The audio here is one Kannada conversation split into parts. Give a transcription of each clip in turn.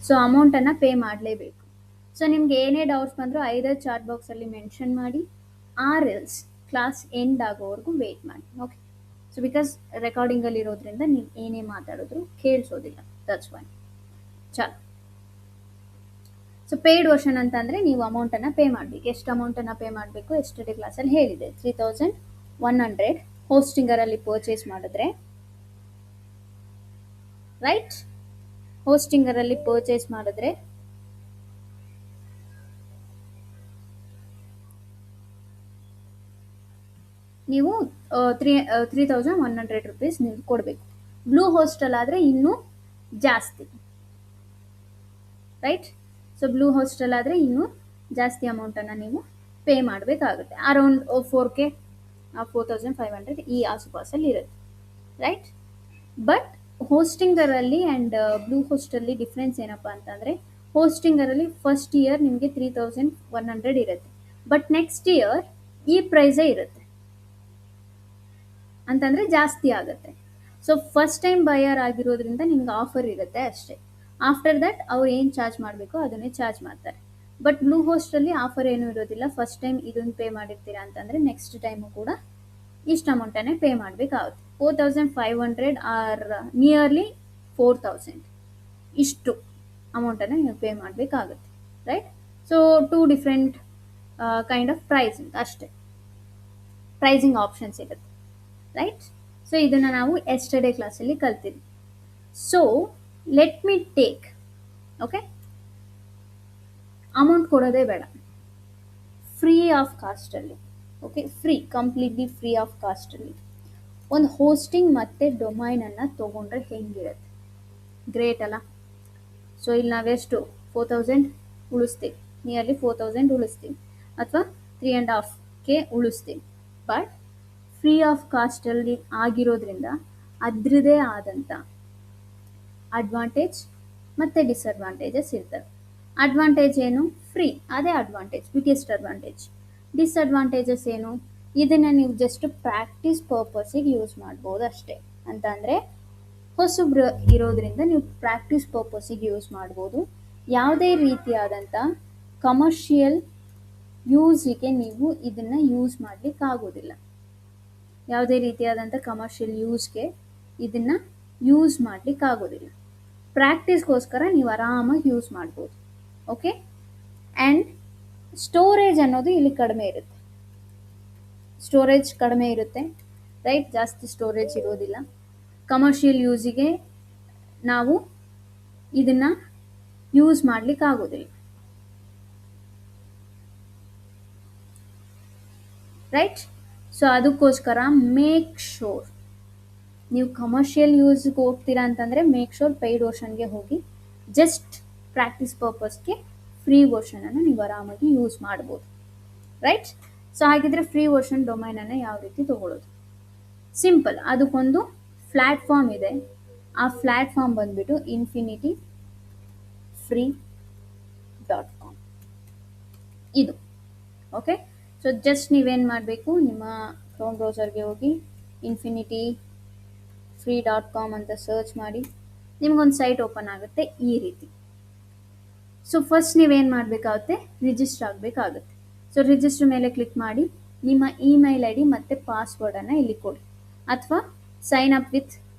ಸೊ ಅಮೌಂಟನ್ನು ಪೇ ಮಾಡಲೇಬೇಕು. ಸೊ ನಿಮ್ಗೆ ಏನೇ ಡೌಟ್ಸ್ ಬಂದರೂ ಐದರ್ ಚಾಟ್ ಬಾಕ್ಸಲ್ಲಿ ಮೆನ್ಷನ್ ಮಾಡಿ, ಆರ್ ಎಲ್ಸ್ ಕ್ಲಾಸ್ ಎಂಡ್ ಆಗೋವರೆಗೂ ವೆಯ್ಟ್ ಮಾಡಿ. ಓಕೆ, ಸೊ ಬಿಕಾಸ್ ರೆಕಾರ್ಡಿಂಗಲ್ಲಿ ಇರೋದ್ರಿಂದ ನೀವು ಏನೇ ಮಾತಾಡಿದ್ರು ಕೇಳಿಸೋದಿಲ್ಲ, ದಟ್ಸ್ ವೈ. ಚಲ ಸೊ ಪೇಯ್ಡ್ ವರ್ಷನ್ ಅಂತಂದರೆ ನೀವು ಅಮೌಂಟನ್ನು ಪೇ ಮಾಡಬೇಕು. ಎಷ್ಟು ಅಮೌಂಟನ್ನು ಪೇ ಮಾಡಬೇಕು ಎಸ್ಟರ್ಡೇ ಕ್ಲಾಸಲ್ಲಿ ಹೇಳಿದೆ, 3100 ಹೋಸ್ಟಿಂಗರಲ್ಲಿ ಪರ್ಚೇಸ್ ಮಾಡಿದ್ರೆ, ರೈಟ್? ಹೋಸ್ಟಿಂಗರಲ್ಲಿ ಪರ್ಚೇಸ್ ಮಾಡಿದ್ರೆ ನೀವು 3100 ರುಪೀಸ್ ನೀವು ಕೊಡಬೇಕು. ಬ್ಲೂ ಹೋಸ್ಟೆಲ್ ಆದರೆ ಇನ್ನೂ ಜಾಸ್ತಿ, ರೈಟ್? ಸೊ ಬ್ಲೂ ಹೋಸ್ಟೆಲ್ ಆದರೆ ಇನ್ನೂ ಜಾಸ್ತಿ ಅಮೌಂಟನ್ನು ನೀವು ಪೇ ಮಾಡಬೇಕಾಗುತ್ತೆ. ಅರೌಂಡ್ 4K 4500 ಈ ಆಸುಪಾಸಲ್ಲಿ ಇರುತ್ತೆ, ರೈಟ್? ಬಟ್ ಹೋಸ್ಟಿಂಗರಲ್ಲಿ ಆ್ಯಂಡ್ ಬ್ಲೂ ಹೋಸ್ಟಲ್ಲಿ ಡಿಫ್ರೆನ್ಸ್ ಏನಪ್ಪ ಅಂತಂದರೆ, ಹೋಸ್ಟಿಂಗರಲ್ಲಿ ಫಸ್ಟ್ ಇಯರ್ ನಿಮಗೆ 3100 ಇರುತ್ತೆ, ಬಟ್ ನೆಕ್ಸ್ಟ್ ಇಯರ್ ಈ ಪ್ರೈಸೇ ಇರುತ್ತೆ, ಅಂತಂದರೆ ಜಾಸ್ತಿ ಆಗುತ್ತೆ. ಸೊ ಫಸ್ಟ್ ಟೈಮ್ ಬಯರ್ ಆಗಿರೋದ್ರಿಂದ ನಿಮ್ಗೆ ಆಫರ್ ಇರುತ್ತೆ ಅಷ್ಟೇ. ಆಫ್ಟರ್ ದಟ್ ಅವ್ರು ಏನು ಚಾರ್ಜ್ ಮಾಡಬೇಕೋ ಅದನ್ನೇ ಚಾರ್ಜ್ ಮಾಡ್ತಾರೆ. ಬಟ್ ಬ್ಲೂ ಹೋಸ್ಟಲ್ಲಿ ಆಫರ್ ಏನೂ ಇರೋದಿಲ್ಲ. ಫಸ್ಟ್ ಟೈಮ್ ಇದನ್ನು ಪೇ ಮಾಡಿರ್ತೀರಾ ಅಂತಂದರೆ ನೆಕ್ಸ್ಟ್ ಟೈಮು ಕೂಡ ಇಷ್ಟು ಅಮೌಂಟನ್ನೇ ಪೇ ಮಾಡಬೇಕಾಗುತ್ತೆ. 4500 ಆರ್ ನಿಯರ್ಲಿ 4000 ಇಷ್ಟು ಅಮೌಂಟನ್ನು ನೀವು ಪೇ ಮಾಡಬೇಕಾಗುತ್ತೆ, right? So two different kind of pricing ಅಷ್ಟೇ, ಪ್ರೈಸಿಂಗ್ ಆಪ್ಷನ್ಸ್ ಇರುತ್ತೆ, ರೈಟ್? ಸೊ ಇದನ್ನು ನಾವು ಎಸ್ಟರ್ಡೇ ಕ್ಲಾಸಲ್ಲಿ ಕಲ್ತೀವಿ. So let me take, okay, amount ಕೊಡೋದೇ ಬೇಡ, ಫ್ರೀ ಆಫ್ ಕಾಸ್ಟಲ್ಲಿ, okay, free, completely free of ಕಾಸ್ಟಲ್ಲಿ ಒಂದು ಹೋಸ್ಟಿಂಗ್ ಮತ್ತು ಡೊಮೈನನ್ನು ತೊಗೊಂಡ್ರೆ ಹೆಂಗಿರುತ್ತೆ? ಗ್ರೇಟ್ ಅಲ್ಲ? ಸೊ ಇಲ್ಲಿ ನಾವೆಷ್ಟು 4000 ಉಳಿಸ್ತೀವಿ, ನಿಯರ್ಲಿ 4000 ಉಳಿಸ್ತೀವಿ, ಅಥವಾ 3.5K ಉಳಿಸ್ತೀವಿ. ಬಟ್ ಫ್ರೀ ಆಫ್ ಕಾಸ್ಟಲ್ಲಿ ಆಗಿರೋದ್ರಿಂದ ಅದರದೇ ಆದಂಥ ಅಡ್ವಾಂಟೇಜ್ ಮತ್ತು ಡಿಸ್ಅಡ್ವಾಂಟೇಜಸ್ ಇರ್ತವೆ. ಅಡ್ವಾಂಟೇಜ್ ಏನು? ಫ್ರೀ, ಅದೇ ಅಡ್ವಾಂಟೇಜ್, ಬಿಗ್ಗೆಸ್ಟ್ ಅಡ್ವಾಂಟೇಜ್. ಡಿಸ್ಅಡ್ವಾಂಟೇಜಸ್ ಏನು? ಇದನ್ನು ನೀವು ಜಸ್ಟ್ ಪ್ರಾಕ್ಟೀಸ್ ಪರ್ಪಸಿಗೆ ಯೂಸ್ ಮಾಡ್ಬೋದು ಅಷ್ಟೇ. ಅಂತಂದರೆ ಹೊಸಬ್ರು ಇರೋದ್ರಿಂದ ನೀವು ಪ್ರಾಕ್ಟೀಸ್ ಪರ್ಪಸಿಗೆ ಯೂಸ್ ಮಾಡ್ಬೋದು. ಯಾವುದೇ ರೀತಿಯಾದಂಥ ಕಮರ್ಷಿಯಲ್ ಯೂಸಿಗೆ ನೀವು ಇದನ್ನು ಯೂಸ್ ಮಾಡಲಿಕ್ಕಾಗೋದಿಲ್ಲ. ಯಾವುದೇ ರೀತಿಯಾದಂಥ ಕಮರ್ಷಿಯಲ್ ಯೂಸ್ಗೆ ಇದನ್ನು ಯೂಸ್ ಮಾಡಲಿಕ್ಕಾಗೋದಿಲ್ಲ. ಪ್ರಾಕ್ಟೀಸ್ಗೋಸ್ಕರ ನೀವು ಆರಾಮಾಗಿ ಯೂಸ್ ಮಾಡ್ಬೋದು, ಓಕೆ? ಆ್ಯಂಡ್ ಸ್ಟೋರೇಜ್ ಅನ್ನೋದು ಇಲ್ಲಿ ಕಡಿಮೆ ಇರುತ್ತೆ, ಸ್ಟೋರೇಜ್ ಕಡಿಮೆ ಇರುತ್ತೆ, ರೈಟ್? ಜಾಸ್ತಿ ಸ್ಟೋರೇಜ್ ಇರೋದಿಲ್ಲ. ಕಮರ್ಷಿಯಲ್ ಯೂಸಿಗೆ ನಾವು ಇದನ್ನು ಯೂಸ್ ಮಾಡಲಿಕ್ಕಾಗೋದಿಲ್ಲ, ರೈಟ್? ಸೊ ಅದಕ್ಕೋಸ್ಕರ ಮೇಕ್ ಶೋರ್ ನೀವು ಕಮರ್ಷಿಯಲ್ ಯೂಸ್ಗೆ ಹೋಗ್ತೀರಾ ಅಂತಂದರೆ ಮೇಕ್ ಶೋರ್ ಪೇಯ್ಡ್ ವರ್ಷನ್ಗೆ ಹೋಗಿ. ಜಸ್ಟ್ ಪ್ರಾಕ್ಟೀಸ್ ಪರ್ಪಸ್ಗೆ ಫ್ರೀ ವರ್ಷನನ್ನು ನೀವು ಆರಾಮಾಗಿ ಯೂಸ್ ಮಾಡ್ಬೋದು, ರೈಟ್? ಸೊ ಹಾಗಿದ್ರೆ ಫ್ರೀ ವರ್ಷನ್ ಡೊಮೈನನ್ನು ಯಾವ ರೀತಿ ತೊಗೊಳ್ಳೋದು? ಸಿಂಪಲ್, ಅದಕ್ಕೊಂದು ಪ್ಲ್ಯಾಟ್ಫಾರ್ಮ್ ಇದೆ. ಆ ಪ್ಲ್ಯಾಟ್ಫಾರ್ಮ್ ಬಂದುಬಿಟ್ಟು infinityfree.com ಇದು, ಓಕೆ? ಸೊ ಜಸ್ಟ್ ನೀವೇನು ಮಾಡಬೇಕು, ನಿಮ್ಮ ಕ್ರೋಮ್ ಬ್ರೌಸರ್ಗೆ ಹೋಗಿ infinityfree.com ಅಂತ ಸರ್ಚ್ ಮಾಡಿ, ನಿಮಗೊಂದು ಸೈಟ್ ಓಪನ್ ಆಗುತ್ತೆ ಈ ರೀತಿ. ಸೊ ಫಸ್ಟ್ ನೀವೇನು ಮಾಡಬೇಕಾಗುತ್ತೆ, ರಿಜಿಸ್ಟರ್ ಆಗಬೇಕಾಗುತ್ತೆ. ಸೊ ರಿಜಿಸ್ಟರ್ ಮೇಲೆ ಕ್ಲಿಕ್ ಮಾಡಿ ನಿಮ್ಮ ಇಮೇಲ್ ID ಮತ್ತು ಪಾಸ್ವರ್ಡನ್ನು ಇಲ್ಲಿ ಕೊಡಿ, ಅಥವಾ ಸೈನ್ ಅಪ್ ವಿತ್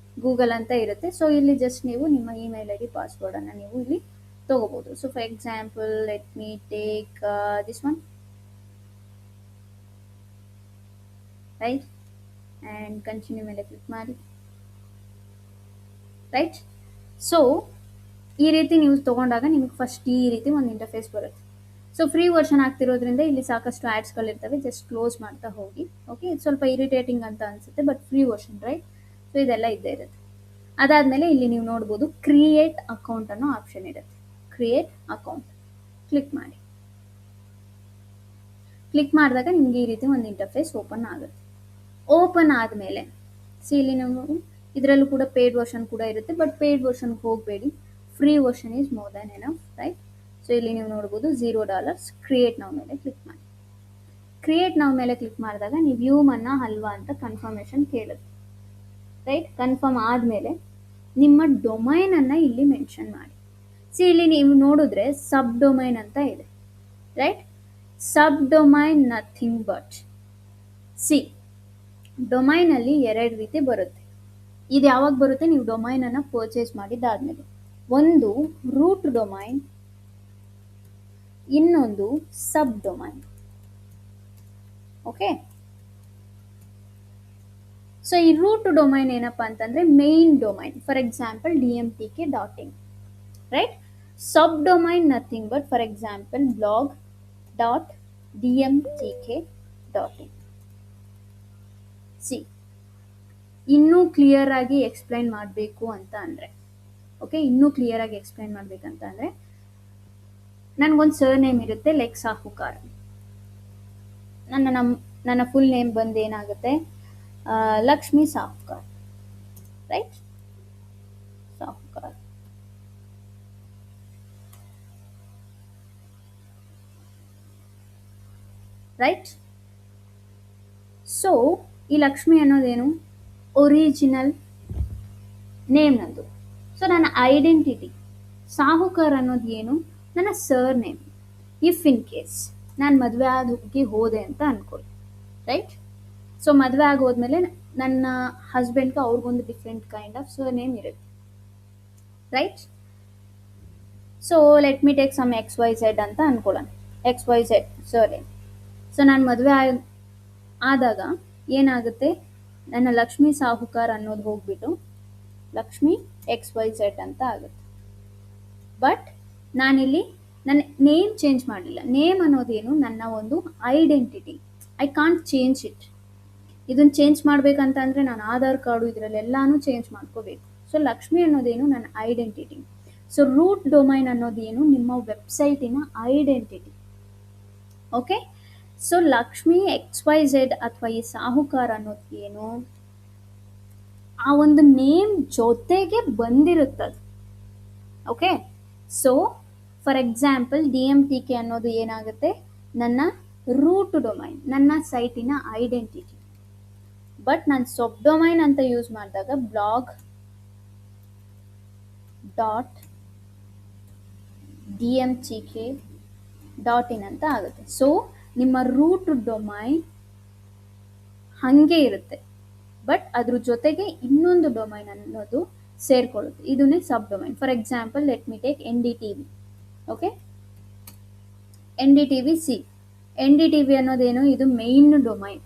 ಗೂಗಲ್ ಅಂತ ಇರುತ್ತೆ. ಸೊ ಇಲ್ಲಿ ಜಸ್ಟ್ ನೀವು ನಿಮ್ಮ ಇಮೇಲ್ ID ಪಾಸ್ವರ್ಡನ್ನು ನೀವು ಇಲ್ಲಿ ತೊಗೋಬೋದು. So for example let me take this one, right? And continue ಮೇಲೆ ಕ್ಲಿಕ್ ಮಾಡಿ, ರೈಟ್? ಸೊ ಈ ರೀತಿ ನೀವು ತೊಗೊಂಡಾಗ ನಿಮಗೆ ಫಸ್ಟ್ ಈ ರೀತಿ ಒಂದು ಇಂಟರ್ಫೇಸ್ ಬರುತ್ತೆ. ಸೊ ಫ್ರೀ ವರ್ಷನ್ ಆಗ್ತಿರೋದ್ರಿಂದ ಇಲ್ಲಿ ಸಾಕಷ್ಟು ಆ್ಯಡ್ಸ್ಗಳಿರ್ತವೆ, ಜಸ್ಟ್ ಕ್ಲೋಸ್ ಮಾಡ್ತಾ ಹೋಗಿ, ಓಕೆ? ಇದು ಸ್ವಲ್ಪ ಇರಿಟೇಟಿಂಗ್ ಅಂತ ಅನಿಸುತ್ತೆ, but free version, right? So ಇದೆಲ್ಲ ಇದ್ದೇ ಇರುತ್ತೆ. ಅದಾದಮೇಲೆ ಇಲ್ಲಿ ನೀವು ನೋಡ್ಬೋದು ಕ್ರಿಯೇಟ್ ಅಕೌಂಟ್ ಅನ್ನೋ ಆಪ್ಷನ್ ಇರುತ್ತೆ. ಕ್ರಿಯೇಟ್ ಅಕೌಂಟ್ ಕ್ಲಿಕ್ ಮಾಡಿ. ಕ್ಲಿಕ್ ಮಾಡಿದಾಗ ನಿಮಗೆ ಈ ರೀತಿ ಒಂದು ಇಂಟರ್ಫೇಸ್ ಓಪನ್ ಆಗುತ್ತೆ. ಓಪನ್ ಆದಮೇಲೆ ಇಲ್ಲಿ ನೀವು ಇದರಲ್ಲೂ ಕೂಡ ಪೇಯ್ಡ್ ವರ್ಷನ್ ಕೂಡ ಇರುತ್ತೆ, ಬಟ್ ಪೇಯ್ಡ್ ವರ್ಷನ್ಗೆ ಹೋಗಬೇಡಿ, free version is more than enough, right? So ಇಲ್ಲಿ ನೀವು ನೋಡ್ಬೋದು $0 ಕ್ರಿಯೇಟ್ ನಾವು ಮೇಲೆ ಕ್ಲಿಕ್ ಮಾಡಿ. ಕ್ರಿಯೇಟ್ ನಾವು ಮೇಲೆ ಕ್ಲಿಕ್ ಮಾಡಿದಾಗ ನೀವು ಹ್ಯೂಮನ್ನ ಅಲ್ವಾ ಅಂತ ಕನ್ಫರ್ಮೇಷನ್ ಕೇಳುತ್ತೆ, ರೈಟ್? ಕನ್ಫರ್ಮ್ ಆದಮೇಲೆ ನಿಮ್ಮ ಡೊಮೈನನ್ನು ಇಲ್ಲಿ ಮೆನ್ಷನ್ ಮಾಡಿ. ಸಿ ಇಲ್ಲಿ ನೀವು ನೋಡಿದ್ರೆ ಸಬ್ ಡೊಮೈನ್ ಅಂತ ಇದೆ, right? Sub domain nothing but, C domain ಅಲ್ಲಿ ಎರಡು ರೀತಿ ಬರುತ್ತೆ. ಇದು ಯಾವಾಗ ಬರುತ್ತೆ? ನೀವು ಡೊಮೈನ್ ಅನ್ನ ಪರ್ಚೇಸ್ ಮಾಡಿದ್ದಾದ್ಮೇಲೆ. ಒಂದು ರೂಟ್ ಡೊಮೈನ್, ಇನ್ನೊಂದು ಸಬ್ ಡೊಮೈನ್. ಓಕೆ, ಸೊ ಈ ರೂಟ್ ಡೊಮೈನ್ ಏನಪ್ಪಾ ಅಂತಂದ್ರೆ main domain, for example dmtk.in, right? Sub domain nothing but, for example blog.dmtk.in. C ಇನ್ನೂ ಕ್ಲಿಯರ್ ಆಗಿ ಎಕ್ಸ್ಪ್ಲೈನ್ ಮಾಡಬೇಕು ಅಂತ ಅಂದ್ರೆ, ಓಕೆ, ಇನ್ನೂ ಕ್ಲಿಯರ್ ಆಗಿ ಎಕ್ಸ್ಪ್ಲೈನ್ ಮಾಡ್ಬೇಕಂತ ಅಂದ್ರೆ, ನನ್ಗೊಂದು ಸರ್ ನೇಮ್ ಇರುತ್ತೆ, ಲೈಕ್ ಸಾಹುಕಾರ್. ನನ್ನ ಫುಲ್ ನೇಮ್ ಬಂದು ಏನಾಗುತ್ತೆ, ಲಕ್ಷ್ಮಿ ಸಾಹುಕಾರ್, ರೈಟ್? ಸಾಹುಕಾರ್. ರೈಟ್? ಸೊ ಈ ಲಕ್ಷ್ಮಿ ಅನ್ನೋದೇನು? ಒರಿಜಿನಲ್ ನೇಮ್ ನಂದು. ಸೊ ನನ್ನ ಐಡೆಂಟಿಟಿ. ಸಾಹುಕಾರ್ ಅನ್ನೋದು ಏನು? ನನ್ನ sir name. If in case ನಾನು ಮದುವೆ ಆಗಿ ಹೋದೆ ಅಂತ ಅನ್ಕೊಳ್ಳಿ, ರೈಟ್? ಸೊ ಮದುವೆ ಆಗಿ ಹೋದ್ಮೇಲೆ ನನ್ನ ಹಸ್ಬೆಂಡ್ಗೆ ಅವ್ರಿಗೊಂದು different kind of surname ಇರುತ್ತೆ, right? So let me take some XYZ ಅಂತ ಅನ್ಕೊಳ್ಳೋಣ, XYZ ಸರ್ ನೇಮ್. ಸೊ ನಾನು ಮದುವೆ ಆದಾಗ ಏನಾಗುತ್ತೆ, ನನ್ನ ಲಕ್ಷ್ಮಿ ಸಾಹುಕಾರ್ ಅನ್ನೋದು ಹೋಗ್ಬಿಟ್ಟು ಲಕ್ಷ್ಮಿ XYZ ಅಂತ ಆಗುತ್ತೆ. ಬಟ್ ನಾನಿಲ್ಲಿ ನನ್ನ ನೇಮ್ ಚೇಂಜ್ ಮಾಡಲಿಲ್ಲ. ನೇಮ್ ಅನ್ನೋದೇನು? ನನ್ನ ಒಂದು identity. I can't change it. ಇದನ್ನು ಚೇಂಜ್ ಮಾಡ್ಬೇಕಂತ ಅಂದರೆ ನಾನು ಆಧಾರ್ ಕಾರ್ಡು ಇದರಲ್ಲೆಲ್ಲಾನು ಚೇಂಜ್ ಮಾಡ್ಕೋಬೇಕು. ಸೊ ಲಕ್ಷ್ಮಿ ಅನ್ನೋದೇನು? ನನ್ನ ಐಡೆಂಟಿಟಿ. ಸೊ ರೂಟ್ ಡೊಮೈನ್ ಅನ್ನೋದೇನು? ನಿಮ್ಮ ವೆಬ್ಸೈಟಿನ identity. Okay, so Lakshmi XYZ ಅಥವಾ ಈ ಸಾಹುಕಾರ್ ಅನ್ನೋದು ಏನು? ಆ ಒಂದು ನೇಮ್ ಜೊತೆಗೆ ಬಂದಿರುತ್ತದೆ. Okay, so for example DMTK ಅನ್ನೋದು ಏನಾಗುತ್ತೆ? ನನ್ನ ರೂಟ್ ಡೊಮೈನ್, ನನ್ನ ಸೈಟಿನ ಐಡೆಂಟಿಟಿ. ಬಟ್ ನಾನು ಸಬ್ ಡೊಮೈನ್ ಅಂತ ಯೂಸ್ ಮಾಡಿದಾಗ blog.dmtk.in ಅಂತ ಆಗುತ್ತೆ. ಸೊ ನಿಮ್ಮ ರೂಟ್ ಡೊಮೈನ್ ಹಾಗೆ ಇರುತ್ತೆ, ಬಟ್ ಅದ್ರ ಜೊತೆಗೆ ಇನ್ನೊಂದು ಡೊಮೈನ್ ಅನ್ನೋದು ಸೇರ್ಕೊಳ್ಳುತ್ತೆ. ಇದನ್ನೇ sub domain. For example let me take NDTV. Okay, NDTV. See NDTV ಅನ್ನೋದೇನು? ಇದು main domain.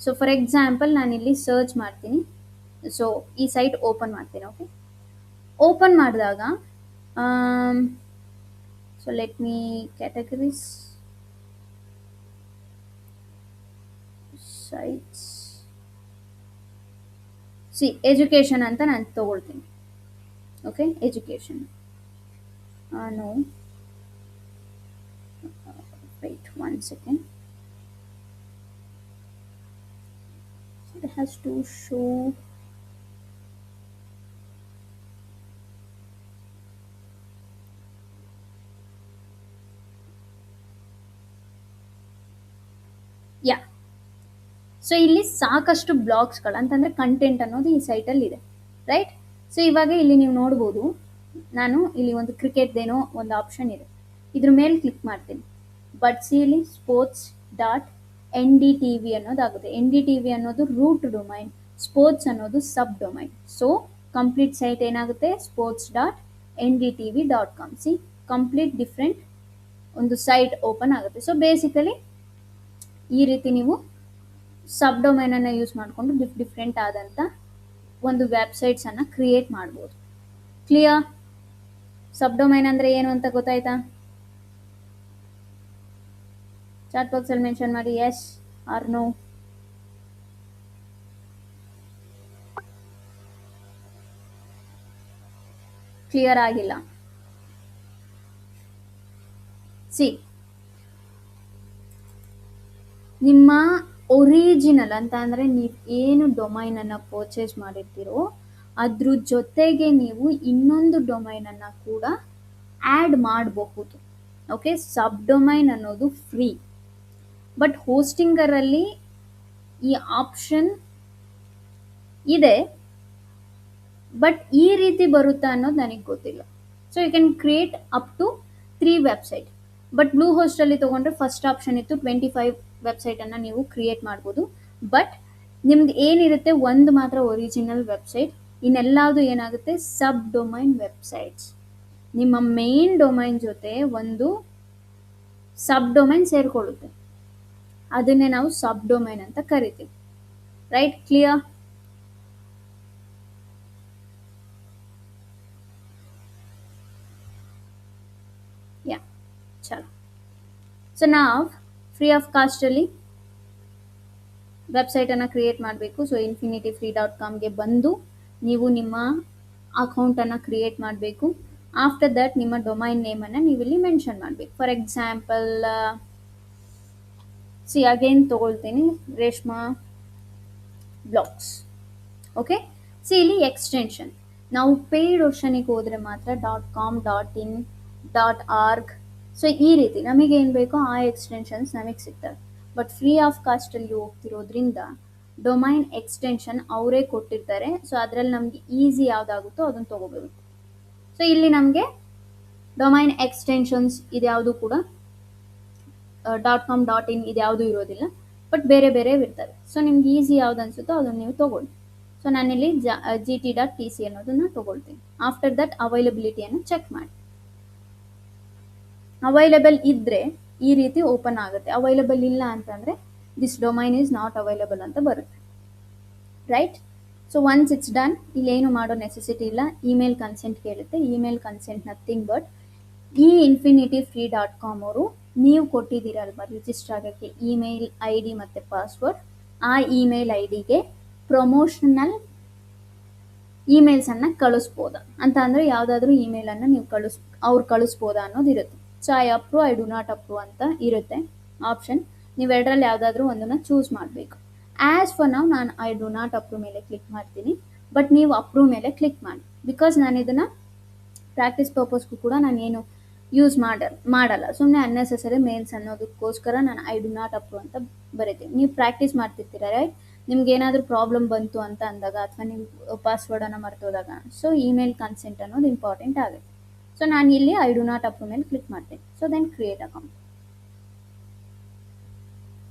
So for example ನಾನಿಲ್ಲಿ ಸರ್ಚ್ ಮಾಡ್ತೀನಿ. ಸೊ ಈ ಸೈಟ್ ಓಪನ್ ಮಾಡ್ತೀನಿ. ಓಕೆ, ಓಪನ್ ಮಾಡಿದಾಗ so let me categories sites. See education ಅಂತ ನಾನು ತಗೊಳ್ತೀನಿ. Okay, education. No, wait 1 second. It has to show. Yeah, so ಇಲ್ಲಿ ಸಾಕಷ್ಟು ಬ್ಲಾಗ್ಸ್ಗಳು ಅಂತಂದರೆ ಕಂಟೆಂಟ್ ಅನ್ನೋದು ಈ ಸೈಟಲ್ಲಿ ಇದೆ, ರೈಟ್? ಸೊ ಇವಾಗ ಇಲ್ಲಿ ನೀವು ನೋಡ್ಬೋದು, ನಾನು ಇಲ್ಲಿ ಒಂದು ಕ್ರಿಕೆಟ್ದೇನೋ ಒಂದು ಆಪ್ಷನ್ ಇದೆ, ಇದ್ರ ಮೇಲೆ ಕ್ಲಿಕ್ ಮಾಡ್ತೀನಿ. ಬಟ್ ಸಿ ಇಲ್ಲಿ sports.ndtv ಅನ್ನೋದಾಗುತ್ತೆ. NDTV ಅನ್ನೋದು ರೂಟ್ ಡೊಮೈನ್, ಸ್ಪೋರ್ಟ್ಸ್ ಅನ್ನೋದು ಸಬ್ ಡೊಮೈನ್. ಸೊ ಕಂಪ್ಲೀಟ್ ಸೈಟ್ ಏನಾಗುತ್ತೆ? sports.ndtv.com. ಸಿ ಕಂಪ್ಲೀಟ್ ಡಿಫ್ರೆಂಟ್ ಒಂದು ಸೈಟ್ ಓಪನ್ ಆಗುತ್ತೆ. ಸೊ ಬೇಸಿಕಲಿ ಈ ರೀತಿ ನೀವು ಸಬ್ ಡೊಮೈನನ್ನು ಯೂಸ್ ಮಾಡಿಕೊಂಡು ಡಿಫ್ರೆಂಟ್ ಆದಂಥ ಒಂದು ವೆಬ್ಸೈಟ್ಸನ್ನು ಕ್ರಿಯೇಟ್ ಮಾಡ್ಬೋದು. ಕ್ಲಿಯರ್? ಸಬ್ ಡೊಮೈನ್ ಅಂದರೆ ಏನು ಅಂತ ಗೊತ್ತಾಯ್ತಾ? ಚಾಟ್ ಬಾಕ್ಸಲ್ಲಿ ಮೆನ್ಷನ್ ಮಾಡಿ ಎಸ್ ಆರ್ ನೋ. ಕ್ಲಿಯರ್ ಆಗಿಲ್ಲ? ಸಿ ನಿಮ್ಮ ಒರಿಜಿನಲ್ ಅಂತ ಅಂದರೆ ನೀವು ಏನು ಡೊಮೈನನ್ನು ಪರ್ಚೇಸ್ ಮಾಡಿರ್ತೀರೋ ಅದ್ರ ಜೊತೆಗೆ ನೀವು ಇನ್ನೊಂದು ಡೊಮೈನನ್ನು ಕೂಡ ಆ್ಯಡ್ ಮಾಡಬಹುದು. ಓಕೆ, ಸಬ್ ಡೊಮೈನ್ ಅನ್ನೋದು ಫ್ರೀ, ಬಟ್ ಹೋಸ್ಟಿಂಗರಲ್ಲಿ ಈ ಆಪ್ಷನ್ ಇದೆ, ಬಟ್ ಈ ರೀತಿ ಬರುತ್ತಾ ಅನ್ನೋದು ನನಗೆ ಗೊತ್ತಿಲ್ಲ. So you can create up to 3 website. But blue ಹೋಸ್ಟಲ್ಲಿ ತೊಗೊಂಡ್ರೆ ಫಸ್ಟ್ ಆಪ್ಷನ್ ಇತ್ತು 25 ವೆಬ್ಸೈಟನ್ನು ನೀವು ಕ್ರಿಯೇಟ್ ಮಾಡ್ಬೋದು. ಬಟ್ ನಿಮ್ದು ಏನಿರುತ್ತೆ ಒಂದು ಮಾತ್ರ ಒರಿಜಿನಲ್ ವೆಬ್ಸೈಟ್, ಇನ್ನೆಲ್ಲದು ಏನಾಗುತ್ತೆ ಸಬ್ ಡೊಮೈನ್ ವೆಬ್ಸೈಟ್ಸ್. ನಿಮ್ಮ ಮೇನ್ ಡೊಮೈನ್ ಜೊತೆ ಒಂದು ಸಬ್ ಡೊಮೈನ್ ಸೇರ್ಕೊಳ್ಳುತ್ತೆ, ಅದನ್ನೇ ನಾವು ಸಬ್ ಡೊಮೈನ್ ಅಂತ ಕರಿತೀವಿ. Right, clear? ಯಾ, ಚಲೋ. ಸೊ ನಾವು ಫ್ರೀ ಆಫ್ ಕಾಸ್ಟಲ್ಲಿ ವೆಬ್ಸೈಟನ್ನು ಕ್ರಿಯೇಟ್ ಮಾಡಬೇಕು. ಸೊ infinityfree.comಗೆ ಬಂದು ನೀವು ನಿಮ್ಮ ಅಕೌಂಟನ್ನು ಕ್ರಿಯೇಟ್ ಮಾಡಬೇಕು. ಆಫ್ಟರ್ ದಟ್ ನಿಮ್ಮ ಡೊಮೈನ್ ನೇಮನ್ನು ನೀವು ಇಲ್ಲಿ ಮೆನ್ಷನ್ ಮಾಡಬೇಕು. ಫಾರ್ ಎಕ್ಸಾಂಪಲ್ ಅಗೇನ್ ತಗೊಳ್ತೀನಿ, ರೇಷ್ಮಾ ಬ್ಲಾಗ್ಸ್. ಓಕೆ, ಇಲ್ಲಿ ಎಕ್ಸ್ಟೆನ್ಷನ್ ನಾವು ಪೇಯ್ಡ್ ವರ್ಷನಿಗೆ ಹೋದರೆ ಮಾತ್ರ .com .in .org. ಸೊ ಈ ರೀತಿ ನಮಗೆ ಏನು ಬೇಕೋ ಆ ಎಕ್ಸ್ಟೆನ್ಷನ್ಸ್ ನಮಗೆ ಸಿಗ್ತವೆ. ಬಟ್ ಫ್ರೀ ಆಫ್ ಕಾಸ್ಟಲ್ಲಿ ಹೋಗ್ತಿರೋದ್ರಿಂದ ಡೊಮೈನ್ ಎಕ್ಸ್ಟೆನ್ಷನ್ ಅವರೇ ಕೊಟ್ಟಿರ್ತಾರೆ. ಸೊ ಅದರಲ್ಲಿ ನಮಗೆ ಈಸಿ ಯಾವುದಾಗುತ್ತೋ ಅದನ್ನು ತೊಗೋಬೇಕು. ಸೊ ಇಲ್ಲಿ ನಮಗೆ ಡೊಮೈನ್ ಎಕ್ಸ್ಟೆನ್ಷನ್ಸ್ ಇದ್ಯಾವುದು ಕೂಡ .com .in ಇದ್ಯಾವುದು ಇರೋದಿಲ್ಲ, ಬಟ್ ಬೇರೆ ಬೇರೆ ಇರ್ತವೆ. ಸೊ ನಿಮ್ಗೆ ಈಸಿ ಯಾವ್ದು ಅನಿಸುತ್ತೋ ಅದನ್ನು ನೀವು ತೊಗೊಳ್ಳಿ. ಸೊ ನಾನಿಲ್ಲಿ gt.tc ಅನ್ನೋದನ್ನು ತೊಗೊಳ್ತೀನಿ. ಆಫ್ಟರ್ ದಟ್ ಅವೈಲಬಿಲಿಟಿಯನ್ನು ಚೆಕ್ ಮಾಡಿ. ಅವೈಲೇಬಲ್ ಇದ್ದರೆ ಈ ರೀತಿ ಓಪನ್ ಆಗುತ್ತೆ. ಅವೈಲೇಬಲ್ ಇಲ್ಲ ಅಂತಂದರೆ this domain is not available ಅಂತ ಬರುತ್ತೆ. Right, so once it's done, ಇಲ್ಲೇನು ಮಾಡೋ ನೆಸೆಸಿಟಿ ಇಲ್ಲ. ಇಮೇಲ್ ಕನ್ಸೆಂಟ್ ಕೇಳುತ್ತೆ. ಇಮೇಲ್ ಕನ್ಸೆಂಟ್ ನಥಿಂಗ್ ಬಟ್ ಈ infinityfree.com ಅವರು ನೀವು ಕೊಟ್ಟಿದ್ದೀರಲ್ವ ರಿಜಿಸ್ಟರ್ ಆಗೋಕ್ಕೆ ಇಮೇಲ್ ಐ ಡಿ ಮತ್ತು ಪಾಸ್ವರ್ಡ್, ಆ ಇಮೇಲ್ ಐ ಡಿಗೆ ಪ್ರಮೋಷನಲ್ ಇಮೇಲ್ಸನ್ನು ಕಳಿಸ್ಬೋದಾ ಅಂತ, ಅಂದರೆ ಯಾವುದಾದ್ರೂ ಇಮೇಲನ್ನು ನೀವು ಅವ್ರು ಕಳಿಸ್ಬೋದಾ ಅನ್ನೋದು ಇರುತ್ತೆ. So I approve, I do not approve ಅಂತ ಇರುತ್ತೆ ಆಪ್ಷನ್. ನೀವೆರಡರಲ್ಲಿ ಯಾವುದಾದ್ರೂ ಒಂದನ್ನು ಚೂಸ್ ಮಾಡಬೇಕು. ಆ್ಯಸ್ ಫಾರ್ ನಾವು ನಾನು ಐ ಡು ನಾಟ್ ಅಪ್ರೂವ್ ಮೇಲೆ ಕ್ಲಿಕ್ ಮಾಡ್ತೀನಿ. ಬಟ್ ನೀವು ಅಪ್ರೂವ್ ಮೇಲೆ ಕ್ಲಿಕ್ ಮಾಡಿ. ಬಿಕಾಸ್ ನಾನು ಇದನ್ನು ಪ್ರಾಕ್ಟೀಸ್ ಪರ್ಪಸ್ಗೂ ಕೂಡ ನಾನು ಏನು ಯೂಸ್ ಮಾಡಲ್ಲ. ಸುಮ್ಮನೆ ಅನ್ನೆಸೆಸರಿ ಮೇಲ್ಸ್ ಅನ್ನೋದಕ್ಕೋಸ್ಕರ ನಾನು ಐ ಡು ನಾಟ್ ಅಪ್ರೂವ್ ಅಂತ ಬರೀತೀನಿ. ನೀವು ಪ್ರಾಕ್ಟೀಸ್ ಮಾಡ್ತಿರ್ತೀರ, ರೈಟ್? ನಿಮ್ಗೆ ಏನಾದರೂ ಪ್ರಾಬ್ಲಮ್ ಬಂತು ಅಂತ ಅಂದಾಗ ಅಥವಾ ನೀವು ಪಾಸ್ವರ್ಡನ್ನು ಮರ್ತೋದಾಗ, ಸೊ ಇಮೇಲ್ ಕನ್ಸೆಂಟ್ ಅನ್ನೋದು ಇಂಪಾರ್ಟೆಂಟ್ ಆಗುತ್ತೆ. ಸೊ ನಾನು ಇಲ್ಲಿ ಐ ಡು ನಾಟ್ ಅಪ್ರೂವ್ ಮೇಲೆ ಕ್ಲಿಕ್ ಮಾಡ್ತೀನಿ. So then create account.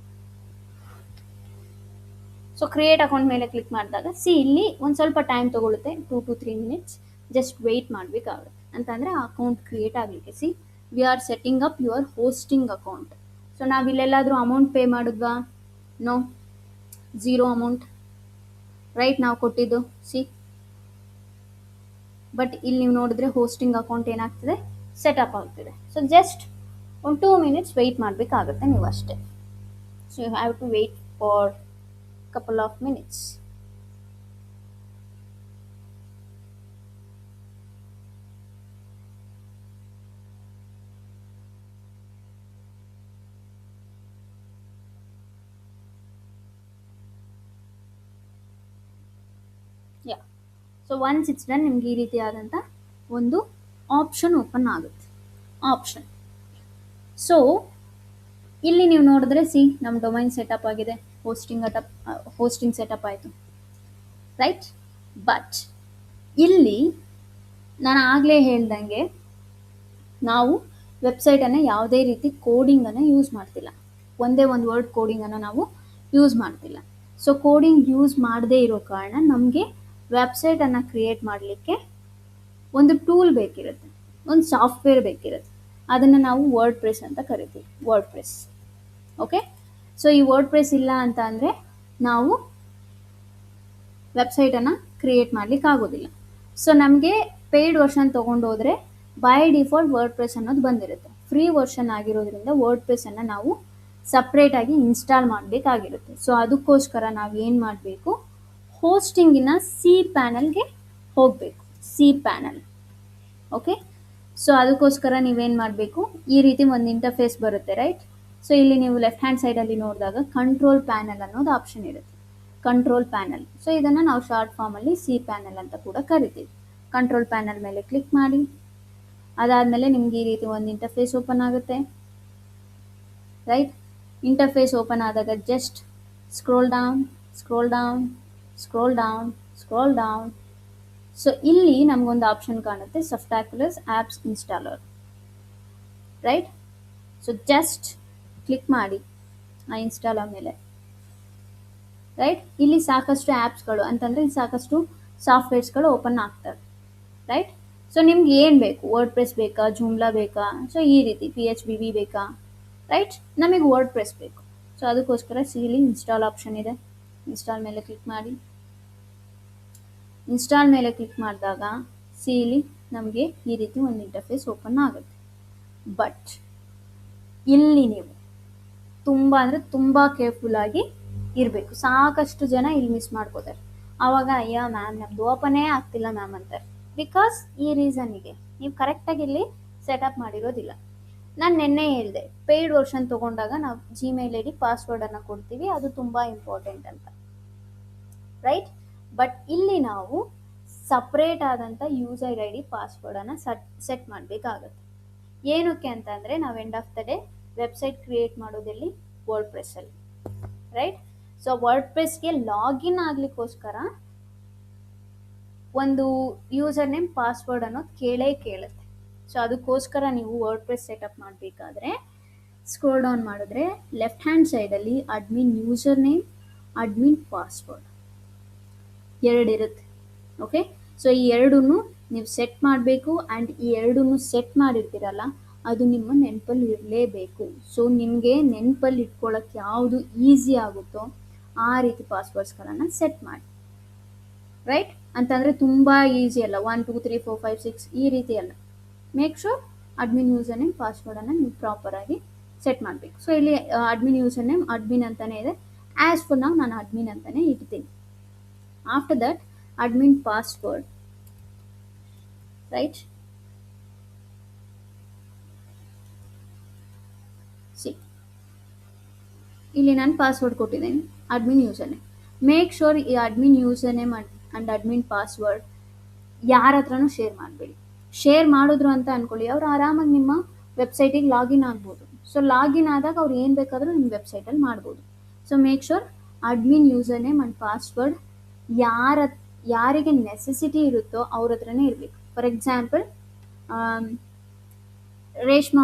So create account ಮೇಲೆ ಕ್ಲಿಕ್ ಮಾಡಿದಾಗ ಇಲ್ಲಿ ಒಂದು ಸ್ವಲ್ಪ ಟೈಮ್ ತೊಗೊಳುತ್ತೆ, 2 to 3 minutes. ಜಸ್ಟ್ ವೆಯ್ಟ್ ಮಾಡಬೇಕಾಗುತ್ತೆ. ಅಂತಂದರೆ ಆ ಅಕೌಂಟ್ ಕ್ರಿಯೇಟ್ ಆಗಲಿಕ್ಕೆ we are setting up your hosting account. So ನಾವು ಇಲ್ಲೆಲ್ಲಾದರೂ ಅಮೌಂಟ್ ಪೇ ಮಾಡಿದ್ವಾ? No, zero amount. ರೈಟ್, ನಾವು ಕೊಟ್ಟಿದ್ದು ಬಟ್ ಇಲ್ಲಿ ನೀವು ನೋಡಿದ್ರೆ ಹೋಸ್ಟಿಂಗ್ ಅಕೌಂಟ್ ಏನಾಗ್ತದೆ, ಸೆಟಪ್ ಆಗ್ತಿದೆ. ಸೊ ಜಸ್ಟ್ ಒಂದು 2 minutes ವೆಯ್ಟ್ ಮಾಡಬೇಕಾಗುತ್ತೆ ನೀವು ಅಷ್ಟೇ. So you have to wait for couple of minutes. Yeah, so once it's done ನಿಮ್ಗೆ ಈ ರೀತಿಯಾದಂಥ ಒಂದು ಆಪ್ಷನ್ ಓಪನ್ ಆಗುತ್ತೆ. ಆಪ್ಷನ್, ಸೊ ಇಲ್ಲಿ ನೀವು ನೋಡಿದ್ರೆ ನಮ್ಮ ಡೊಮೈನ್ ಸೆಟಪ್ ಆಗಿದೆ, ಹೋಸ್ಟಿಂಗ್ ಸೆಟಪ್ ಆಯಿತು, ರೈಟ್? ಬಟ್ ಇಲ್ಲಿ ನಾನು ಆಗಲೇ ಹೇಳ್ದಂಗೆ ನಾವು ವೆಬ್ಸೈಟನ್ನು ಯಾವುದೇ ರೀತಿ ಕೋಡಿಂಗನ್ನು ಯೂಸ್ ಮಾಡ್ತಿಲ್ಲ. ಒಂದೇ ಒಂದು ವರ್ಡ್ ಕೋಡಿಂಗನ್ನು ನಾವು ಯೂಸ್ ಮಾಡ್ತಿಲ್ಲ. ಸೊ ಕೋಡಿಂಗ್ ಯೂಸ್ ಮಾಡದೇ ಇರೋ ಕಾರಣ ನಮಗೆ ವೆಬ್ಸೈಟನ್ನು ಕ್ರಿಯೇಟ್ ಮಾಡಲಿಕ್ಕೆ ಒಂದು ಟೂಲ್ ಬೇಕಿರುತ್ತೆ, ಒಂದು ಸಾಫ್ಟ್ವೇರ್ ಬೇಕಿರುತ್ತೆ. ಅದನ್ನು ನಾವು ವರ್ಡ್ ಪ್ರೆಸ್ ಅಂತ ಕರಿತೀವಿ, ವರ್ಡ್ ಪ್ರೆಸ್. ಓಕೆ, ಸೊ ಈ ವರ್ಡ್ ಪ್ರೆಸ್ ಇಲ್ಲ ಅಂತ ಅಂದರೆ ನಾವು ವೆಬ್ಸೈಟನ್ನು ಕ್ರಿಯೇಟ್ ಮಾಡಲಿಕ್ಕೆ ಆಗೋದಿಲ್ಲ. ಸೊ ನಮಗೆ ಪೇಯ್ಡ್ ವರ್ಷನ್ ತೊಗೊಂಡು ಹೋದರೆ ಬೈ ಡಿಫಾಲ್ಟ್ ವರ್ಡ್ ಪ್ರೆಸ್ ಅನ್ನೋದು ಬಂದಿರುತ್ತೆ. ಫ್ರೀ ವರ್ಷನ್ ಆಗಿರೋದ್ರಿಂದ ವರ್ಡ್ ಪ್ರೆಸ್ಸನ್ನು ನಾವು ಸಪ್ರೇಟಾಗಿ ಇನ್ಸ್ಟಾಲ್ ಮಾಡಬೇಕಾಗಿರುತ್ತೆ. ಸೊ ಅದಕ್ಕೋಸ್ಕರ ನಾವು ಏನು ಮಾಡಬೇಕು, ಹೋಸ್ಟಿಂಗಿನ cPanelಗೆ ಹೋಗಬೇಕು. cPanel, okay. ಸೊ ಅದಕ್ಕೋಸ್ಕರ ನೀವೇನು ಮಾಡಬೇಕು, ಈ ರೀತಿ ಒಂದು ಇಂಟರ್ಫೇಸ್ ಬರುತ್ತೆ, ರೈಟ್? ಸೊ ಇಲ್ಲಿ ನೀವು ಲೆಫ್ಟ್ ಹ್ಯಾಂಡ್ ಸೈಡಲ್ಲಿ ನೋಡಿದಾಗ ಕಂಟ್ರೋಲ್ ಪ್ಯಾನಲ್ ಅನ್ನೋದು ಆಪ್ಷನ್ ಇರುತ್ತೆ, ಕಂಟ್ರೋಲ್ ಪ್ಯಾನಲ್. ಸೊ ಇದನ್ನು ನಾವು ಶಾರ್ಟ್ ಫಾರ್ಮಲ್ಲಿ cPanel ಅಂತ ಕೂಡ ಕರಿತೀವಿ. ಕಂಟ್ರೋಲ್ ಪ್ಯಾನಲ್ ಮೇಲೆ ಕ್ಲಿಕ್ ಮಾಡಿ. ಅದಾದಮೇಲೆ ನಿಮ್ಗೆ ಈ ರೀತಿ ಒಂದು ಇಂಟರ್ಫೇಸ್ ಓಪನ್ ಆಗುತ್ತೆ, ರೈಟ್? ಇಂಟರ್ಫೇಸ್ ಓಪನ್ ಆದಾಗ just scroll down, scroll down, scroll down, scroll down. So ಇಲ್ಲಿ ನಮಗೊಂದು ಆಪ್ಷನ್ ಕಾಣುತ್ತೆ Softaculous apps installer, right. So just click ಮಾಡಿ ಆ ಇನ್ಸ್ಟಾಲರ್ ಮೇಲೆ, ರೈಟ್. ಇಲ್ಲಿ ಸಾಕಷ್ಟು ಆ್ಯಪ್ಸ್ಗಳು ಅಂತಂದರೆ ಸಾಕಷ್ಟು ಸಾಫ್ಟ್ವೇರ್ಸ್ಗಳು ಓಪನ್ ಆಗ್ತವೆ, ರೈಟ್. ಸೊ ನಿಮ್ಗೆ ಏನು ಬೇಕು, ವರ್ಡ್ ಪ್ರೆಸ್ ಬೇಕಾ, ಜೂಮ್ಲಾ ಬೇಕಾ, ಸೊ ಈ ರೀತಿ PHP ಬೇಕಾ, ರೈಟ್. ನಮಗೆ ವರ್ಡ್ ಪ್ರೆಸ್ ಬೇಕು. ಸೊ ಅದಕ್ಕೋಸ್ಕರ ಇಲ್ಲಿ ಇನ್ಸ್ಟಾಲ್ ಆಪ್ಷನ್ ಇದೆ, ಇನ್ಸ್ಟಾಲ್ ಮೇಲೆ ಕ್ಲಿಕ್ ಮಾಡಿ. ಇನ್ಸ್ಟಾಲ್ ಮೇಲೆ ಕ್ಲಿಕ್ ಮಾಡಿದಾಗ ಇಲ್ಲಿ ನಮಗೆ ಈ ರೀತಿ ಒಂದು ಇಂಟರ್ಫೇಸ್ ಓಪನ್ ಆಗುತ್ತೆ. ಬಟ್ ಇಲ್ಲಿ ನೀವು ತುಂಬ ಅಂದರೆ ತುಂಬ ಕೇರ್ಫುಲ್ಲಾಗಿ ಇರಬೇಕು. ಸಾಕಷ್ಟು ಜನ ಇಲ್ಲಿ ಮಿಸ್ ಮಾಡ್ಕೋತಾರೆ. ಆವಾಗ ಅಯ್ಯ ಮ್ಯಾಮ್ ನಮ್ದು ಓಪನೇ ಆಗ್ತಿಲ್ಲ ಮ್ಯಾಮ್ ಅಂತಾರೆ. ಬಿಕಾಸ್ ಈ ರೀಸನ್ನಿಗೆ ನೀವು ಕರೆಕ್ಟಾಗಿ ಇಲ್ಲಿ ಸೆಟಪ್ ಮಾಡಿರೋದಿಲ್ಲ. ನಾನು ನಿನ್ನೆ ಹೇಳಿದೆ, ಪೇಯ್ಡ್ ವರ್ಷನ್ ತೊಗೊಂಡಾಗ ನಾವು ಜಿಮೇಲ್ ID ಪಾಸ್ವರ್ಡನ್ನು ಕೊಡ್ತೀವಿ, ಅದು ತುಂಬ ಇಂಪಾರ್ಟೆಂಟ್ ಅಂತ, ರೈಟ್. ಬಟ್ ಇಲ್ಲಿ ನಾವು ಸಪ್ರೇಟ್ ಆದಂಥ ಯೂಸರ್ ID ಪಾಸ್ವರ್ಡನ್ನು ಸೆಟ್ ಮಾಡಬೇಕಾಗತ್ತೆ. ಏನಕ್ಕೆ ಅಂತಂದರೆ ನಾವು end of the day website create ಮಾಡೋದಲ್ಲಿ ವರ್ಡ್ ಪ್ರೆಸ್ಸಲ್ಲಿ, ರೈಟ್. ಸೊ ವರ್ಡ್ ಪ್ರೆಸ್ಗೆ ಲಾಗಿನ್ ಆಗಲಿಕ್ಕೋಸ್ಕರ ಒಂದು ಯೂಸರ್ ನೇಮ್ ಪಾಸ್ವರ್ಡ್ ಅನ್ನೋದು ಕೇಳುತ್ತೆ. ಸೊ ಅದಕ್ಕೋಸ್ಕರ ನೀವು ವರ್ಡ್ ಪ್ರೆಸ್ ಸೆಟಪ್ ಮಾಡಬೇಕಾದ್ರೆ ಸ್ಕ್ರೋಲ್ ಡೌನ್ ಮಾಡಿದ್ರೆ ಲೆಫ್ಟ್ ಹ್ಯಾಂಡ್ ಸೈಡಲ್ಲಿ admin user name, admin password ಎರಡಿರುತ್ತೆ, ಓಕೆ. ಸೊ ಈ ಎರಡನ್ನೂ ನೀವು ಸೆಟ್ ಮಾಡಬೇಕು. ಆ್ಯಂಡ್ ಈ ಎರಡನ್ನೂ ಸೆಟ್ ಮಾಡಿರ್ತೀರಲ್ಲ, ಅದು ನಿಮ್ಮ ನೆನಪಲ್ಲಿ ಇರಲೇಬೇಕು. ಸೊ ನಿಮಗೆ ನೆನಪಲ್ಲಿ ಇಟ್ಕೊಳ್ಳೋಕ್ಕೆ ಯಾವುದು ಈಸಿ ಆಗುತ್ತೋ ಆ ರೀತಿ ಪಾಸ್ವರ್ಡ್ಸ್ಗಳನ್ನು ಸೆಟ್ ಮಾಡಿ, ರೈಟ್. ಅಂತಂದರೆ ತುಂಬ ಈಸಿ ಅಲ್ಲ, 1 2 3 4 5 6 ಈ ರೀತಿ ಅಲ್ಲ. Make sure admin user name ಪಾಸ್ವರ್ಡನ್ನು ನೀವು ಪ್ರಾಪರಾಗಿ ಸೆಟ್ ಮಾಡಬೇಕು. ಸೊ ಇಲ್ಲಿ ಅಡ್ಮಿನ್ ಯೂಸರ್ ನೇಮ್ ಅಡ್ಮಿನ್ ಅಂತಲೇ ಇದೆ. ಆ್ಯಸ್ ಫಾರ್ ನಾವು ನಾನು ಅಡ್ಮಿನ್ ಅಂತಲೇ ಇಡ್ತೀನಿ. After that admin password, right. ಇಲ್ಲಿ ನಾನು ಪಾಸ್ವರ್ಡ್ ಕೊಟ್ಟಿದ್ದೀನಿ, admin user name. Make sure ಈ admin user name and admin password ಯಾರ ಹತ್ರನೂ ಶೇರ್ ಮಾಡಬೇಡಿ. ಶೇರ್ ಮಾಡಿದ್ರು ಅಂತ ಅಂದ್ಕೊಳ್ಳಿ, ಅವ್ರು ಆರಾಮಾಗಿ ನಿಮ್ಮ ವೆಬ್ಸೈಟಿಗೆ ಲಾಗಿನ್ ಆಗ್ಬೋದು. ಸೊ ಲಾಗಿನ್ ಆದಾಗ ಅವ್ರು ಏನು ಬೇಕಾದರೂ ನಿಮ್ಮ ವೆಬ್ಸೈಟಲ್ಲಿ ಮಾಡ್ಬೋದು. So make sure admin user name and password ಯಾರಿಗೆ ನೆಸೆಸಿಟಿ ಇರುತ್ತೋ ಅವ್ರ ಹತ್ರನೇ ಇರಬೇಕು. ಫಾರ್ ಎಕ್ಸಾಂಪಲ್ ರೇಷ್ಮಾ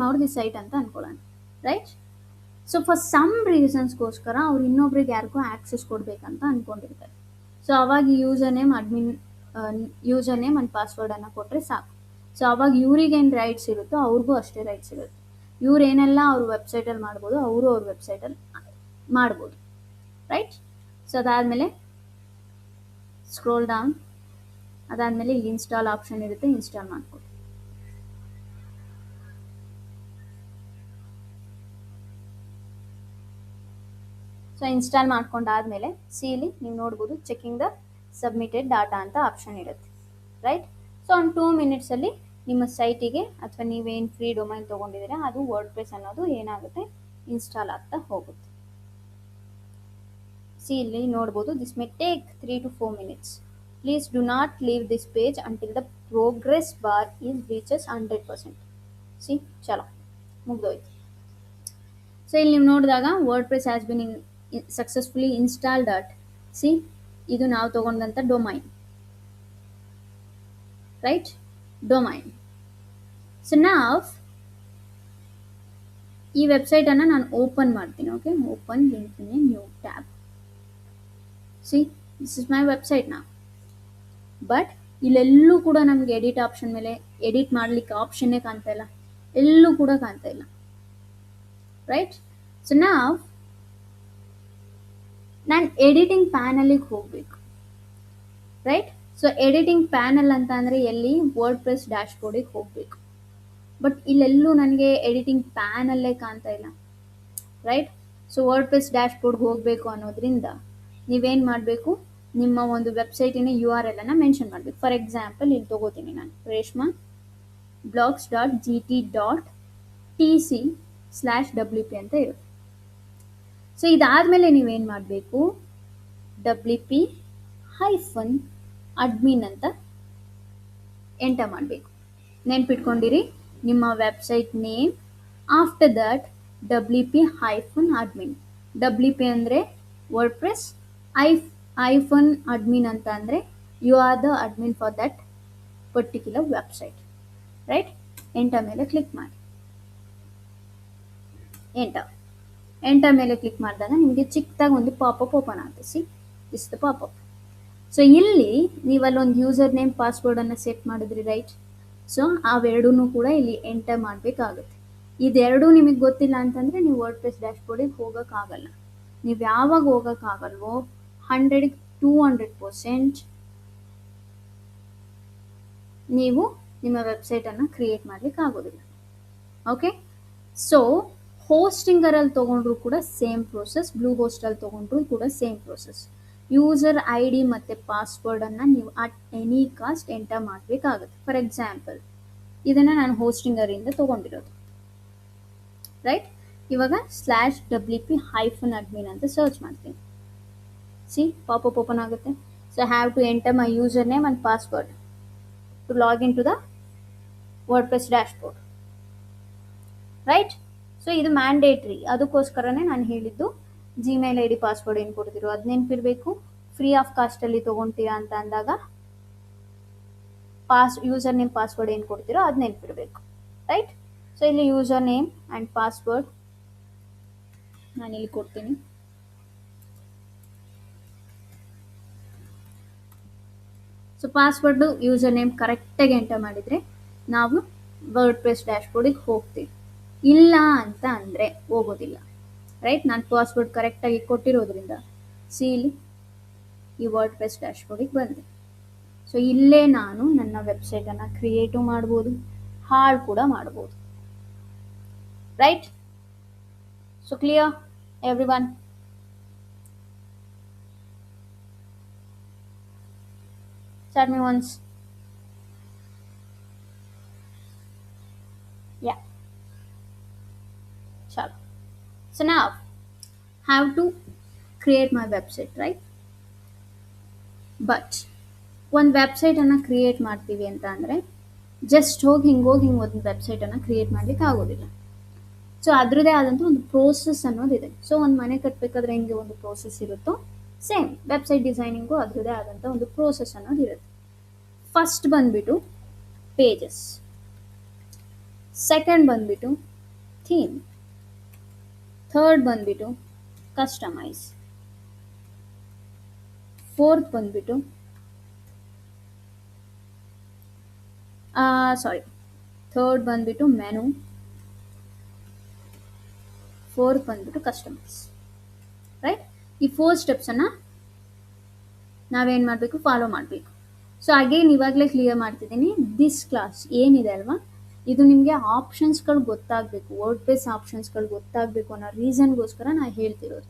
ಅವ್ರದ್ದು ಸೈಟ್ ಅಂತ ಅಂದ್ಕೊಳ್ಳೋಣ, ರೈಟ್. ಸೊ ಫಾರ್ ಸಮ್ ರೀಸನ್ಸ್ಗೋಸ್ಕರ ಅವ್ರು ಇನ್ನೊಬ್ರಿಗೆ ಯಾರಿಗೂ ಆ್ಯಕ್ಸೆಸ್ ಕೊಡಬೇಕಂತ ಅಂದ್ಕೊಂಡಿರ್ತಾರೆ. ಸೊ ಅವಾಗ ಯೂಸರ್ ನೇಮ್ ಆ್ಯಂಡ್ ಪಾಸ್ವರ್ಡನ್ನು ಕೊಟ್ಟರೆ ಸಾಕು. ಸೊ ಅವಾಗ ಇವ್ರಿಗೇನು ರೈಟ್ಸ್ ಇರುತ್ತೋ ಅವ್ರಿಗೂ ಅಷ್ಟೇ ರೈಟ್ಸ್ ಇರುತ್ತೆ. ಇವ್ರೇನೆಲ್ಲ ಅವ್ರ ವೆಬ್ಸೈಟಲ್ಲಿ ಮಾಡ್ಬೋದು, ಅವರು ಅವ್ರ ವೆಬ್ಸೈಟಲ್ಲಿ ಮಾಡ್ಬೋದು, ರೈಟ್. ಸೊ ಅದಾದಮೇಲೆ ಸ್ಕ್ರೋಲ್ ಡೌನ್, ಅದಾದಮೇಲೆ ಇಲ್ಲಿ ಇನ್ಸ್ಟಾಲ್ ಆಪ್ಷನ್ ಇರುತ್ತೆ, ಇನ್ಸ್ಟಾಲ್ ಮಾಡ್ಕೊಳ್ಳಿ. ಸೊ ಇನ್ಸ್ಟಾಲ್ ಮಾಡ್ಕೊಂಡಾದ್ಮೇಲೆ ಇಲ್ಲಿ ನೀವು ನೋಡ್ಬೋದು ಚೆಕಿಂಗ್ ದ ಸಬ್ಮಿಟೆಡ್ ಡಾಟಾ ಅಂತ ಆಪ್ಷನ್ ಇರುತ್ತೆ, ರೈಟ್. ಸೊ ಒಂದು 2 ಮಿನಿಟ್ಸಲ್ಲಿ ನಿಮ್ಮ ಸೈಟಿಗೆ ಅಥವಾ ನೀವೇನು ಫ್ರೀ ಡೊಮೈನ್ ತೊಗೊಂಡಿದ್ದೀರಾ ಅದು ವರ್ಡ್ ಪ್ರೆಸ್ ಅನ್ನೋದು ಏನಾಗುತ್ತೆ, ಇನ್ಸ್ಟಾಲ್ ಆಗ್ತಾ ಹೋಗುತ್ತೆ. ಇಲ್ಲಿ ನೋಡ್ಬೋದು, this may take 3 to 4 minutes. Please do not leave this page until the progress bar is reaches 100%. ಚಲೋ ಮುಗ್ದೋಯ್ತು. ಸೊ ಇಲ್ಲಿ ನೀವು ನೋಡಿದಾಗ word press has been successfully installed at ಇದು ನಾವು ತಗೊಂಡಂಥ ಡೊಮೈನ್, ರೈಟ್, ಡೊಮೈನ್. ಸೊ ನಾವು ಈ ವೆಬ್ಸೈಟನ್ನು ನಾನು ಓಪನ್ ಮಾಡ್ತೀನಿ, okay. Open link in a new tab. This is my website ನಾ. ಬಟ್ ಇಲ್ಲೆಲ್ಲೂ ಕೂಡ ನಮಗೆ ಎಡಿಟ್ ಆಪ್ಷನ್ ಮೇಲೆ ಎಡಿಟ್ ಮಾಡಲಿಕ್ಕೆ ಆಪ್ಷನ್ನೇ ಕಾಣ್ತಾ ಇಲ್ಲ, ಎಲ್ಲೂ ಕೂಡ ಕಾಣ್ತಾ ಇಲ್ಲ, ರೈಟ್. ಸೊ ನಾನು ಎಡಿಟಿಂಗ್ ಪ್ಯಾನಲಿಗೆ ಹೋಗಬೇಕು, ರೈಟ್. ಸೊ ಎಡಿಟಿಂಗ್ ಪ್ಯಾನಲ್ ಅಂತ ಅಂದರೆ ಎಲ್ಲಿ, ವರ್ಡ್ ಪ್ರೆಸ್ ಡ್ಯಾಶ್ಬೋರ್ಡಿಗೆ ಹೋಗಬೇಕು. ಬಟ್ ಇಲ್ಲೆಲ್ಲೂ ನನಗೆ ಎಡಿಟಿಂಗ್ ಪ್ಯಾನಲ್ಲೇ ಕಾಣ್ತಾ ಇಲ್ಲ, ರೈಟ್. ಸೊ ವರ್ಡ್ ಪ್ರೆಸ್ ಡ್ಯಾಶ್ಬೋರ್ಡ್ಗೆ ಹೋಗಬೇಕು ಅನ್ನೋದ್ರಿಂದ ನೀವೇನು ಮಾಡಬೇಕು, ನಿಮ್ಮ ಒಂದು ವೆಬ್ಸೈಟಿನ URL ಅನ್ನು ಮೆನ್ಷನ್ ಮಾಡಬೇಕು. ಫಾರ್ ಎಕ್ಸಾಂಪಲ್ ಇಲ್ಲಿ ತೊಗೋತೀನಿ ನಾನು, ರೇಷ್ಮಾ blogs.gt.tc/wp ಅಂತ ಇರುತ್ತೆ. ಸೊ ಇದಾದಮೇಲೆ ನೀವೇನು ಮಾಡಬೇಕು, WP-admin ಅಂತ ಎಂಟರ್ ಮಾಡಬೇಕು. ನೆನ್ಪಿಟ್ಕೊಂಡಿರಿ, ನಿಮ್ಮ website name, after that WP-admin. WP ಅಂದರೆ ವರ್ಡ್ ಪ್ರೆಸ್, -admin ಅಂತ ಅಂದರೆ You are the admin for that particular website, right? Enter ಮೇಲೆ ಕ್ಲಿಕ್ ಮಾಡಿ. ಎಂಟರ್ ಎಂಟರ್ ಮೇಲೆ ಕ್ಲಿಕ್ ಮಾಡಿದಾಗ ನಿಮಗೆ ಚಿಕ್ಕದಾಗಿ ಒಂದು ಪಾಪಪ್ ಓಪನ್ ಆಗುತ್ತೆ. See this the popup. So ಇಲ್ಲಿ ನೀವು ಅಲ್ಲೊಂದು ಯೂಸರ್ ನೇಮ್ ಪಾಸ್ವರ್ಡನ್ನು ಸೆಟ್ ಮಾಡಿದ್ರಿ, ರೈಟ್? ಸೊ ಅವೆರಡೂ ಕೂಡ ಇಲ್ಲಿ ಎಂಟರ್ ಮಾಡಬೇಕಾಗುತ್ತೆ. ಇದೆರಡೂ ನಿಮಗೆ ಗೊತ್ತಿಲ್ಲ ಅಂತಂದರೆ ನೀವು ವರ್ಡ್‌ಪ್ರೆಸ್ ಡ್ಯಾಶ್ಬೋರ್ಡಿಗೆ ಹೋಗೋಕ್ಕಾಗಲ್ಲ. ನೀವು ಯಾವಾಗ ಹೋಗೋಕ್ಕಾಗಲ್ವೋ 100ಗೆ 200% ನೀವು ನಿಮ್ಮ ವೆಬ್ಸೈಟನ್ನು ಕ್ರಿಯೇಟ್ ಮಾಡಲಿಕ್ಕೆ ಆಗೋದಿಲ್ಲ. ಓಕೆ, ಸೊ ಹೋಸ್ಟಿಂಗರಲ್ಲಿ ತೊಗೊಂಡ್ರು ಕೂಡ ಸೇಮ್ ಪ್ರೋಸೆಸ್, ಬ್ಲೂ ಹೋಸ್ಟಲ್ಲಿ ತೊಗೊಂಡ್ರು ಕೂಡ same process. User I D ಮತ್ತು ಪಾಸ್ವರ್ಡನ್ನು ನೀವು ಅಟ್ ಎನಿ ಕಾಸ್ಟ್ ಎಂಟರ್ ಮಾಡಬೇಕಾಗುತ್ತೆ. ಫಾರ್ ಎಕ್ಸಾಂಪಲ್ ಇದನ್ನು ನಾನು ಹೋಸ್ಟಿಂಗರಿಂದ ತೊಗೊಂಡಿರೋದು, ರೈಟ್? ಇವಾಗ /wp-admin ಅಂತ ಸರ್ಚ್ ಮಾಡ್ತೀನಿ. ಸಿ ಪಾಪಪ್ ಓಪನ್ ಆಗುತ್ತೆ. So have to enter my user name and password to log in to the WordPress dashboard, right? So ಇದು ಮ್ಯಾಂಡೇಟ್ರಿ. ಅದಕ್ಕೋಸ್ಕರನೇ ನಾನು ಹೇಳಿದ್ದು ಜಿಮೇಲ್ ಐ ಡಿ ಪಾಸ್ವರ್ಡ್ ಏನು ಕೊಡ್ತಿರೋ ಅದು ನೆನಪಿರಬೇಕು. ಫ್ರೀ ಆಫ್ ಕಾಸ್ಟಲ್ಲಿ ತೊಗೊತೀರಾ ಅಂತ ಅಂದಾಗ ಯೂಸರ್ ನೇಮ್ ಪಾಸ್ವರ್ಡ್ ಏನು ಕೊಡ್ತಿರೋ ಅದು ನೆನಪಿರಬೇಕು, ರೈಟ್? ಸೊ ಇಲ್ಲಿ ಯೂಸರ್ ನೇಮ್ ಆ್ಯಂಡ್ ಪಾಸ್ವರ್ಡ್ ನಾನಿಲ್ಲಿ ಕೊಡ್ತೀನಿ. ಸೊ ಪಾಸ್ವರ್ಡು ಯೂಸರ್ ನೇಮ್ ಕರೆಕ್ಟಾಗಿ ಎಂಟರ್ ಮಾಡಿದರೆ ನಾವು ವರ್ಡ್‌ಪ್ರೆಸ್ ಡ್ಯಾಶ್ಬೋರ್ಡಿಗೆ ಹೋಗ್ತೀವಿ. ಇಲ್ಲ ಅಂತ ಅಂದರೆ ಹೋಗೋದಿಲ್ಲ, ರೈಟ್? ನಾನು ಪಾಸ್ವರ್ಡ್ ಕರೆಕ್ಟಾಗಿ ಕೊಟ್ಟಿರೋದ್ರಿಂದ ಇಲ್ಲಿ ಈ ವರ್ಡ್‌ಪ್ರೆಸ್ ಡ್ಯಾಶ್ಬೋರ್ಡಿಗೆ ಬಂದೆ. ಸೊ ಇಲ್ಲೇ ನಾನು ನನ್ನ ವೆಬ್ಸೈಟನ್ನು ಕ್ರಿಯೇಟು ಮಾಡ್ಬೋದು, ಹಾಳು ಕೂಡ ಮಾಡ್ಬೋದು, right? So clear everyone? Chat me once. Yeah. Chalo. So now, how to create my website, right? But ಒಂದು ವೆಬ್ಸೈಟನ್ನು ಕ್ರಿಯೇಟ್ ಮಾಡ್ತೀವಿ ಅಂತ ಅಂದರೆ ಜಸ್ಟ್ ಹೋಗಿ ಒಂದು ವೆಬ್ಸೈಟನ್ನು ಕ್ರಿಯೇಟ್ ಮಾಡಲಿಕ್ಕೆ ಆಗೋದಿಲ್ಲ. ಸೊ ಅದರದ್ದೇ ಆದಂಥ ಒಂದು ಪ್ರೋಸೆಸ್ ಅನ್ನೋದಿದೆ. ಸೊ ಒಂದು ಮನೆ ಕಟ್ಟಬೇಕಾದ್ರೆ ಹೆಂಗೆ ಒಂದು ಪ್ರೋಸೆಸ್ ಇರುತ್ತೋ ಸೇಮ್ ವೆಬ್ಸೈಟ್ ಡಿಸೈನಿಂಗು ಅದರದ್ದೇ ಆದಂಥ ಒಂದು ಪ್ರೋಸೆಸ್ ಅನ್ನೋದಿರುತ್ತೆ. ಫಸ್ಟ್ ಬಂದುಬಿಟ್ಟು ಪೇಜಸ್, ಸೆಕೆಂಡ್ ಬಂದುಬಿಟ್ಟು ಥೀಮ್, ಥರ್ಡ್ ಬಂದುಬಿಟ್ಟು ಕಸ್ಟಮೈಸ್, ಫೋರ್ತ್ ಬಂದುಬಿಟ್ಟು ಥರ್ಡ್ ಬಂದುಬಿಟ್ಟು ಮೆನು, ಫೋರ್ತ್ ಬಂದುಬಿಟ್ಟು ಕಸ್ಟಮೈಸ್, ರೈಟ್? ಈ 4 ಸ್ಟೆಪ್ಸನ್ನು ನಾವೇನು ಮಾಡಬೇಕು, ಫಾಲೋ ಮಾಡಬೇಕು. ಸೊ ಅಗೇನ್ ಇವಾಗಲೇ ಕ್ಲಿಯರ್ ಮಾಡ್ತಿದ್ದೀನಿ, ದಿಸ್ ಕ್ಲಾಸ್ ಏನಿದೆ ಅಲ್ವಾ, ಇದು ನಿಮಗೆ ಆಪ್ಷನ್ಸ್ಗಳು ಗೊತ್ತಾಗಬೇಕು, ವರ್ಡ್‌ಪ್ರೆಸ್ ಆಪ್ಷನ್ಸ್ಗಳು ಗೊತ್ತಾಗಬೇಕು ಅನ್ನೋ ರೀಸನ್ಗೋಸ್ಕರ ನಾನು ಹೇಳ್ತಿರೋದು.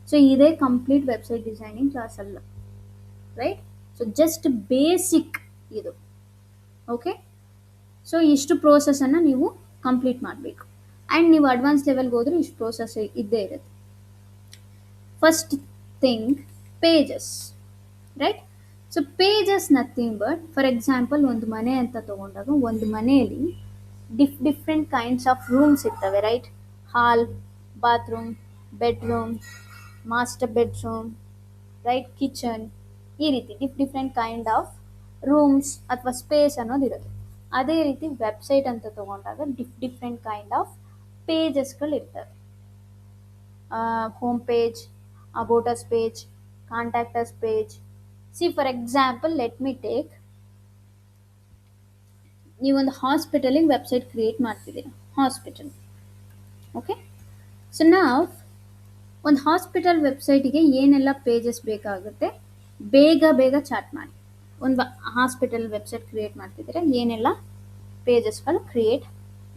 ಸೊ ಇದೇ ಕಂಪ್ಲೀಟ್ ವೆಬ್ಸೈಟ್ ಡಿಸೈನಿಂಗ್ ಕ್ಲಾಸ್ ಅಲ್ಲ, ರೈಟ್? ಸೊ ಜಸ್ಟ್ ಬೇಸಿಕ್ ಇದು, ಓಕೆ? ಸೊ ಇಷ್ಟು ಪ್ರೋಸೆಸನ್ನು ನೀವು ಕಂಪ್ಲೀಟ್ ಮಾಡಬೇಕು. ಆ್ಯಂಡ್ ನೀವು ಅಡ್ವಾನ್ಸ್ ಲೆವೆಲ್ಗೆ ಹೋದರೆ ಇಷ್ಟು ಪ್ರೋಸೆಸ್ ಇದ್ದೇ ಇರುತ್ತೆ. First thing pages, right? So pages nothing but, for example ಒಂದು ಮನೆ ಅಂತ ತೊಗೊಂಡಾಗ ಒಂದು ಮನೆಯಲ್ಲಿ ಡಿಫ್ರೆಂಟ್ ಕೈಂಡ್ಸ್ ಆಫ್ ರೂಮ್ಸ್ ಇರ್ತವೆ, right? Hall, bathroom, bedroom, master bedroom, right? Kitchen, ಈ ರೀತಿ ಡಿಫ್ರೆಂಟ್ ಕೈಂಡ್ ಆಫ್ ರೂಮ್ಸ್ ಅಥವಾ ಸ್ಪೇಸ್ ಅನ್ನೋದಿರುತ್ತೆ. ಅದೇ ರೀತಿ ವೆಬ್ಸೈಟ್ ಅಂತ ತೊಗೊಂಡಾಗ ಡಿಫ್ರೆಂಟ್ ಕೈಂಡ್ ಆಫ್ ಪೇಜಸ್ಗಳಿರ್ತವೆ. Home page, about us page, contact us page. See for example let me take, ನೀವೊಂದು ಹಾಸ್ಪಿಟಲಿಗೆ ವೆಬ್ಸೈಟ್ ಕ್ರಿಯೇಟ್ ಮಾಡ್ತಿದ್ದೀರಾ, ಹಾಸ್ಪಿಟಲ್, ಓಕೆ? ಸೊ ನಾವು ಒಂದು ಹಾಸ್ಪಿಟಲ್ ವೆಬ್ಸೈಟಿಗೆ ಏನೆಲ್ಲ ಪೇಜಸ್ ಬೇಕಾಗುತ್ತೆ ಬೇಗ ಚಾಟ್ ಮಾಡಿ. ಒಂದು ಹಾಸ್ಪಿಟಲ್ ವೆಬ್ಸೈಟ್ ಕ್ರಿಯೇಟ್ ಮಾಡ್ತಿದ್ದೀರಾ, ಏನೆಲ್ಲ ಪೇಜಸ್ಗಳು ಕ್ರಿಯೇಟ್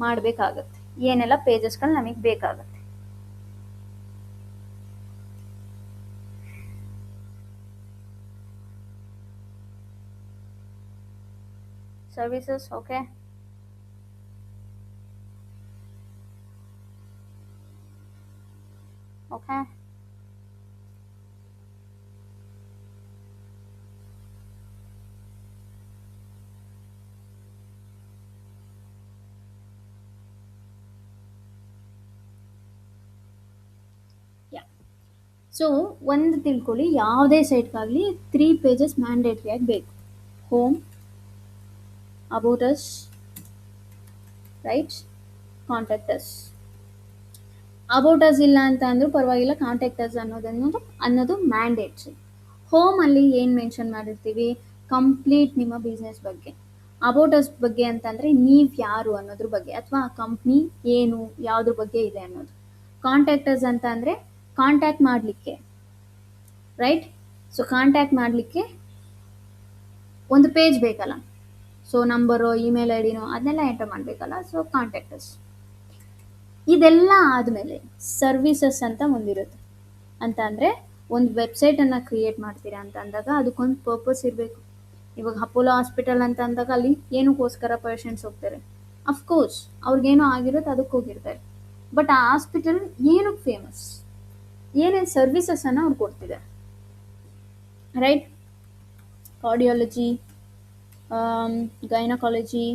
ಮಾಡಬೇಕಾಗುತ್ತೆ, ಏನೆಲ್ಲ ಪೇಜಸ್ಗಳು ನಮಗೆ ಬೇಕಾಗುತ್ತೆ. Services, okay? ಓಕೆ, ಸೊ ಒಂದು ತಿಳ್ಕೊಳ್ಳಿ, ಯಾವುದೇ ಸೈಟ್ಗಾಗಲಿ 3 ಪೇಜಸ್ ಮ್ಯಾಂಡೇಟ್ರಿ ಆಗಿ ಬೇಕು. Home, about us, right, contact us. About us ಇಲ್ಲ ಅಂತ ಅಂದ್ರೂ ಪರವಾಗಿಲ್ಲ, ಕಾಂಟ್ಯಾಕ್ಟ್ ಅಸ್ ಅನ್ನೋದು ಮ್ಯಾಂಡೇಟ್ರಿ. ಹೋಮಲ್ಲಿ ಏನು ಮೆನ್ಷನ್ ಮಾಡಿರ್ತೀವಿ? ಕಂಪ್ಲೀಟ್ ನಿಮ್ಮ ಬಿಸ್ನೆಸ್ ಬಗ್ಗೆ. ಅಬೌಟ್ ಅಸ್ ಬಗ್ಗೆ ಅಂತಂದರೆ ನೀವು ಯಾರು ಅನ್ನೋದ್ರ ಬಗ್ಗೆ, ಅಥವಾ ಆ ಕಂಪ್ನಿ ಏನು, ಯಾವುದ್ರ ಬಗ್ಗೆ ಇದೆ ಅನ್ನೋದು. ಕಾಂಟ್ಯಾಕ್ಟ್ ಅಸ್ ಅಂತ ಅಂದರೆ ಕಾಂಟ್ಯಾಕ್ಟ್ ಮಾಡಲಿಕ್ಕೆ, ರೈಟ್. ಸೊ ಕಾಂಟ್ಯಾಕ್ಟ್ ಮಾಡಲಿಕ್ಕೆ ಒಂದು ಪೇಜ್ ಬೇಕಲ್ಲ, ಸೊ ನಂಬರು, ಇಮೇಲ್ ಐ ಡಿನೋ ಅದನ್ನೆಲ್ಲ ಎಂಟರ್ ಮಾಡಬೇಕಲ್ಲ, ಸೊ ಕಾಂಟ್ಯಾಕ್ಟ್ ಅಸ್. ಇದೆಲ್ಲ ಆದಮೇಲೆ ಸರ್ವಿಸಸ್ ಅಂತ ಒಂದಿರುತ್ತೆ. ಅಂತ ಅಂದರೆ ಒಂದು ವೆಬ್ಸೈಟನ್ನು ಕ್ರಿಯೇಟ್ ಮಾಡ್ತೀರಾ ಅಂತ ಅಂದಾಗ ಅದಕ್ಕೊಂದು ಪರ್ಪಸ್ ಇರಬೇಕು. ಇವಾಗ ಅಪೋಲೋ ಹಾಸ್ಪಿಟಲ್ ಅಂತ ಅಂದಾಗ ಅಲ್ಲಿ ಏನಕ್ಕೋಸ್ಕರ ಪೇಷಂಟ್ಸ್ ಹೋಗ್ತಾರೆ? ಅಫ್ಕೋರ್ಸ್ ಅವ್ರಿಗೇನೋ ಆಗಿರುತ್ತೆ, ಅದಕ್ಕೆ ಹೋಗಿರ್ತಾರೆ. ಬಟ್ ಆ ಹಾಸ್ಪಿಟಲ್ ಏನಕ್ಕೆ ಫೇಮಸ್? ಏನೇನು ಸರ್ವಿಸಸನ್ನು ಅವ್ರು ಕೊಡ್ತಿದ್ದಾರೆ, right? Cardiology, gynaecology.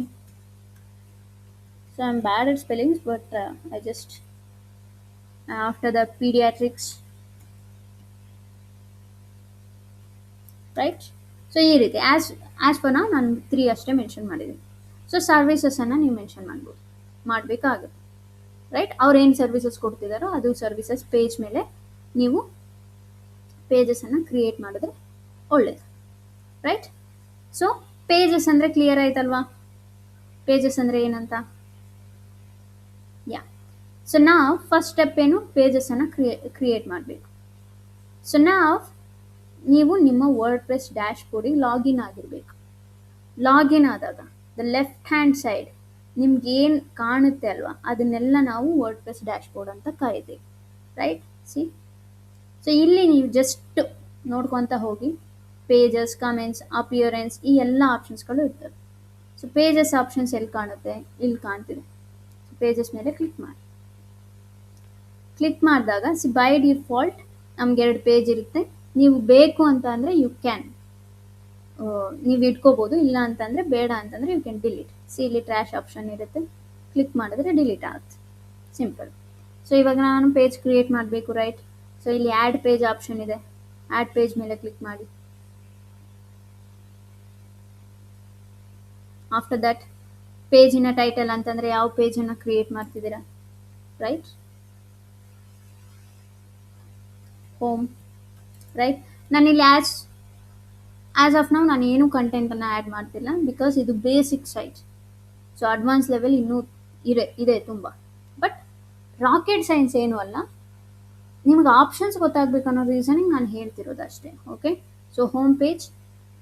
So I'm bad at spellings, but I just after the pediatrics, right? So ಈ ರೀತಿ ಆ್ಯಸ್ ಫರ್ ನಾವು ನಾನು 3 ಅಷ್ಟೇ ಮೆನ್ಷನ್ ಮಾಡಿದ್ದೀನಿ. ಸೊ ಸರ್ವಿಸಸನ್ನು ನೀವು ಮೆನ್ಷನ್ ಮಾಡಬೇಕಾಗುತ್ತೆ, ರೈಟ್? ಅವ್ರು ಏನು ಸರ್ವಿಸಸ್ ಕೊಡ್ತಿದ್ದಾರೋ ಅದು ಸರ್ವಿಸಸ್ ಪೇಜ್ ಮೇಲೆ ನೀವು ಪೇಜಸನ್ನು ಕ್ರಿಯೇಟ್ ಮಾಡಿದ್ರೆ ಒಳ್ಳೇದು, ರೈಟ್? ಸೊ ಪೇಜಸ್ ಅಂದರೆ ಕ್ಲಿಯರ್ ಆಯ್ತಲ್ವಾ? ಪೇಜಸ್ ಅಂದರೆ ಏನಂತ? ಯಾ. ಸೊ ನಾವು ಫಸ್ಟ್ ಸ್ಟೆಪ್ ಏನು? ಪೇಜಸನ್ನು ಕ್ರಿಯೇಟ್ ಮಾಡಬೇಕು. ಸೊ ನೀವು ನಿಮ್ಮ ವರ್ಡ್‌ಪ್ರೆಸ್ ಡ್ಯಾಶ್ ಬೋರ್ಡಿಗೆ ಲಾಗಿನ್ ಆಗಿರಬೇಕು. ಲಾಗಿನ್ ಆದಾಗ ದ ಲೆಫ್ಟ್ ಹ್ಯಾಂಡ್ ಸೈಡ್ ನಿಮ್ಗೆ ಏನು ಕಾಣುತ್ತೆ ಅಲ್ವಾ, ಅದನ್ನೆಲ್ಲ ನಾವು ವರ್ಡ್‌ಪ್ರೆಸ್ ಡ್ಯಾಶ್ ಬೋರ್ಡ್ ಅಂತ ಕರಿತೀವಿ, ರೈಟ್? ಸೊ ಇಲ್ಲಿ ನೀವು ಜಸ್ಟ್ ನೋಡ್ಕೊತ ಹೋಗಿ ಪೇಜಸ್, ಕಮೆಂಟ್ಸ್, ಅಪಿಯರೆನ್ಸ್, ಈ ಎಲ್ಲ ಆಪ್ಷನ್ಸ್ಗಳು ಇರ್ತವೆ. ಸೊ ಪೇಜಸ್ ಆಪ್ಷನ್ಸ್ ಎಲ್ಲಿ ಕಾಣುತ್ತೆ? ಇಲ್ಲಿ ಕಾಣ್ತಿದೆ. ಪೇಜಸ್ ಮೇಲೆ ಕ್ಲಿಕ್ ಮಾಡಿ. ಕ್ಲಿಕ್ ಮಾಡಿದಾಗ ಬೈ ಡಿಫಾಲ್ಟ್ ನಮ್ಗೆ 2 ಪೇಜ್ ಇರುತ್ತೆ. ನೀವು ಬೇಕು ಅಂತ ಅಂದರೆ ಯು ಕ್ಯಾನ್, ನೀವು ಇಟ್ಕೋಬೋದು. ಇಲ್ಲ ಅಂತಂದರೆ ಬೇಡ ಅಂತಂದರೆ ಯು ಕ್ಯಾನ್ ಡಿಲೀಟ್. ಇಲ್ಲಿ ಟ್ರ್ಯಾಶ್ ಆಪ್ಷನ್ ಇರುತ್ತೆ, ಕ್ಲಿಕ್ ಮಾಡಿದ್ರೆ ಡಿಲೀಟ್ ಆಗುತ್ತೆ, ಸಿಂಪಲ್. ಸೊ ಇವಾಗ ನಾನು ಪೇಜ್ ಕ್ರಿಯೇಟ್ ಮಾಡಬೇಕು, ರೈಟ್? ಸೊ ಇಲ್ಲಿ ಆ್ಯಡ್ ಪೇಜ್ ಆಪ್ಷನ್ ಇದೆ, ಆ್ಯಡ್ ಪೇಜ್ ಮೇಲೆ ಕ್ಲಿಕ್ ಮಾಡಿ. ಆಫ್ಟರ್ ದಟ್ ಪೇಜಿನ ಟೈಟಲ್ ಅಂತಂದರೆ ಯಾವ ಪೇಜನ್ನು ಕ್ರಿಯೇಟ್ ಮಾಡ್ತಿದ್ದೀರಾ, ರೈಟ್? Home, right? ನಾನಿಲ್ಲಿ ಆ್ಯಸ್ ಆಫ್ ನಾವು ನಾನು ಏನೂ ಕಂಟೆಂಟನ್ನು ಆ್ಯಡ್ ಮಾಡ್ತಿಲ್ಲ, ಬಿಕಾಸ್ ಇದು basic site. So advance level ಇನ್ನೂ ಇದೆ ತುಂಬ. ಬಟ್ ರಾಕೆಟ್ ಸೈನ್ಸ್ ಏನೂ ಅಲ್ಲ, ನಿಮ್ಗೆ ಆಪ್ಷನ್ಸ್ ಗೊತ್ತಾಗಬೇಕು ಅನ್ನೋ ರೀಸನಿಗೆ ನಾನು ಹೇಳ್ತಿರೋದು ಅಷ್ಟೇ, okay? So home page,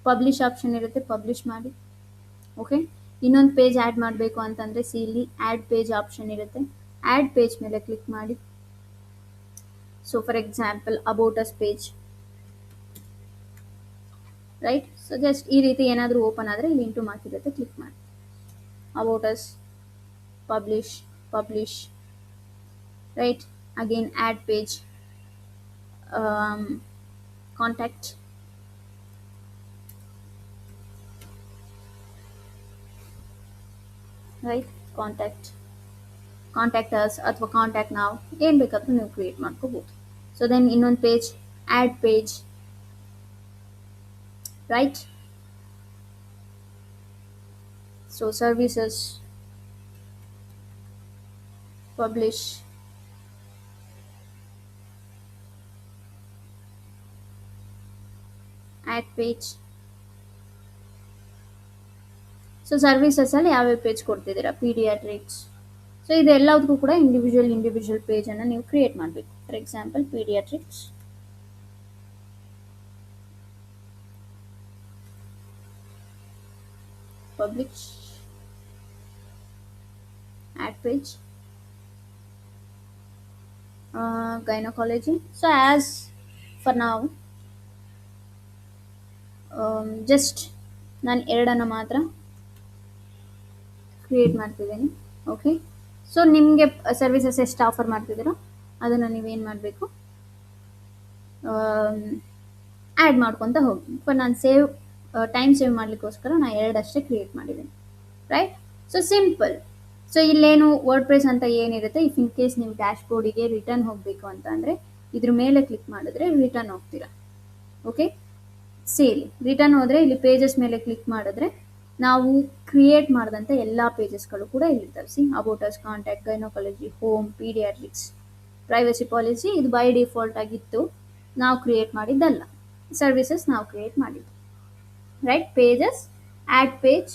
publish option ಇರುತ್ತೆ, ಪಬ್ಲಿಷ್ ಮಾಡಿ, ಓಕೆ? ಇನ್ನೊಂದು ಪೇಜ್ ಆ್ಯಡ್ ಮಾಡಬೇಕು ಅಂತಂದರೆ ಇಲ್ಲಿ ಆ್ಯಡ್ ಪೇಜ್ ಆಪ್ಷನ್ ಇರುತ್ತೆ, ಆ್ಯಡ್ ಪೇಜ್ ಮೇಲೆ ಕ್ಲಿಕ್ ಮಾಡಿ. So for example about us page, right? So just ಈ ರೀತಿ ಏನಾದರೂ ಓಪನ್ ಆದರೆ ಇಲ್ಲಿ ಇಂಟು ಮಾರ್ಕ್ ಇರುತ್ತೆ, ಕ್ಲಿಕ್ ಮಾಡಿ. About us, publish, right? Again add page, contact, right? Contact us ಅಥವಾ ಕಾಂಟ್ಯಾಕ್ಟ್ ನಾವು, ಏನು ಬೇಕಾದರೂ ನೀವು ಕ್ರಿಯೇಟ್ ಮಾಡ್ಕೋಬೋದು. ಸೊ ದೆನ್ ಇನ್ನೊಂದು page, add page, right? So services, publish, add page. So ಸರ್ವಿಸಸಲ್ಲಿ ಯಾವ್ಯಾವ ಪೇಜ್ ಕೊಡ್ತಿದ್ದೀರಾ? ಪೀಡಿಯಾಟ್ರಿಕ್ಸ್. ಸೊ ಇದೆಲ್ಲದಕ್ಕೂ ಕೂಡ ಇಂಡಿವಿಜುವಲ್ ಪೇಜನ್ನು ನೀವು ಕ್ರಿಯೇಟ್ ಮಾಡಬೇಕು. For example paediatrics, publish, add page, gynaecology. So as far ನಾವು ಜಸ್ಟ್ ನಾನು 2 ಮಾತ್ರ ಕ್ರಿಯೇಟ್ ಮಾಡ್ತಿದ್ದೀನಿ, ಓಕೆ? ಸೊ ನಿಮಗೆ ಸರ್ವಿಸಸ್ ಎಷ್ಟು ಆಫರ್ ಮಾಡ್ತಿದ್ದೀರೋ ಅದನ್ನು ನೀವೇನು ಮಾಡಬೇಕು, ಆ್ಯಡ್ ಮಾಡ್ಕೊತ ಹೋಗಿ. ಬಟ್ ನಾನು ಟೈಮ್ ಸೇವ್ ಮಾಡಲಿಕ್ಕೋಸ್ಕರ ನಾನು 2 ಅಷ್ಟೇ ಕ್ರಿಯೇಟ್ ಮಾಡಿದ್ದೀನಿ, ರೈಟ್? So simple. ಸೊ ಇಲ್ಲೇನು ವರ್ಡ್‌ಪ್ರೆಸ್ ಅಂತ ಏನಿರುತ್ತೆ, ಇಫ್ ಇನ್ ಕೇಸ್ ನೀವು ಡ್ಯಾಶ್ ಬೋರ್ಡಿಗೆ ರಿಟರ್ನ್ ಹೋಗಬೇಕು ಅಂತ ಅಂದರೆ ಇದ್ರ ಮೇಲೆ ಕ್ಲಿಕ್ ಮಾಡಿದ್ರೆ ರಿಟರ್ನ್ ಹೋಗ್ತೀರಾ. ಓಕೆ, ಸೇಲಿ ರಿಟರ್ನ್ ಹೋದರೆ ಇಲ್ಲಿ ಪೇಜಸ್ ಮೇಲೆ ಕ್ಲಿಕ್ ಮಾಡಿದ್ರೆ ನಾವು ಕ್ರಿಯೇಟ್ ಮಾಡಿದಂಥ ಎಲ್ಲ ಪೇಜಸ್ಗಳು ಕೂಡ ಇಲ್ಲಿರ್ತವೆ. See about us, contact, gynaecology, home, paediatrics, privacy policy ಇದು ಬೈ ಡಿಫಾಲ್ಟ್ ಆಗಿತ್ತು, ನಾವು ಕ್ರಿಯೇಟ್ ಮಾಡಿದ್ದಲ್ಲ. ಸರ್ವಿಸಸ್ ನಾವು ಕ್ರಿಯೇಟ್ ಮಾಡಿದ್ದು. ರೈಟ್, ಪೇಜಸ್, ಆ್ಯಡ್ ಪೇಜ್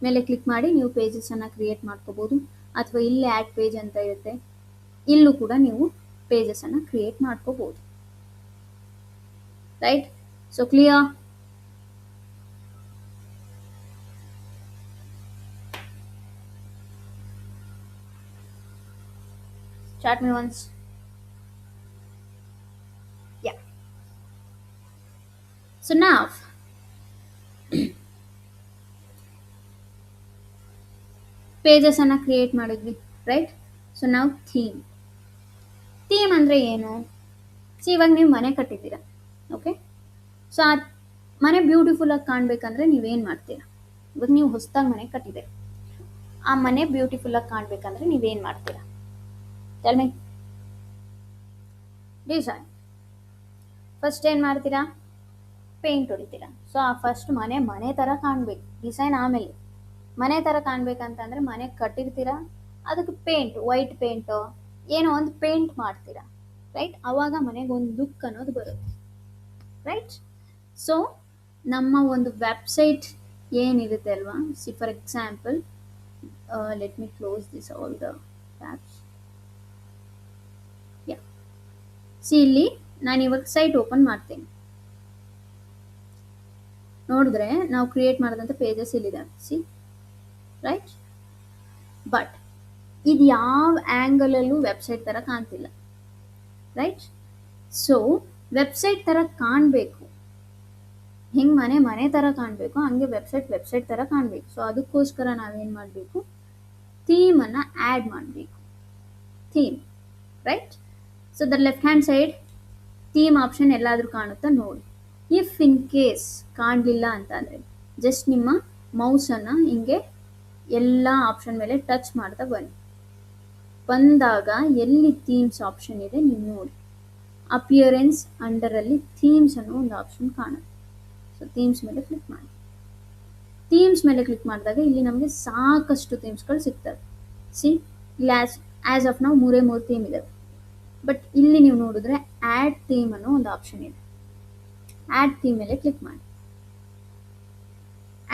ಮೇಲೆ ಕ್ಲಿಕ್ ಮಾಡಿ ನೀವು ಪೇಜಸನ್ನು ಕ್ರಿಯೇಟ್ ಮಾಡ್ಕೋಬೋದು, ಅಥವಾ ಇಲ್ಲಿ ಆ್ಯಡ್ ಪೇಜ್ ಅಂತ ಇರುತ್ತೆ, ಇಲ್ಲೂ ಕೂಡ ನೀವು ಪೇಜಸನ್ನು ಕ್ರಿಯೇಟ್ ಮಾಡ್ಕೋಬೋದು. Right, so clear? Chat me once. Yeah. So now pages ಅನ್ನ ಕ್ರಿಯೇಟ್ ಮಾಡಿದ್ವಿ. ರೈಟ್, ಸೊ ನಾವು ಥೀಮ್ ಅಂದರೆ ಏನು? ಸೊ ಇವಾಗ ನೀವು ಮನೆ ಕಟ್ಟಿದ್ದೀರಾ. ಓಕೆ, ಸೊ ಆ ಮನೆ ಬ್ಯೂಟಿಫುಲ್ಲಾಗಿ ಕಾಣಬೇಕಂದ್ರೆ ನೀವೇನು ಮಾಡ್ತೀರಾ? ಇವಾಗ ನೀವು ಹೊಸದಾಗಿ ಮನೆ ಕಟ್ಟಿದ್ದೀರಾ, ಆ ಮನೆ ಬ್ಯೂಟಿಫುಲ್ಲಾಗಿ ಕಾಣಬೇಕಂದ್ರೆ ನೀವೇನು ಮಾಡ್ತೀರಾ? Tell me. ಡಿಸೈನ್. ಫಸ್ಟ್ ಏನು ಮಾಡ್ತೀರಾ? ಪೇಂಟ್ ಹೊಡಿತೀರಾ. ಸೊ ಆ ಫಸ್ಟ್ ಮನೆ ಥರ ಕಾಣಬೇಕು. ಡಿಸೈನ್ ಆಮೇಲೆ. ಮನೆ ಥರ ಕಾಣ್ಬೇಕಂತಂದ್ರೆ ಮನೆ ಕಟ್ಟಿರ್ತೀರಾ, ಅದಕ್ಕೆ ಪೇಂಟ್, ವೈಟ್ ಪೇಂಟು ಏನೋ ಒಂದು ಪೇಂಟ್ ಮಾಡ್ತೀರಾ. ರೈಟ್, ಆವಾಗ ಮನೆಗೆ ಒಂದು ಲುಕ್ ಅನ್ನೋದು ಬರುತ್ತೆ. ರೈಟ್, ಸೊ ನಮ್ಮ ಒಂದು ವೆಬ್ಸೈಟ್ ಏನಿರುತ್ತೆ ಅಲ್ವಾ, C for example let me close this all the tabs. Yeah, C ಇಲ್ಲಿ ನಾನು ಇವಾಗ ಸೈಟ್ ಓಪನ್ ಮಾಡ್ತೀನಿ. ನೋಡಿದ್ರೆ ನಾವು ಕ್ರಿಯೇಟ್ ಮಾಡಿದಂಥ ಪೇಜಸ್ ಇಲ್ಲಿದೆ. ಸಿ, ರೈಟ್, ಬಟ್ ಇದು ಯಾವ ಆ್ಯಂಗಲಲ್ಲೂ ವೆಬ್ಸೈಟ್ ಥರ ಕಾಣ್ತಿಲ್ಲ. ರೈಟ್, ಸೊ ವೆಬ್ಸೈಟ್ ಥರ ಕಾಣಬೇಕು. ಹೆಂಗೆ ಮನೆ ಥರ ಕಾಣಬೇಕು ಹಂಗೆ ವೆಬ್ಸೈಟ್ ಥರ ಕಾಣಬೇಕು. ಸೊ ಅದಕ್ಕೋಸ್ಕರ ನಾವೇನು ಮಾಡಬೇಕು? ಥೀಮನ್ನು ಆ್ಯಡ್ ಮಾಡಬೇಕು. Theme. Right, so the left hand side theme option ಎಲ್ಲಾದರೂ ಕಾಣುತ್ತಾ ನೋಡಿ. ಇಫ್ ಇನ್ ಕೇಸ್ ಕಾಣಲಿಲ್ಲ ಅಂತಂದರೆ ಜಸ್ಟ್ ನಿಮ್ಮ ಮೌಸನ್ನು ಹಿಂಗೆ ಎಲ್ಲ ಆಪ್ಷನ್ ಮೇಲೆ ಟಚ್ ಮಾಡ್ತಾ ಬನ್ನಿ. ಬಂದಾಗ ಎಲ್ಲಿ ಥೀಮ್ಸ್ ಆಪ್ಷನ್ ಇದೆ ನೀವು ನೋಡಿ. ಅಪಿಯರೆನ್ಸ್ ಅಂಡರಲ್ಲಿ ಥೀಮ್ಸ್ ಅನ್ನೋ ಒಂದು ಆಪ್ಷನ್ ಕಾಣುತ್ತೆ. ಸೊ ಥೀಮ್ಸ್ ಮೇಲೆ ಕ್ಲಿಕ್ ಮಾಡಿ. ಥೀಮ್ಸ್ ಮೇಲೆ ಕ್ಲಿಕ್ ಮಾಡಿದಾಗ ಇಲ್ಲಿ ನಮಗೆ ಸಾಕಷ್ಟು ಥೀಮ್ಸ್ಗಳು ಸಿಗ್ತವೆ. ಸಿ, ಇಲ್ಲಿ ಆ್ಯಸ್ ಆಫ್ ನಾವು 3 ಥೀಮ್ ಇದಾವೆ. ಬಟ್ ಇಲ್ಲಿ ನೀವು ನೋಡಿದ್ರೆ ಆ್ಯಡ್ ಥೀಮ್ ಅನ್ನೋ ಒಂದು ಆಪ್ಷನ್ ಇದೆ. ಆ್ಯಡ್ ಥೀಮ್ ಮೇಲೆ ಕ್ಲಿಕ್ ಮಾಡಿ.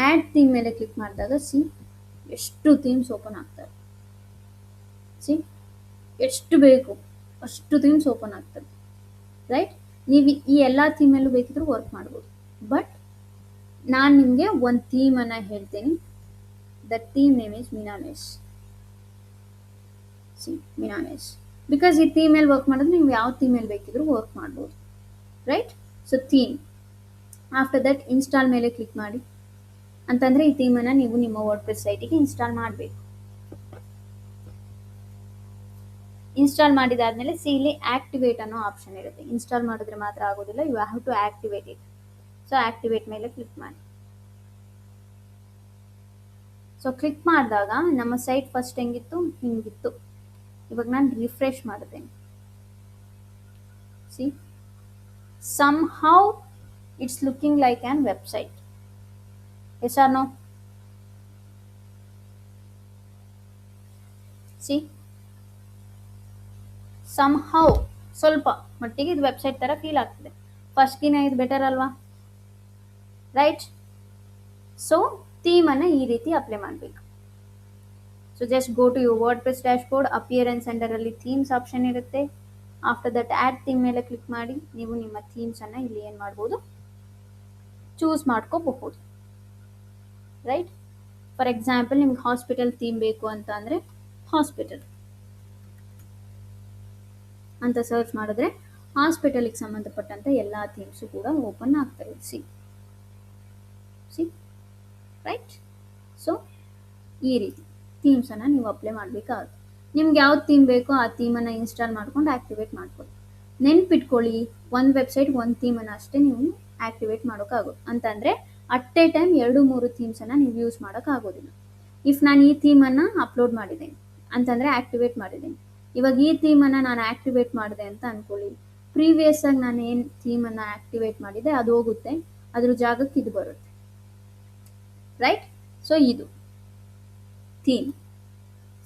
ಆ್ಯಡ್ ಥೀಮ್ ಮೇಲೆ ಕ್ಲಿಕ್ ಮಾಡಿದಾಗ ಸಿ ಎಷ್ಟು ಥೀಮ್ಸ್ ಓಪನ್ ಆಗ್ತವೆ. ಸಿ, ಎಷ್ಟು ಬೇಕು ಅಷ್ಟು ಥೀಮ್ಸ್ ಓಪನ್ ಆಗ್ತವೆ. ರೈಟ್, ನೀವು ಈ ಎಲ್ಲ ಥೀಮಲ್ಲೂ ಬೇಕಿದ್ರೂ ವರ್ಕ್ ಮಾಡ್ಬೋದು. ಬಟ್ ನಾನು ನಿಮಗೆ ಒಂದು ಥೀಮನ್ನು ಹೇಳ್ತೀನಿ. The theme name is Minamaze. See, Minamaze. Because ಈ ಥೀಮ್ ಮೇಲೆ ವರ್ಕ್ ಮಾಡಿದ್ರೆ ನೀವು ಯಾವ ಥೀಮ್ ಮೇಲೆ ಬೇಕಿದ್ರೂ ವರ್ಕ್ ಮಾಡ್ಬೋದು. Right, so theme. After that install ಮೇಲೆ ಕ್ಲಿಕ್ ಮಾಡಿ. ಅಂತಂದರೆ ಈ ಥೀಮನ್ನು ನೀವು ನಿಮ್ಮ ವರ್ಡ್‌ಪ್ರೆಸ್ ಸೈಟಿಗೆ ಇನ್ಸ್ಟಾಲ್ ಮಾಡಬೇಕು. ಇನ್ಸ್ಟಾಲ್ ಮಾಡಿದಾದ್ಮೇಲೆ ಸಿ ಇಲ್ಲಿ ಆಕ್ಟಿವೇಟ್ ಅನ್ನೋ ಆಪ್ಷನ್ ಇರುತ್ತೆ. ಇನ್ಸ್ಟಾಲ್ ಮಾಡಿದ್ರೆ ಮಾತ್ರ ಆಗೋದಿಲ್ಲ, you have to activate it. So activate ಮೇಲೆ ಕ್ಲಿಕ್ ಮಾಡಿ. ಸೊ ಕ್ಲಿಕ್ ಮಾಡಿದಾಗ ನಮ್ಮ ಸೈಟ್ ಫಸ್ಟ್ ಹೆಂಗಿತ್ತು ಹಿಂಗಿತ್ತು. ಇವಾಗ ನಾನು ರಿಫ್ರೆಶ್ ಮಾಡ್ತೇನೆ. See, somehow it's looking like on website. Yes or no? See, somehow ಸ್ವಲ್ಪ ಮಟ್ಟಿಗೆ ಇದು ವೆಬ್ಸೈಟ್ ಥರ ಫೀಲ್ ಆಗ್ತಿದೆ. ಫಸ್ಟ್ಗಿನ ಇದು ಬೆಟರ್ ಅಲ್ವಾ? ರೈಟ್, ಸೊ ಥೀಮನ್ನು ಈ ರೀತಿ ಅಪ್ಲೈ ಮಾಡಬೇಕು. So just go to your WordPress dashboard. Appearance ಅಂಡರಲ್ಲಿ ಥೀಮ್ಸ್ ಆಪ್ಷನ್ ಇರುತ್ತೆ. ಆಫ್ಟರ್ ದಟ್ ಆ್ಯಡ್ ಥೀಮ್ ಮೇಲೆ ಕ್ಲಿಕ್ ಮಾಡಿ ನೀವು ನಿಮ್ಮ ಥೀಮ್ಸನ್ನು ಇಲ್ಲಿ ಏನು ಮಾಡ್ಬೋದು? ಚೂಸ್ ಮಾಡ್ಕೋಬಹುದು. ರೈಟ್, ಫಾರ್ ಎಕ್ಸಾಂಪಲ್ ನಿಮ್ಗೆ ಹಾಸ್ಪಿಟಲ್ ಥೀಮ್ ಬೇಕು ಅಂತ ಅಂದರೆ ಹಾಸ್ಪಿಟಲ್ ಅಂತ ಸರ್ಚ್ ಮಾಡಿದ್ರೆ ಹಾಸ್ಪಿಟಲಿಗೆ ಸಂಬಂಧಪಟ್ಟಂಥ ಎಲ್ಲ ಥೀಮ್ಸು ಕೂಡ ಓಪನ್ ಆಗ್ತವೆ. ಸಿ, ರೈಟ್, ಸೊ ಈ ರೀತಿ ಥೀಮ್ಸನ್ನು ನೀವು ಅಪ್ಲೈ ಮಾಡಬೇಕಾಗುತ್ತೆ. ನಿಮ್ಗೆ ಯಾವ ಥೀಮ್ ಬೇಕೋ ಆ ಥೀಮನ್ನು ಇನ್ಸ್ಟಾಲ್ ಮಾಡ್ಕೊಂಡು ಆ್ಯಕ್ಟಿವೇಟ್ ಮಾಡ್ಕೊಳ್ಳಿ. ನೆನ್ಪಿಟ್ಕೊಳ್ಳಿ, ಒಂದು ವೆಬ್ಸೈಟ್ ಒಂದು ಥೀಮನ್ನು ಅಷ್ಟೇ ನೀವು ಆ್ಯಕ್ಟಿವೇಟ್ ಮಾಡೋಕ್ಕಾಗೋದು. ಅಂತಂದರೆ ಅಟ್ ಎ ಟೈಮ್ 2-3 ಥೀಮ್ಸನ್ನು ನೀವು ಯೂಸ್ ಮಾಡೋಕ್ಕಾಗೋದಿಲ್ಲ. ಇಫ್ ನಾನು ಈ ಥೀಮನ್ನು ಅಪ್ಲೋಡ್ ಮಾಡಿದ್ದೇನೆ ಅಂತಂದರೆ ಆ್ಯಕ್ಟಿವೇಟ್ ಮಾಡಿದ್ದೇನೆ, ಇವಾಗ ಈ ಥೀಮನ್ನು ನಾನು ಆ್ಯಕ್ಟಿವೇಟ್ ಮಾಡಿದೆ ಅಂತ ಅಂದ್ಕೊಳ್ಳಿ, ಪ್ರೀವಿಯಸ್ ಆಗಿ ನಾನು ಏನು ಥೀಮನ್ನು ಆಕ್ಟಿವೇಟ್ ಮಾಡಿದೆ ಅದು ಹೋಗುತ್ತೆ, ಅದ್ರ ಜಾಗಕ್ಕೆ ಇದು ಬರುತ್ತೆ. ರೈಟ್? ಸೊ ಇದು ಥೀಮ್.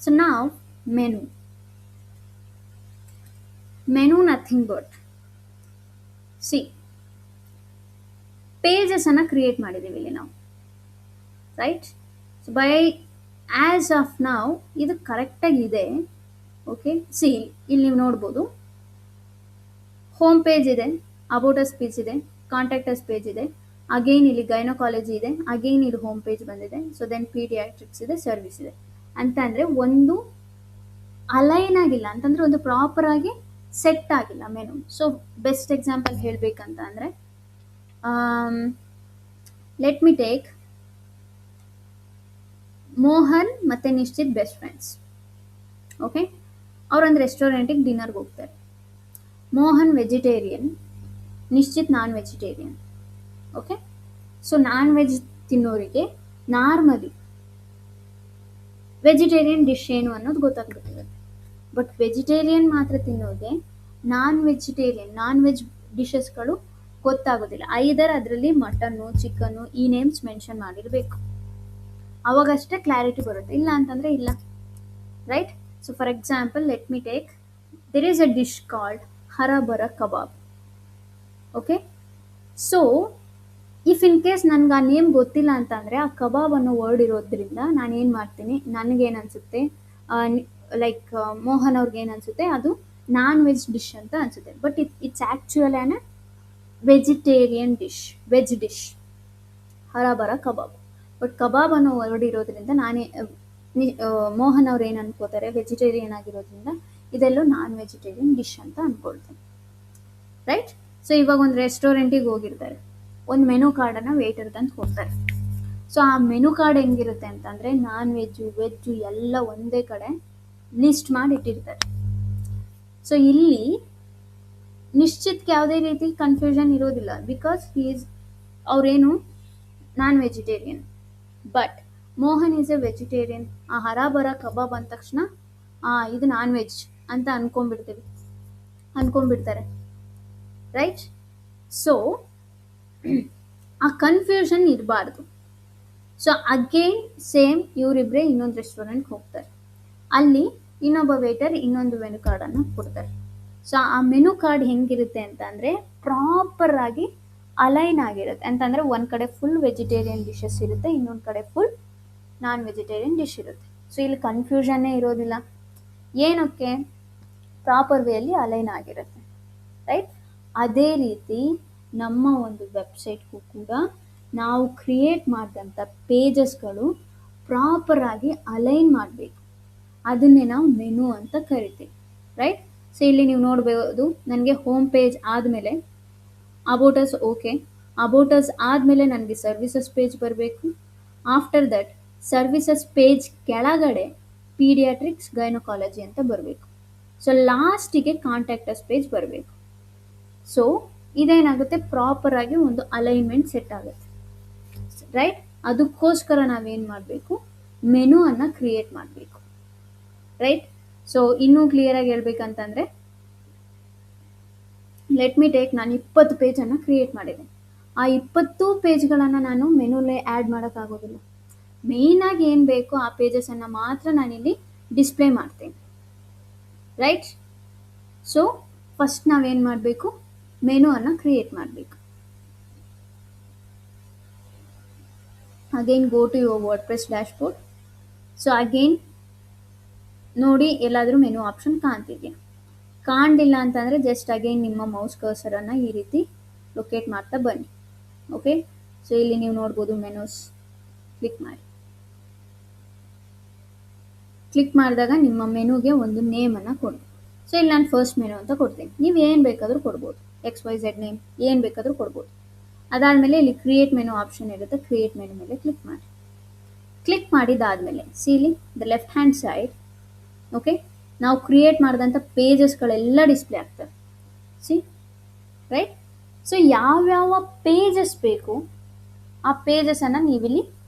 ಸೊ ನಾವು menu nothing but C pages ಅನ್ನ ಕ್ರಿಯೇಟ್ ಮಾಡಿದೀವಿ ಇಲ್ಲಿ ನಾವು. Right? So by as of ನಾವು ಇದು ಕರೆಕ್ಟಾಗಿ ಇದೆ. ಓಕೆ, ಸಿ ಇಲ್ಲಿ ನೀವು ನೋಡ್ಬೋದು ಹೋಮ್ ಪೇಜ್ ಇದೆ, ಅಬೌಟ್ ಅಸ್ ಪೇಜ್ ಇದೆ, ಕಾಂಟ್ಯಾಕ್ಟ್ ಅಸ್ ಪೇಜ್ ಇದೆ, ಅಗೈನ್ ಇಲ್ಲಿ ಗೈನಕಾಲಜಿ ಇದೆ, ಅಗೈನ್ ಇಲ್ಲಿ ಹೋಮ್ ಪೇಜ್ ಬಂದಿದೆ, ಸೊ ದೆನ್ ಪೀಡಿಯಾಟ್ರಿಕ್ಸ್ ಇದೆ, ಸರ್ವಿಸ್ ಇದೆ. ಅಂತ ಅಂದ್ರೆ ಒಂದು ಅಲೈನ್ ಆಗಿಲ್ಲ, ಅಂತಂದ್ರೆ ಒಂದು ಪ್ರಾಪರ್ ಆಗಿ ಸೆಟ್ ಆಗಿಲ್ಲ ಮೆನು. ಸೊ ಬೆಸ್ಟ್ ಎಕ್ಸಾಂಪಲ್ ಹೇಳ್ಬೇಕಂತ ಅಂದ್ರೆ ಲೆಟ್ ಮಿ ಟೇಕ್ ಮೋಹನ್ ಮತ್ತೆ ನಿಶ್ಚಿತ್ ಬೆಸ್ಟ್ ಫ್ರೆಂಡ್ಸ್. ಓಕೆ, ಅವರೊಂದು ರೆಸ್ಟೋರೆಂಟಿಗೆ ಡಿನ್ನರ್ಗೆ ಹೋಗ್ತಾರೆ. Mohan vegetarian, Nishchit non vegetarian. Okay, so non veg ತಿನ್ನೋರಿಗೆ ನಾರ್ಮಲಿ ವೆಜಿಟೇರಿಯನ್ ಡಿಶ್ ಏನು ಅನ್ನೋದು ಗೊತ್ತಾಗ್ಬಿಟ್ಟಿರುತ್ತೆ. ಬಟ್ ವೆಜಿಟೇರಿಯನ್ ಮಾತ್ರ ತಿನ್ನೋರಿಗೆ ನಾನ್ ವೆಜ್ ಡಿಶಸ್ಗಳು ಗೊತ್ತಾಗೋದಿಲ್ಲ. ಐದರ್ ಅದರಲ್ಲಿ ಮಟನ್ನು, ಚಿಕನ್ನು ಈ ನೇಮ್ಸ್ ಮೆನ್ಷನ್ ಮಾಡಿರಬೇಕು, ಅವಾಗಷ್ಟೇ ಕ್ಲಾರಿಟಿ ಬರುತ್ತೆ, ಇಲ್ಲ ಅಂತಂದ್ರೆ ಇಲ್ಲ. Right? So for example let me take, there is a dish called harabara kebab. Okay, so if in case ನನ್ಗೆ ಆ ನೇಮ್ ಗೊತ್ತಿಲ್ಲ ಅಂತಂದರೆ ಆ ಕಬಾಬ್ ಅನ್ನೋ ವರ್ಡ್ ಇರೋದ್ರಿಂದ ನಾನು ಏನು ಮಾಡ್ತೀನಿ, ನನಗೇನು ಅನಿಸುತ್ತೆ, ಲೈಕ್ ಮೋಹನ್ ಅವ್ರಿಗೆ ಏನು ಅನಿಸುತ್ತೆ, ಅದು ನಾನ್ ವೆಜ್ ಡಿಶ್ ಅಂತ ಅನಿಸುತ್ತೆ. But it's actual an vegetarian dish, veg dish, ಹರಾಬರ ಕಬಾಬ್. ಬಟ್ ಕಬಾಬ್ ಅನ್ನೋ ವರ್ಡ್ ಇರೋದ್ರಿಂದ ಮೋಹನ್ ಅವ್ರು ಏನು ಅನ್ಕೋತಾರೆ, ವೆಜಿಟೇರಿಯನ್ ಆಗಿರೋದ್ರಿಂದ ಇದೆಲ್ಲೋ ನಾನ್ ವೆಜಿಟೇರಿಯನ್ ಡಿಶ್ ಅಂತ ಅನ್ಕೊಳ್ತಾರೆ. ರೈಟ್? ಸೊ ಇವಾಗ ಒಂದು ರೆಸ್ಟೋರೆಂಟಿಗೆ ಹೋಗಿರ್ತಾರೆ, ಒಂದು ಮೆನು ಕಾರ್ಡನ್ನು ವೇಟರ್ ತಂದು ಕೊಡ್ತಾರೆ. ಸೊ ಆ ಮೆನು ಕಾರ್ಡ್ ಹೆಂಗಿರುತ್ತೆ ಅಂತಂದರೆ ನಾನ್ ವೆಜ್ಜು ಎಲ್ಲ ಒಂದೇ ಕಡೆ ಲಿಸ್ಟ್ ಮಾಡಿ ಇಟ್ಟಿರ್ತಾರೆ. ಸೊ ಇಲ್ಲಿ ನಿಶ್ಚಿತ್ಗೆ ಯಾವುದೇ ರೀತಿ ಕನ್ಫ್ಯೂಷನ್ ಇರೋದಿಲ್ಲ, ಬಿಕಾಸ್ ಅವ್ರೇನು non vegetarian. But Mohan is A vegetarian. ಆ ಹರಾಬರ ಕಬಾಬ್ ಅಂದ ತಕ್ಷಣ ಇದು ನಾನ್ ವೆಜ್ ಅಂತ ಅನ್ಕೊಂಡ್ಬಿಡ್ತಾರೆ. ರೈಟ್? ಸೊ ಆ ಕನ್ಫ್ಯೂಷನ್ ಇರಬಾರ್ದು. ಸೊ ಅಗೇನ್ ಸೇಮ್ ಇವರಿಬ್ಬರೇ ಇನ್ನೊಂದು ರೆಸ್ಟೋರೆಂಟ್ಗೆ ಹೋಗ್ತಾರೆ, ಅಲ್ಲಿ ಇನ್ನೊಬ್ಬ ವೇಟರ್ ಇನ್ನೊಂದು ಮೆನು ಕಾರ್ಡನ್ನು ಕೊಡ್ತಾರೆ. ಸೊ ಆ ಮೆನು ಕಾರ್ಡ್ ಹೆಂಗಿರುತ್ತೆ ಅಂತಂದರೆ ಪ್ರಾಪರ್ ಆಗಿ ಅಲೈನ್ ಆಗಿರುತ್ತೆ. ಅಂತಂದರೆ ಒಂದು ಕಡೆ ಫುಲ್ ವೆಜಿಟೇರಿಯನ್ ಡಿಶಸ್ ಇರುತ್ತೆ, ಇನ್ನೊಂದು ಕಡೆ ಫುಲ್ ನಾನ್ ವೆಜಿಟೇರಿಯನ್ ಡಿಶ್ ಇರುತ್ತೆ. ಸೊ ಇಲ್ಲಿ ಕನ್ಫ್ಯೂಷನ್ನೇ ಇರೋದಿಲ್ಲ. ಏನಕ್ಕೆ? ಪ್ರಾಪರ್ ವೇಯಲ್ಲಿ ಅಲೈನ್ ಆಗಿರುತ್ತೆ. ರೈಟ್? ಅದೇ ರೀತಿ ನಮ್ಮ ಒಂದು ವೆಬ್ಸೈಟ್ಗೂ ಕೂಡ ನಾವು ಕ್ರಿಯೇಟ್ ಮಾಡಿದಂಥ ಪೇಜಸ್ಗಳು ಪ್ರಾಪರ್ ಆಗಿ ಅಲೈನ್ ಮಾಡಬೇಕು. ಅದನ್ನೇ ನಾವು ಮೆನು ಅಂತ ಕರಿತೀವಿ. ರೈಟ್? ಸೊ ಇಲ್ಲಿ ನೀವು ನೋಡ್ಬೋದು, ನನಗೆ ಹೋಮ್ ಪೇಜ್ ಆದಮೇಲೆ ಅಬೌಟಸ್, ಓಕೆ, ಅಬೌಟಸ್ ಆದಮೇಲೆ ನನಗೆ ಸರ್ವಿಸಸ್ ಪೇಜ್ ಬರಬೇಕು. ಆಫ್ಟರ್ ದಟ್ ಸರ್ವಿಸಸ್ ಪೇಜ್ ಕೆಳಗಡೆ ಪೀಡಿಯಾಟ್ರಿಕ್ಸ್ ಗೈನಕಾಲಜಿ ಅಂತ ಬರಬೇಕು. ಸೊ ಲಾಸ್ಟಿಗೆ ಕಾಂಟ್ಯಾಕ್ಟಸ್ ಪೇಜ್ ಬರಬೇಕು. ಸೊ ಇದೇನಾಗುತ್ತೆ, ಪ್ರಾಪರ್ ಆಗಿ ಒಂದು ಅಲೈನ್ಮೆಂಟ್ ಸೆಟ್ ಆಗುತ್ತೆ. ರೈಟ್? ಅದಕ್ಕೋಸ್ಕರ ನಾವೇನು ಮಾಡಬೇಕು, ಮೆನು ಅನ್ನು ಕ್ರಿಯೇಟ್ ಮಾಡಬೇಕು. ರೈಟ್? ಸೊ ಇನ್ನೂ ಕ್ಲಿಯರಾಗಿ ಹೇಳ್ಬೇಕಂತಂದರೆ ಲೆಟ್ ಮಿ ಟೇಕ್, ನಾನು 20 ಪೇಜನ್ನು ಕ್ರಿಯೇಟ್ ಮಾಡಿದೆ. ಆ 20 ಪೇಜ್ಗಳನ್ನು ನಾನು ಮೆನುಲೇ ಆ್ಯಡ್ ಮಾಡೋಕ್ಕಾಗೋದಿಲ್ಲ. ಮೇಯ್ನಾಗಿ ಏನು ಬೇಕು ಆ ಪೇಜಸನ್ನು ಮಾತ್ರ ನಾನಿಲ್ಲಿ ಡಿಸ್ಪ್ಲೇ ಮಾಡ್ತೇನೆ. ರೈಟ್? ಸೊ ಫಸ್ಟ್ ನಾವೇನು ಮಾಡಬೇಕು, ಮೆನು ಅನ್ನು ಕ್ರಿಯೇಟ್ ಮಾಡಬೇಕು. Again go to your WordPress dashboard. So again ನೋಡಿ ಎಲ್ಲಾದರೂ ಮೆನು ಆಪ್ಷನ್ ಕಾಣ್ತಿದೆಯಾ? ಕಾಣಲಿಲ್ಲ ಅಂತಂದರೆ ಜಸ್ಟ್ ಅಗೈನ್ ನಿಮ್ಮ ಮೌಸ್ ಕರ್ಸರನ್ನು ಈ ರೀತಿ ಲೊಕೇಟ್ ಮಾಡ್ತಾ ಬನ್ನಿ. ಓಕೆ, ಸೊ ಇಲ್ಲಿ ನೀವು ನೋಡ್ಬೋದು ಮೆನೂಸ್, ಕ್ಲಿಕ್ ಮಾಡಿ. ಕ್ಲಿಕ್ ಮಾಡಿದಾಗ ನಿಮ್ಮ ಮೆನುಗೆ ಒಂದು ನೇಮನ್ನು ಕೊಡಿ. ಸೊ ಇಲ್ಲಿ ನಾನು ಫಸ್ಟ್ ಮೆನು ಅಂತ ಕೊಡ್ತೀನಿ. ನೀವು ಏನು ಬೇಕಾದರೂ ಕೊಡ್ಬೋದು, XYZ ನೇಮ್ ಏನು ಬೇಕಾದರೂ ಕೊಡ್ಬೋದು. ಅದಾದಮೇಲೆ ಇಲ್ಲಿ ಕ್ರಿಯೇಟ್ ಮೆನು ಆಪ್ಷನ್ ಇರುತ್ತೆ, ಕ್ರಿಯೇಟ್ ಮೆನು ಮೇಲೆ ಕ್ಲಿಕ್ ಮಾಡಿ. ಕ್ಲಿಕ್ ಮಾಡಿದಾದಮೇಲೆ ಇಲ್ಲಿ the left hand side, okay, ನಾವು ಕ್ರಿಯೇಟ್ ಮಾಡಿದಂಥ ಪೇಜಸ್ಗಳೆಲ್ಲ ಡಿಸ್ಪ್ಲೇ ಆಗ್ತವೆ. C, right? ಸೊ ಯಾವ್ಯಾವ ಪೇಜಸ್ ಬೇಕು ಆ ಪೇಜಸನ್ನು ನೀವಿಲ್ಲಿ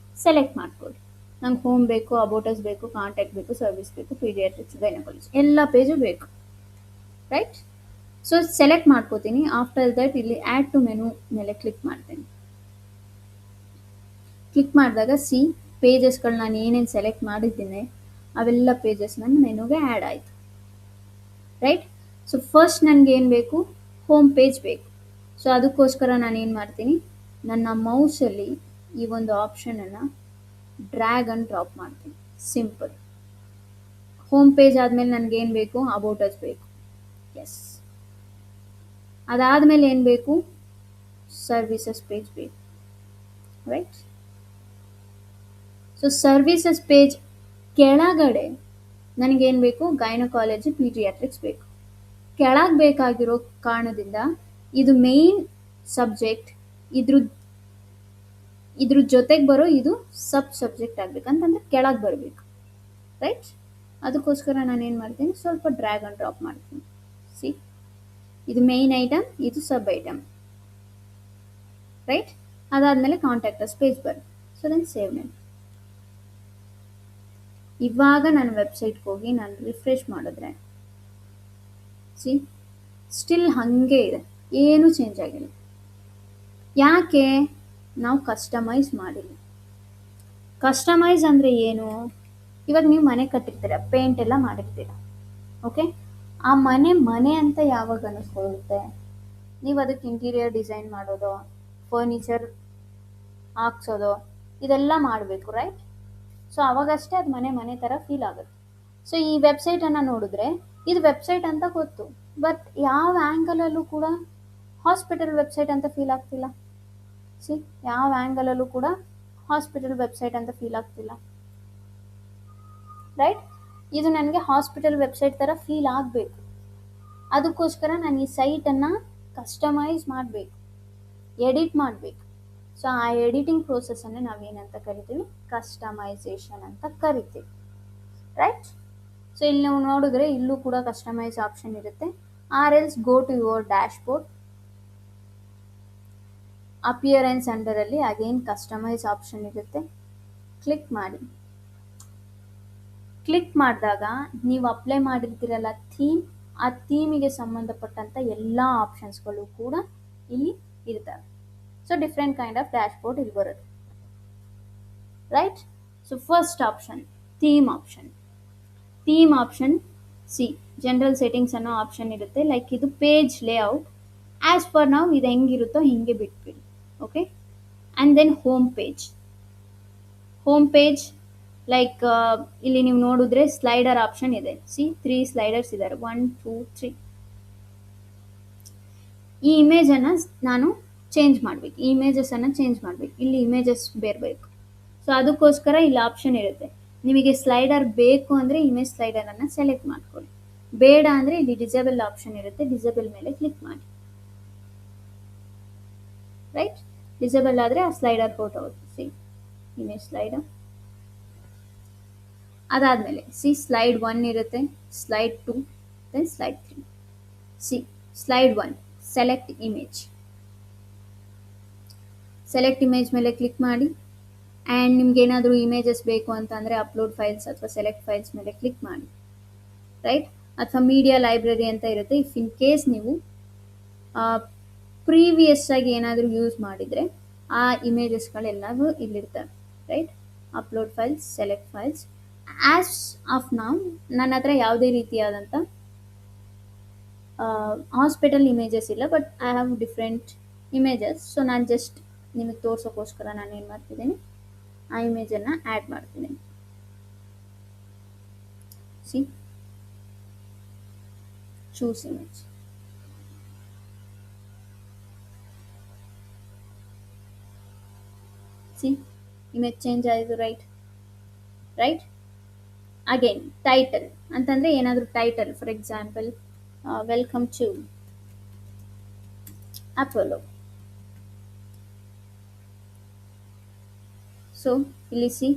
ಸೆಲೆಕ್ಟ್ ಮಾಡ್ಕೊಳ್ಳಿ. ನಂಗೆ ಹೋಮ್ ಬೇಕು, ಅಬೌಟಸ್ ಬೇಕು, ಕಾಂಟ್ಯಾಕ್ಟ್ ಬೇಕು, ಸರ್ವಿಸ್ ಬೇಕು, ಪೀಡಿಯಾಟ್ರಿಕ್ಸ್, ಗೈನಕಾಲಜಿ ಎಲ್ಲ ಪೇಜು ಬೇಕು. ರೈಟ್? ಸೊ ಸೆಲೆಕ್ಟ್ ಮಾಡ್ಕೋತೀನಿ. ಆಫ್ಟರ್ ದಟ್ ಇಲ್ಲಿ ಆ್ಯಡ್ ಟು ಮೆನು ಮೇಲೆ ಕ್ಲಿಕ್ ಮಾಡ್ತೀನಿ. ಕ್ಲಿಕ್ ಮಾಡಿದಾಗ ಸಿ ಪೇಜಸ್ಗಳು ನಾನು ಏನೇನು ಸೆಲೆಕ್ಟ್ ಮಾಡಿದ್ದೀನಿ ಅವೆಲ್ಲ ಪೇಜಸ್ ನನ್ನ ಮೆನುಗೆ ಆ್ಯಡ್ ಆಯಿತು. ರೈಟ್. ಸೊ ಫಸ್ಟ್ ನನಗೆ ಏನು ಬೇಕು, ಹೋಮ್ ಪೇಜ್ ಬೇಕು. ಸೊ ಅದಕ್ಕೋಸ್ಕರ ನಾನು ಏನು ಮಾಡ್ತೀನಿ, ನನ್ನ ಮೌಸಲ್ಲಿ ಈ ಒಂದು ಆಪ್ಷನನ್ನು ಡ್ರ್ಯಾಗ್ ಆ್ಯಂಡ್ ಡ್ರಾಪ್ ಮಾಡ್ತೀನಿ. ಸಿಂಪಲ್. ಹೋಮ್ ಪೇಜ್ ಆದಮೇಲೆ ನನಗೇನು ಬೇಕು, ಅಬೌಟ್ ಅಸ್ ಬೇಕು. ಎಸ್. ಅದಾದಮೇಲೆ ಏನು ಬೇಕು, ಸರ್ವಿಸಸ್ ಪೇಜ್ ಬೇಕು. ರೈಟ್. ಸೊ ಸರ್ವಿಸಸ್ ಪೇಜ್ ಕೆಳಗಡೆ ನನಗೇನು ಬೇಕು, ಗೈನಕಾಲಜಿ ಪೀಡಿಯಾಟ್ರಿಕ್ಸ್ ಬೇಕು. ಕೆಳಗೆ ಬೇಕಾಗಿರೋ ಕಾರಣದಿಂದ ಇದು ಮೇನ್ ಸಬ್ಜೆಕ್ಟ್, ಇದ್ರ ಜೊತೆಗೆ ಬರೋ ಇದು ಸಬ್ ಸಬ್ಜೆಕ್ಟ್ ಆಗಬೇಕು, ಅಂತಂದರೆ ಕೆಳಗೆ ಬರಬೇಕು. ರೈಟ್. ಅದಕ್ಕೋಸ್ಕರ ನಾನು ಏನು ಮಾಡ್ತೀನಿ, ಸ್ವಲ್ಪ ಡ್ರ್ಯಾಗ್ ಆ್ಯಂಡ್ ಡ್ರಾಪ್ ಮಾಡ್ತೀನಿ. ಸಿ, ಇದು ಮೇನ್ ಐಟಮ್, ಇದು ಸಬ್ ಐಟಮ್. ರೈಟ್. ಅದಾದಮೇಲೆ ಕಾಂಟ್ಯಾಕ್ಟಸ್ ಪೇಜ್ ಬರುತ್ತೆ. So then save name. ಇವಾಗ ನಾನು ವೆಬ್ಸೈಟ್ಗೆ ಹೋಗಿ ನಾನು ರಿಫ್ರೆಶ್ ಮಾಡಿದ್ರೆ ಸಿ ಸ್ಟಿಲ್ ಹಾಗೆ ಇದೆ, ಏನೂ ಚೇಂಜ್ ಆಗಿಲ್ಲ. ಯಾಕೆ? ನಾವು ಕಸ್ಟಮೈಸ್ ಮಾಡಿಲ್ಲ. ಕಸ್ಟಮೈಸ್ ಅಂದರೆ ಏನು? ಇವಾಗ ನೀವು ಮನೆ ಕಟ್ಟಿರ್ತೀರ, ಪೇಂಟ್ ಎಲ್ಲ ಮಾಡಿರ್ತೀರ. ಓಕೆ. ಆ ಮನೆ ಅಂತ ಯಾವಾಗ ಅನ್ನಿಸ್ಕೊಳ್ಳುತ್ತೆ, ನೀವು ಅದಕ್ಕೆ ಇಂಟೀರಿಯರ್ ಡಿಸೈನ್ ಮಾಡೋದು, ಫರ್ನಿಚರ್ ಹಾಕ್ಸೋದು, ಇದೆಲ್ಲ ಮಾಡಬೇಕು. ರೈಟ್. ಸೊ ಅವಾಗಷ್ಟೇ ಅದು ಮನೆ ಥರ ಫೀಲ್ ಆಗುತ್ತೆ. ಸೊ ಈ ವೆಬ್ಸೈಟನ್ನು ನೋಡಿದ್ರೆ ಇದು ವೆಬ್ಸೈಟ್ ಅಂತ ಗೊತ್ತು, ಬಟ್ ಯಾವ ಆ್ಯಂಗಲಲ್ಲೂ ಕೂಡ ಹಾಸ್ಪಿಟಲ್ ವೆಬ್ಸೈಟ್ ಅಂತ ಫೀಲ್ ಆಗ್ತಿಲ್ಲ. ಸಿ, ಯಾವ ಆ್ಯಂಗಲಲ್ಲೂ ಕೂಡ ಹಾಸ್ಪಿಟಲ್ ವೆಬ್ಸೈಟ್ ಅಂತ ಫೀಲ್ ಆಗ್ತಿಲ್ಲ. ರೈಟ್. ಇದು ನನಗೆ ಹಾಸ್ಪಿಟಲ್ ವೆಬ್ಸೈಟ್ ಥರ ಫೀಲ್ ಆಗಬೇಕು. ಅದಕ್ಕೋಸ್ಕರ ನಾನು ಈ ಸೈಟನ್ನು ಕಸ್ಟಮೈಸ್ ಮಾಡಬೇಕು, ಎಡಿಟ್ ಮಾಡಬೇಕು. ಸೊ ಆ ಎಡಿಟಿಂಗ್ ಪ್ರೋಸೆಸ್ಸನ್ನೇ ನಾವೇನಂತ ಕರಿತೀವಿ, ಕಸ್ಟಮೈಸೇಷನ್ ಅಂತ ಕರಿತೀವಿ. ರೈಟ್. ಸೊ ಇಲ್ಲಿ ನೀವು ನೋಡಿದ್ರೆ ಇಲ್ಲೂ ಕೂಡ ಕಸ್ಟಮೈಸ್ ಆಪ್ಷನ್ ಇರುತ್ತೆ. Or else go to your dashboard, appearance ಅಂಡರಲ್ಲಿ ಅಗೇನ್ ಕಸ್ಟಮೈಸ್ ಆಪ್ಷನ್ ಇರುತ್ತೆ. ಕ್ಲಿಕ್ ಮಾಡಿ. ಕ್ಲಿಕ್ ಮಾಡಿದಾಗ ನೀವು ಅಪ್ಲೈ ಮಾಡಿರ್ತೀರಲ್ಲ ಥೀಮ್, ಆ ಥೀಮಿಗೆ ಸಂಬಂಧಪಟ್ಟಂಥ ಎಲ್ಲ ಆಪ್ಷನ್ಸ್ಗಳು ಕೂಡ ಇಲ್ಲಿ ಇರ್ತವೆ. So different kind of dashboard ಇಲ್ಲಿ ಬರುತ್ತೆ. Right. So first option theme option. Theme option see general settings ಅನ್ನೋ ಆಪ್ಷನ್ ಇರುತ್ತೆ. ಲೈಕ್ ಇದು ಪೇಜ್ ಲೇಔಟ್ ಆ್ಯಸ್ ಪರ್ ನಾವು ಇದು ಹೆಂಗಿರುತ್ತೋ ಹಿಂಗೆ ಬಿಟ್ಬಿಡಿ. Okay. And then home page. Home page like ಇಲ್ಲಿ ನೀವು ನೋಡಿದ್ರೆ ಸ್ಲೈಡರ್ ಆಪ್ಷನ್ ಇದೆ. ಸಿ 3 ಸ್ಲೈಡರ್ಸ್ ಇದ್ದಾರೆ, 1 2 3. ಈ ಇಮೇಜನ್ನು ನಾನು ಚೇಂಜ್ ಮಾಡಬೇಕು, ಈ ಇಮೇಜಸನ್ನು ಚೇಂಜ್ ಮಾಡಬೇಕು. ಇಲ್ಲಿ ಇಮೇಜಸ್ ಬೇರಬೇಕು. ಸೊ ಅದಕ್ಕೋಸ್ಕರ ಇಲ್ಲಿ ಆಪ್ಷನ್ ಇರುತ್ತೆ. ನಿಮಗೆ ಸ್ಲೈಡರ್ ಬೇಕು ಅಂದರೆ ಇಮೇಜ್ ಸ್ಲೈಡರನ್ನು ಸೆಲೆಕ್ಟ್ ಮಾಡ್ಕೊಳ್ಳಿ, ಬೇಡ ಅಂದರೆ ಇಲ್ಲಿ ಡಿಸೇಬಲ್ ಆಪ್ಷನ್ ಇರುತ್ತೆ, ಡಿಸೇಬಲ್ ಮೇಲೆ ಕ್ಲಿಕ್ ಮಾಡಿ. ರೈಟ್. ಡಿಸೇಬಲ್ ಆದರೆ ಆ ಸ್ಲೈಡರ್ ಫೋಟೋ ಹೋಗುತ್ತೆ. See image slider. ಅದಾದಮೇಲೆ ಸಿ ಸ್ಲೈಡ್ 1 ಇರುತ್ತೆ, slide 2, then slide 3. See slide 1 select image. Select image ಮೇಲೆ ಕ್ಲಿಕ್ ಮಾಡಿ. ಆ್ಯಂಡ್ ನಿಮ್ಗೆ ಏನಾದರೂ ಇಮೇಜಸ್ ಬೇಕು ಅಂತಂದರೆ ಅಪ್ಲೋಡ್ ಫೈಲ್ಸ್ ಅಥವಾ ಸೆಲೆಕ್ಟ್ ಫೈಲ್ಸ್ ಮೇಲೆ ಕ್ಲಿಕ್ ಮಾಡಿ. ರೈಟ್. ಅಥವಾ ಮೀಡಿಯಾ ಲೈಬ್ರರಿ ಅಂತ ಇರುತ್ತೆ. ಇಫ್ ಇನ್ ಕೇಸ್ ನೀವು ಪ್ರೀವಿಯಸ್ ಆಗಿ ಏನಾದರೂ ಯೂಸ್ ಮಾಡಿದರೆ ಆ ಇಮೇಜಸ್ಗಳೆಲ್ಲವೂ ಇಲ್ಲಿರ್ತವೆ. Right. Upload files, select files. As of ನಾವು ನನ್ನ ಹತ್ರ ಯಾವುದೇ ರೀತಿಯಾದಂಥ ಹಾಸ್ಪಿಟಲ್ ಇಮೇಜಸ್ ಇಲ್ಲ, but I have different images. So ನಾನು ಜಸ್ಟ್ ನಿಮಗೆ ತೋರ್ಸೋಕ್ಕೋಸ್ಕರ ನಾನು ಏನು ಮಾಡ್ತಿದ್ದೀನಿ, ಆ ಇಮೇಜನ್ನು ಆ್ಯಡ್ ಮಾಡ್ತಿದ್ದೀನಿ. See choose image. See image change ಆಯಿತು. ರೈಟ್. ಅಗೇನ್ ಟೈಟಲ್ ಅಂತಂದರೆ ಏನಾದರೂ title, for example welcome to Apollo. So ಇಲ್ಲಿ ಸಿ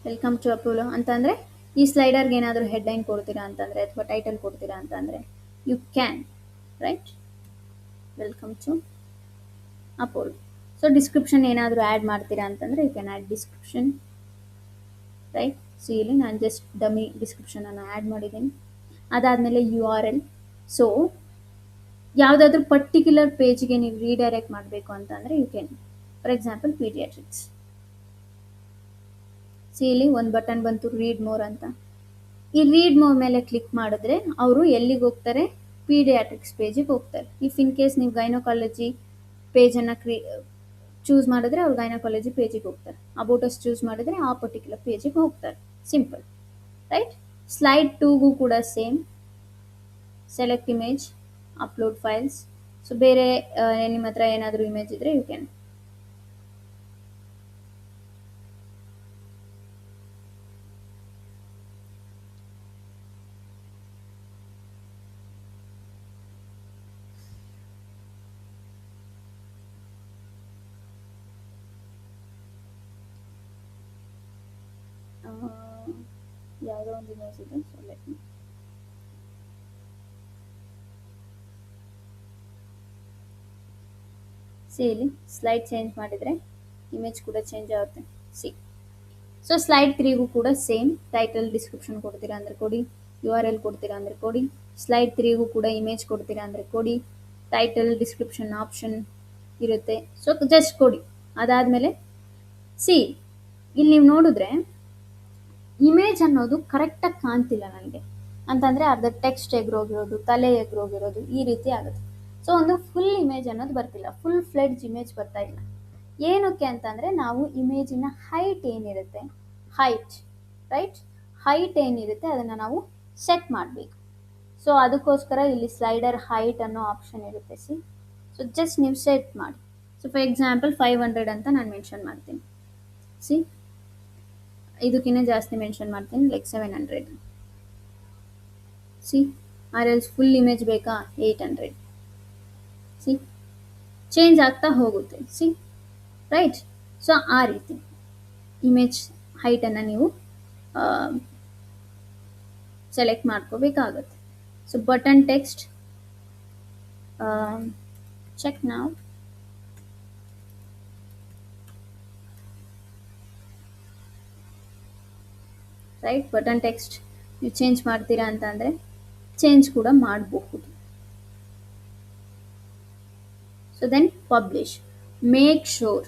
ವೆಲ್ಕಮ್ ಟು ಅಪೋಲೋ ಅಂತಂದರೆ ಈ ಸ್ಲೈಡರ್ಗೆ ಏನಾದರೂ ಹೆಡ್ಲೈನ್ ಕೊಡ್ತೀರಾ ಅಂತಂದರೆ ಅಥವಾ ಟೈಟಲ್ ಕೊಡ್ತೀರಾ ಅಂತಂದರೆ you can. Right. Welcome to Apollo. So description ಏನಾದರೂ ಆ್ಯಡ್ ಮಾಡ್ತೀರಾ ಅಂತಂದರೆ you can add description. Right. So ಇಲ್ಲಿ ನಾನು ಜಸ್ಟ್ ಡಮ್ಮಿ ಡಿಸ್ಕ್ರಿಪ್ಷನನ್ನು ಆ್ಯಡ್ ಮಾಡಿದ್ದೀನಿ. ಅದಾದಮೇಲೆ URL. ಸೊ ಯಾವುದಾದ್ರೂ ಪರ್ಟಿಕ್ಯುಲರ್ ಪೇಜ್ಗೆ ನೀವು ರೀಡೈರೆಕ್ಟ್ ಮಾಡಬೇಕು ಅಂತಂದರೆ you can. For example paediatrics. See ಇಲ್ಲಿ ಒಂದು ಬಟನ್ ಬಂತು ರೀಡ್ ಮೋರ್ ಅಂತ. ಈ ರೀಡ್ ಮೋರ್ ಮೇಲೆ ಕ್ಲಿಕ್ ಮಾಡಿದ್ರೆ ಅವರು ಎಲ್ಲಿಗೆ ಹೋಗ್ತಾರೆ, ಪೀಡಿಯಾಟ್ರಿಕ್ಸ್ ಪೇಜಿಗೆ ಹೋಗ್ತಾರೆ. ಇಫ್ ಇನ್ ಕೇಸ್ ನೀವು ಗೈನಕಾಲಜಿ ಪೇಜನ್ನು ಚೂಸ್ ಮಾಡಿದ್ರೆ ಅವ್ರು ಗೈನಕಾಲಜಿ ಪೇಜಿಗೆ ಹೋಗ್ತಾರೆ. ಅಬೌಟ್ ಅಸ್ ಚೂಸ್ ಮಾಡಿದ್ರೆ ಆ ಪರ್ಟಿಕ್ಯುಲರ್ ಪೇಜಿಗೆ ಹೋಗ್ತಾರೆ. Simple, right? ಸ್ಲೈಡ್ 2ಗೂ ಕೂಡ same. Select image, upload files. So ಬೇರೆ ನಿಮ್ಮ ಹತ್ರ ಏನಾದರೂ ಇಮೇಜ್ ಇದ್ರೆ ಯು ಕ್ಯಾನ್. ಯಾವುದೋ ಒಂದು ಇಮೇಜ್ ಇದೆ, ಸೊ ಲೆಟ್ ಮಿ. ಸಿ ಇಲ್ಲಿ ಸ್ಲೈಡ್ ಚೇಂಜ್ ಮಾಡಿದರೆ ಇಮೇಜ್ ಕೂಡ ಚೇಂಜ್ ಆಗುತ್ತೆ. ಸಿ, ಸೊ ಸ್ಲೈಡ್ 3ಗೂ ಕೂಡ ಸೇಮ್. ಟೈಟಲ್ ಡಿಸ್ಕ್ರಿಪ್ಷನ್ ಕೊಡ್ತೀರಾ ಅಂದರೆ ಕೊಡಿ, URL ಕೊಡ್ತೀರಾ ಅಂದರೆ ಕೊಡಿ. ಸ್ಲೈಡ್ 3ಗೂ ಕೂಡ ಇಮೇಜ್ ಕೊಡ್ತೀರಾ ಅಂದರೆ ಕೊಡಿ. ಟೈಟಲ್ ಡಿಸ್ಕ್ರಿಪ್ಷನ್ ಆಪ್ಷನ್ ಇರುತ್ತೆ, ಸೊ ಜಸ್ಟ್ ಕೊಡಿ. ಅದಾದಮೇಲೆ ಸಿ ಇಲ್ಲಿ ನೀವು ನೋಡಿದ್ರೆ ಇಮೇಜ್ ಅನ್ನೋದು ಕರೆಕ್ಟಾಗಿ ಕಾಣ್ತಿಲ್ಲ ನನಗೆ ಅಂತಂದರೆ ಅರ್ಧ ಟೆಕ್ಸ್ಟ್ ಎಗ್ರೋಗಿರೋದು, ತಲೆ ಎಗ್ರೋಗಿರೋದು, ಈ ರೀತಿ ಆಗುತ್ತೆ. ಸೊ ಒಂದು ಫುಲ್ ಇಮೇಜ್ ಅನ್ನೋದು ಬರ್ತಿಲ್ಲ, ಫುಲ್ ಫ್ಲೆಡ್ಜ್ ಇಮೇಜ್ ಬರ್ತಾ ಇಲ್ಲ. ಏನಕ್ಕೆ ಅಂತಂದರೆ ನಾವು ಇಮೇಜಿನ ಹೈಟ್ ಏನಿರುತ್ತೆ, ರೈಟ್, ಹೈಟ್ ಏನಿರುತ್ತೆ ಅದನ್ನು ನಾವು ಸೆಟ್ ಮಾಡಬೇಕು. ಸೊ ಅದಕ್ಕೋಸ್ಕರ ಇಲ್ಲಿ ಸ್ಲೈಡರ್ ಹೈಟ್ ಅನ್ನೋ ಆಪ್ಷನ್ ಇರುತ್ತೆ. ಸಿ, ಸೊ ಜಸ್ಟ್ ನೀವು ಸೆಟ್ ಮಾಡಿ. ಸೊ ಫಾರ್ ಎಕ್ಸಾಂಪಲ್ 500 ಅಂತ ನಾನು ಮೆನ್ಷನ್ ಮಾಡ್ತೀನಿ. ಸಿ, ಇದಕ್ಕಿಂತ ಜಾಸ್ತಿ ಮೆನ್ಷನ್ ಮಾಡ್ತೀನಿ, like 700. See, or else full image ಬೇಕಾ, 800. ಸಿ, ಚೇಂಜ್ ಆಗ್ತಾ ಹೋಗುತ್ತೆ. C, right? ಸೊ ಆ ರೀತಿ ಇಮೇಜ್ ಹೈಟನ್ನು ನೀವು ಸೆಲೆಕ್ಟ್ ಮಾಡ್ಕೋಬೇಕಾಗುತ್ತೆ. ಸೊ ಬಟನ್ ಟೆಕ್ಸ್ಟ್, ಚೆಕ್ ನಾವು. ರೈಟ್, ಬಟನ್ ಟೆಕ್ಸ್ಟ್ ನೀವು ಚೇಂಜ್ ಮಾಡ್ತೀರಾ ಅಂತ ಅಂದರೆ ಚೇಂಜ್ ಕೂಡ ಮಾಡಬಹುದು. So then publish. Make sure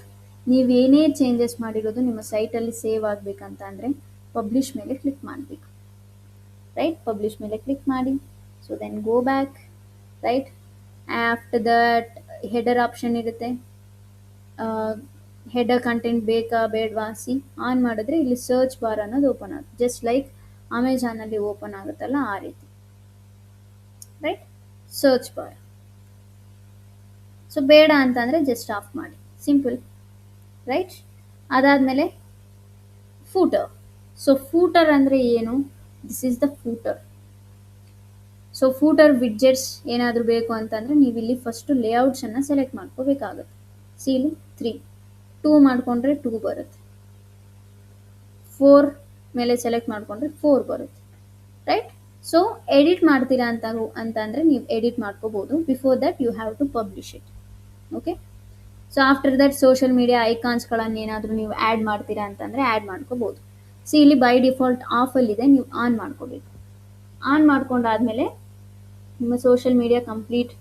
ನೀವೇನೇ ಚೇಂಜಸ್ ಮಾಡಿರೋದು ನಿಮ್ಮ ಸೈಟಲ್ಲಿ ಸೇವ್ ಆಗಬೇಕಂತ ಅಂದರೆ ಪಬ್ಲಿಷ್ ಮೇಲೆ ಕ್ಲಿಕ್ ಮಾಡಬೇಕು. ರೈಟ್, ಪಬ್ಲಿಷ್ ಮೇಲೆ ಕ್ಲಿಕ್ ಮಾಡಿ. So then go back. Right, after that header option ಇರುತ್ತೆ. ಹೆಡರ್ ಕಂಟೆಂಟ್ ಬೇಕಾ ಬೇಡವಾ, ಸಿ ಆನ್ ಮಾಡಿದ್ರೆ ಇಲ್ಲಿ ಸರ್ಚ್ ಬಾರ್ ಅನ್ನೋದು ಓಪನ್ ಆಗುತ್ತೆ, ಜಸ್ಟ್ ಲೈಕ್ ಅಮೆಜಾನಲ್ಲಿ ಓಪನ್ ಆಗುತ್ತಲ್ಲ ಆ ರೀತಿ. Right, search bar. ಸೊ ಬೇಡ ಅಂತಂದರೆ ಜಸ್ಟ್ ಆಫ್ ಮಾಡಿ, ಸಿಂಪಲ್. ರೈಟ್, ಅದಾದಮೇಲೆ ಫೂಟರ್. ಸೊ ಫೂಟರ್ ಅಂದರೆ ಏನು, this is the footer. So footer widgets ಏನಾದರೂ ಬೇಕು ಅಂತಂದರೆ ನೀವು ಇಲ್ಲಿ ಫಸ್ಟು ಲೇಔಟ್ಸನ್ನು ಸೆಲೆಕ್ಟ್ ಮಾಡ್ಕೋಬೇಕಾಗುತ್ತೆ. ಸಿ ಇಲ್ಲಿ 2 ಮಾಡಿಕೊಂಡ್ರೆ 2 ಬರುತ್ತೆ, 4 ಮೇಲೆ ಸೆಲೆಕ್ಟ್ ಮಾಡಿಕೊಂಡ್ರೆ 4 ಬರುತ್ತೆ. ರೈಟ್, ಸೊ ಎಡಿಟ್ ಮಾಡ್ತೀರಾ ಅಂತಂದರೆ ನೀವು ಎಡಿಟ್ ಮಾಡ್ಕೋಬೋದು. Before that you have to publish it. Okay, so after that social media ಐಕಾನ್ಸ್ಗಳನ್ನು ಏನಾದರೂ ನೀವು ಆ್ಯಡ್ ಮಾಡ್ತೀರಾ ಅಂತಂದರೆ ಆ್ಯಡ್ ಮಾಡ್ಕೋಬೋದು. ಸಿ ಇಲ್ಲಿ ಬೈ ಡಿಫಾಲ್ಟ್ ಆಫಲ್ಲಿದೆ, ನೀವು ಆನ್ ಮಾಡ್ಕೋಬೇಕು. ಆನ್ ಮಾಡ್ಕೊಂಡಾದಮೇಲೆ ನಿಮ್ಮ ಸೋಷಿಯಲ್ ಮೀಡಿಯಾ ಕಂಪ್ಲೀಟ್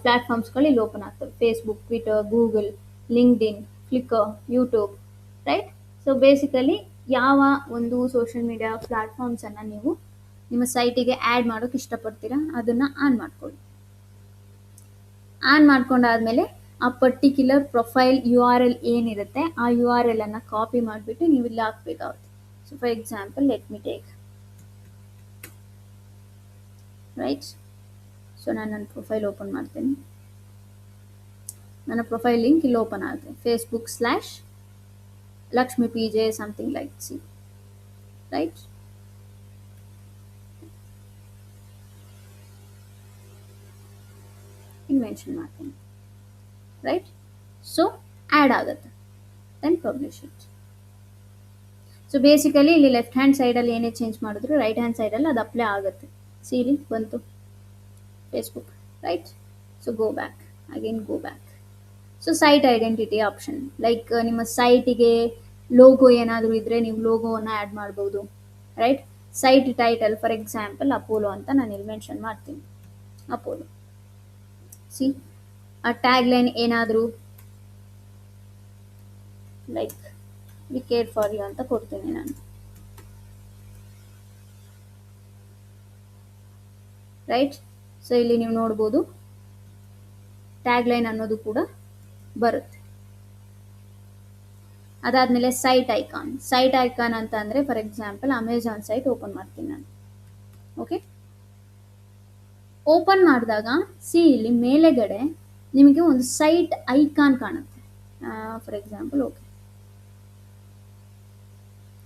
ಪ್ಲ್ಯಾಟ್ಫಾರ್ಮ್ಸ್ಗಳು ಇಲ್ಲಿ ಓಪನ್ ಆಗ್ತವೆ. Facebook, Twitter, Google, LinkedIn, flicker, YouTube. Right, so basically ಯಾವ ಒಂದು ಸೋಷಿಯಲ್ ಮೀಡಿಯಾ ಪ್ಲ್ಯಾಟ್ಫಾರ್ಮ್ಸನ್ನು ನೀವು ನಿಮ್ಮ ಸೈಟಿಗೆ ಆ್ಯಡ್ ಮಾಡೋಕ್ಕೆ ಇಷ್ಟಪಡ್ತೀರಾ ಅದನ್ನು ಆನ್ ಮಾಡ್ಕೊಳ್ಳಿ. ಆನ್ ಮಾಡ್ಕೊಂಡಾದಮೇಲೆ ಆ ಪರ್ಟಿಕ್ಯುಲರ್ ಪ್ರೊಫೈಲ್ URL ಏನಿರುತ್ತೆ ಆ URL ಅನ್ನು ಕಾಪಿ ಮಾಡಿಬಿಟ್ಟು ನೀವು ಇಲ್ಲಿ ಹಾಕಬೇಕಾಗುತ್ತೆ. So for example let me take. Right, so ನಾನು ನನ್ನ ಪ್ರೊಫೈಲ್ ಓಪನ್ ಮಾಡ್ತೇನೆ. ನನ್ನ ಪ್ರೊಫೈಲ್ ಲಿಂಕ್ ಇಲ್ಲಿ ಓಪನ್ ಆಗುತ್ತೆ, Facebook/Lakshmi PJ something like. See, right, ಇಲ್ಲಿ ಮೆನ್ಷನ್ ಮಾಡ್ತೀನಿ. ರೈಟ್, ಸೊ ಆ್ಯಡ್ ಆಗುತ್ತೆ. Then publish it. So basically ಇಲ್ಲಿ ಲೆಫ್ಟ್ ಹ್ಯಾಂಡ್ ಸೈಡಲ್ಲಿ ಏನೇ ಚೇಂಜ್ ಮಾಡಿದ್ರು ರೈಟ್ ಹ್ಯಾಂಡ್ ಸೈಡಲ್ಲಿ ಅದು ಅಪ್ಲೈ ಆಗುತ್ತೆ. ಸಿ ಇಲ್ಲಿ ಬಂತು Facebook. Right, so go back, again go back. So site identity option, like ನಿಮ್ಮ ಸೈಟಿಗೆ ಲೋಗೋ ಏನಾದರೂ ಇದ್ದರೆ ನೀವು ಲೋಗೋವನ್ನು ಆ್ಯಡ್ ಮಾಡ್ಬೋದು. Right, site title for example Apollo ಅಂತ ನಾನು ಇಲ್ಲಿ ಮೆನ್ಷನ್ ಮಾಡ್ತೀನಿ, ಅಪೋಲೋ. ಸಿ ಆ ಟ್ಯಾಗ್ ಲೈನ್ ಏನಾದರೂ like we care for you ಅಂತ ಕೊಡ್ತೀನಿ ನಾನು, ರೈಟ್. ಸೊ ಇಲ್ಲಿ ನೀವು ನೋಡ್ಬೋದು ಟ್ಯಾಗ್ ಲೈನ್ ಅನ್ನೋದು ಕೂಡ ಬರುತ್ತೆ. ಅದಾದಮೇಲೆ ಸೈಟ್ ಐಕಾನ್ ಅಂತ ಅಂದರೆ for example Amazon site open ಮಾಡ್ತೀನಿ ನಾನು. ಓಕೆ, ಓಪನ್ ಮಾಡಿದಾಗ ಸಿ ಇಲ್ಲಿ ಮೇಲೆಗಡೆ ನಿಮಗೆ ಒಂದು ಸೈಟ್ ಐಕಾನ್ ಕಾಣುತ್ತೆ. ಫಾರ್ ಎಕ್ಸಾಂಪಲ್ ಓಕೆ,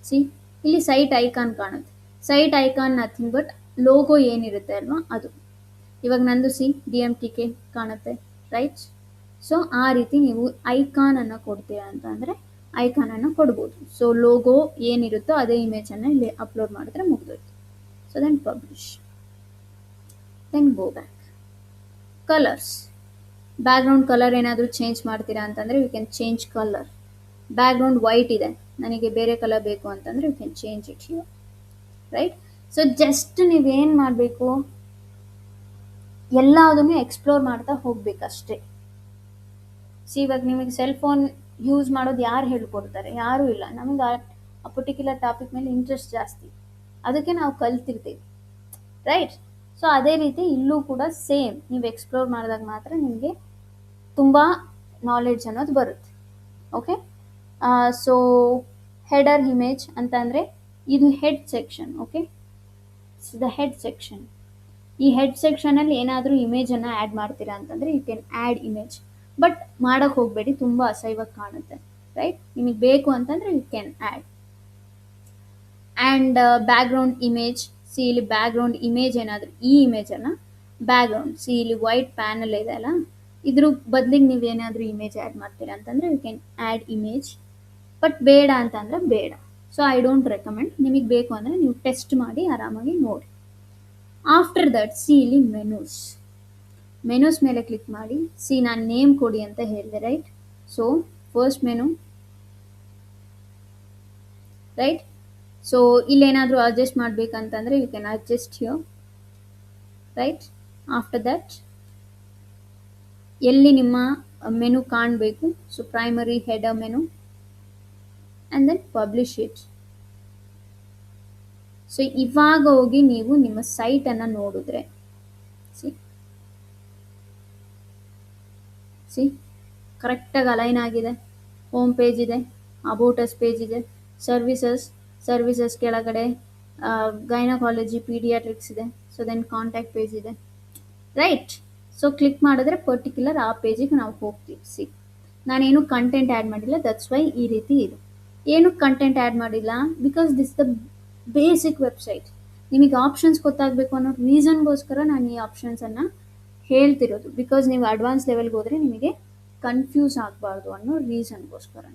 ಸಿ ಇಲ್ಲಿ ಸೈಟ್ ಐಕಾನ್ ಕಾಣುತ್ತೆ. Site icon nothing but logo ಏನಿರುತ್ತೆ ಅಲ್ವಾ ಅದು. ಇವಾಗ ನಂದು ಸಿ DMTK ಕಾಣುತ್ತೆ, ರೈಟ್. ಸೊ ಆ ರೀತಿ ನೀವು ಐಕಾನ್ ಅನ್ನು ಕೊಡ್ತೀರಾ ಅಂತ ಅಂದರೆ ಐಕಾನ್ ಅನ್ನು ಕೊಡ್ಬೋದು. ಸೊ ಲೋಗೋ ಏನಿರುತ್ತೋ ಅದೇ ಇಮೇಜನ್ನು ಇಲ್ಲಿ ಅಪ್ಲೋಡ್ ಮಾಡಿದ್ರೆ ಮುಗಿದೋಯ್ತು. So then publish, then go back. Colours, background colour ಏನಾದರೂ ಚೇಂಜ್ ಮಾಡ್ತೀರಾ ಅಂತಂದರೆ you can change colour. Background white ಇದೆ, ನನಗೆ ಬೇರೆ ಕಲರ್ ಬೇಕು ಅಂತಂದರೆ you can change it here, right. So just ನೀವೇನು ಮಾಡಬೇಕು, ಎಲ್ಲದನ್ನು ಎಕ್ಸ್ಪ್ಲೋರ್ ಮಾಡ್ತಾ ಹೋಗ್ಬೇಕಷ್ಟೇ. ಸಿ ಇವಾಗ ನಿಮಗೆ ಸೆಲ್ ಫೋನ್ ಯೂಸ್ ಮಾಡೋದು ಯಾರು ಹೇಳ್ಕೊಡ್ತಾರೆ? ಯಾರೂ ಇಲ್ಲ. ನಮಗೆ ಆ ಪರ್ಟಿಕ್ಯುಲರ್ ಟಾಪಿಕ್ ಮೇಲೆ ಇಂಟ್ರೆಸ್ಟ್ ಜಾಸ್ತಿ, ಅದಕ್ಕೆ ನಾವು ಕಲ್ತಿರ್ತೀವಿ, ರೈಟ್. ಸೊ ಅದೇ ರೀತಿ ಇಲ್ಲೂ ಕೂಡ ಸೇಮ್, ನೀವು ಎಕ್ಸ್ಪ್ಲೋರ್ ಮಾಡಿದಾಗ ಮಾತ್ರ ನಿಮಗೆ ತುಂಬ ನಾಲೆಡ್ಜ್ ಅನ್ನೋದು ಬರುತ್ತೆ. ಓಕೆ, ಸೊ ಹೆಡರ್ ಇಮೇಜ್ ಅಂತ ಅಂದರೆ ಇದು head section. Okay, the head section. ಈ ಹೆಡ್ ಸೆಕ್ಷನಲ್ಲಿ ಏನಾದರೂ ಇಮೇಜನ್ನು ಆ್ಯಡ್ ಮಾಡ್ತೀರಾ ಅಂತಂದರೆ you can add image, but ಮಾಡೋಕ್ಕೆ ಹೋಗಬೇಡಿ, ತುಂಬ ಅಸಹ್ಯವಾಗಿ ಕಾಣುತ್ತೆ, ರೈಟ್. ನಿಮಗೆ ಬೇಕು ಅಂತಂದರೆ you can add. And background image, see ಇಲ್ಲಿ ಬ್ಯಾಕ್ಗ್ರೌಂಡ್ ಇಮೇಜ್ ಏನಾದರೂ ಈ ಇಮೇಜನ್ನು ಬ್ಯಾಕ್ಗ್ರೌಂಡ್, ಸಿ ಇಲ್ಲಿ ವೈಟ್ ಪ್ಯಾನಲ್ ಇದೆ ಅಲ್ಲ, ಇದ್ರ ಬದಲಿಗೆ ನೀವೇನಾದರೂ ಇಮೇಜ್ ಆ್ಯಡ್ ಮಾಡ್ತೀರಾ ಅಂತಂದರೆ you can add image, but ಬೇಡ ಅಂತಂದರೆ ಬೇಡ. So I don't recommend. ನಿಮಗೆ ಬೇಕು ಅಂದರೆ ನೀವು ಟೆಸ್ಟ್ ಮಾಡಿ ಆರಾಮಾಗಿ ನೋಡಿ. ಆಫ್ಟರ್ ದಟ್ ಸಿ ಇಲ್ಲಿ ಮೆನೂಸ್ ಮೇಲೆ ಕ್ಲಿಕ್ ಮಾಡಿ. ಸಿ ನಾನು ನೇಮ್ ಕೊಡಿ ಅಂತ ಹೇಳಿದೆ, right. So first menu, right. So ಇಲ್ಲೇನಾದರೂ ಅಡ್ಜಸ್ಟ್ ಮಾಡಬೇಕಂತಂದರೆ you can adjust here, right. After that ಎಲ್ಲಿ ನಿಮ್ಮ ಮೆನು ಕಾಣಬೇಕು, so primary header menu, and then publish it. So ಇವಾಗ ಹೋಗಿ ನೀವು ನಿಮ್ಮ ಸೈಟನ್ನು ನೋಡಿದ್ರೆ ಸಿ ಕರೆಕ್ಟಾಗಿ ಅಲೈನ್ ಆಗಿದೆ. ಹೋಮ್ ಪೇಜ್ ಇದೆ, ಅಬೌಟಸ್ ಪೇಜ್ ಇದೆ, ಸರ್ವಿಸಸ್ ಕೆಳಗಡೆ ಗೈನಕಾಲಜಿ ಪೀಡಿಯಾಟ್ರಿಕ್ಸ್ ಇದೆ. ಸೊ ದೆನ್ ಕಾಂಟ್ಯಾಕ್ಟ್ ಪೇಜ್ ಇದೆ, ರೈಟ್. ಸೊ ಕ್ಲಿಕ್ ಮಾಡಿದ್ರೆ ಪರ್ಟಿಕ್ಯುಲರ್ ಆ ಪೇಜಿಗೆ ನಾವು ಹೋಗ್ತೀವಿ. ಸಿ ನಾನೇನು ಕಂಟೆಂಟ್ ಆ್ಯಡ್ ಮಾಡಿಲ್ಲ, ದಟ್ಸ್ ವೈ ಈ ರೀತಿ ಇದೆ. ಏನು ಕಂಟೆಂಟ್ ಆ್ಯಡ್ ಮಾಡಿಲ್ಲ, because this the basic website. ನಿಮಗೆ ಆಪ್ಷನ್ಸ್ ಗೊತ್ತಾಗಬೇಕು ಅನ್ನೋ ರೀಸನ್ಗೋಸ್ಕರ ನಾನು ಈ ಆಪ್ಷನ್ಸನ್ನು ಹೇಳ್ತಿರೋದು. ಬಿಕಾಸ್ ನೀವು ಅಡ್ವಾನ್ಸ್ ಲೆವೆಲ್ಗೆ ಹೋದರೆ ನಿಮಗೆ ಕನ್ಫ್ಯೂಸ್ ಆಗಬಾರ್ದು ಅನ್ನೋ ರೀಸನ್ಗೋಸ್ಕರ.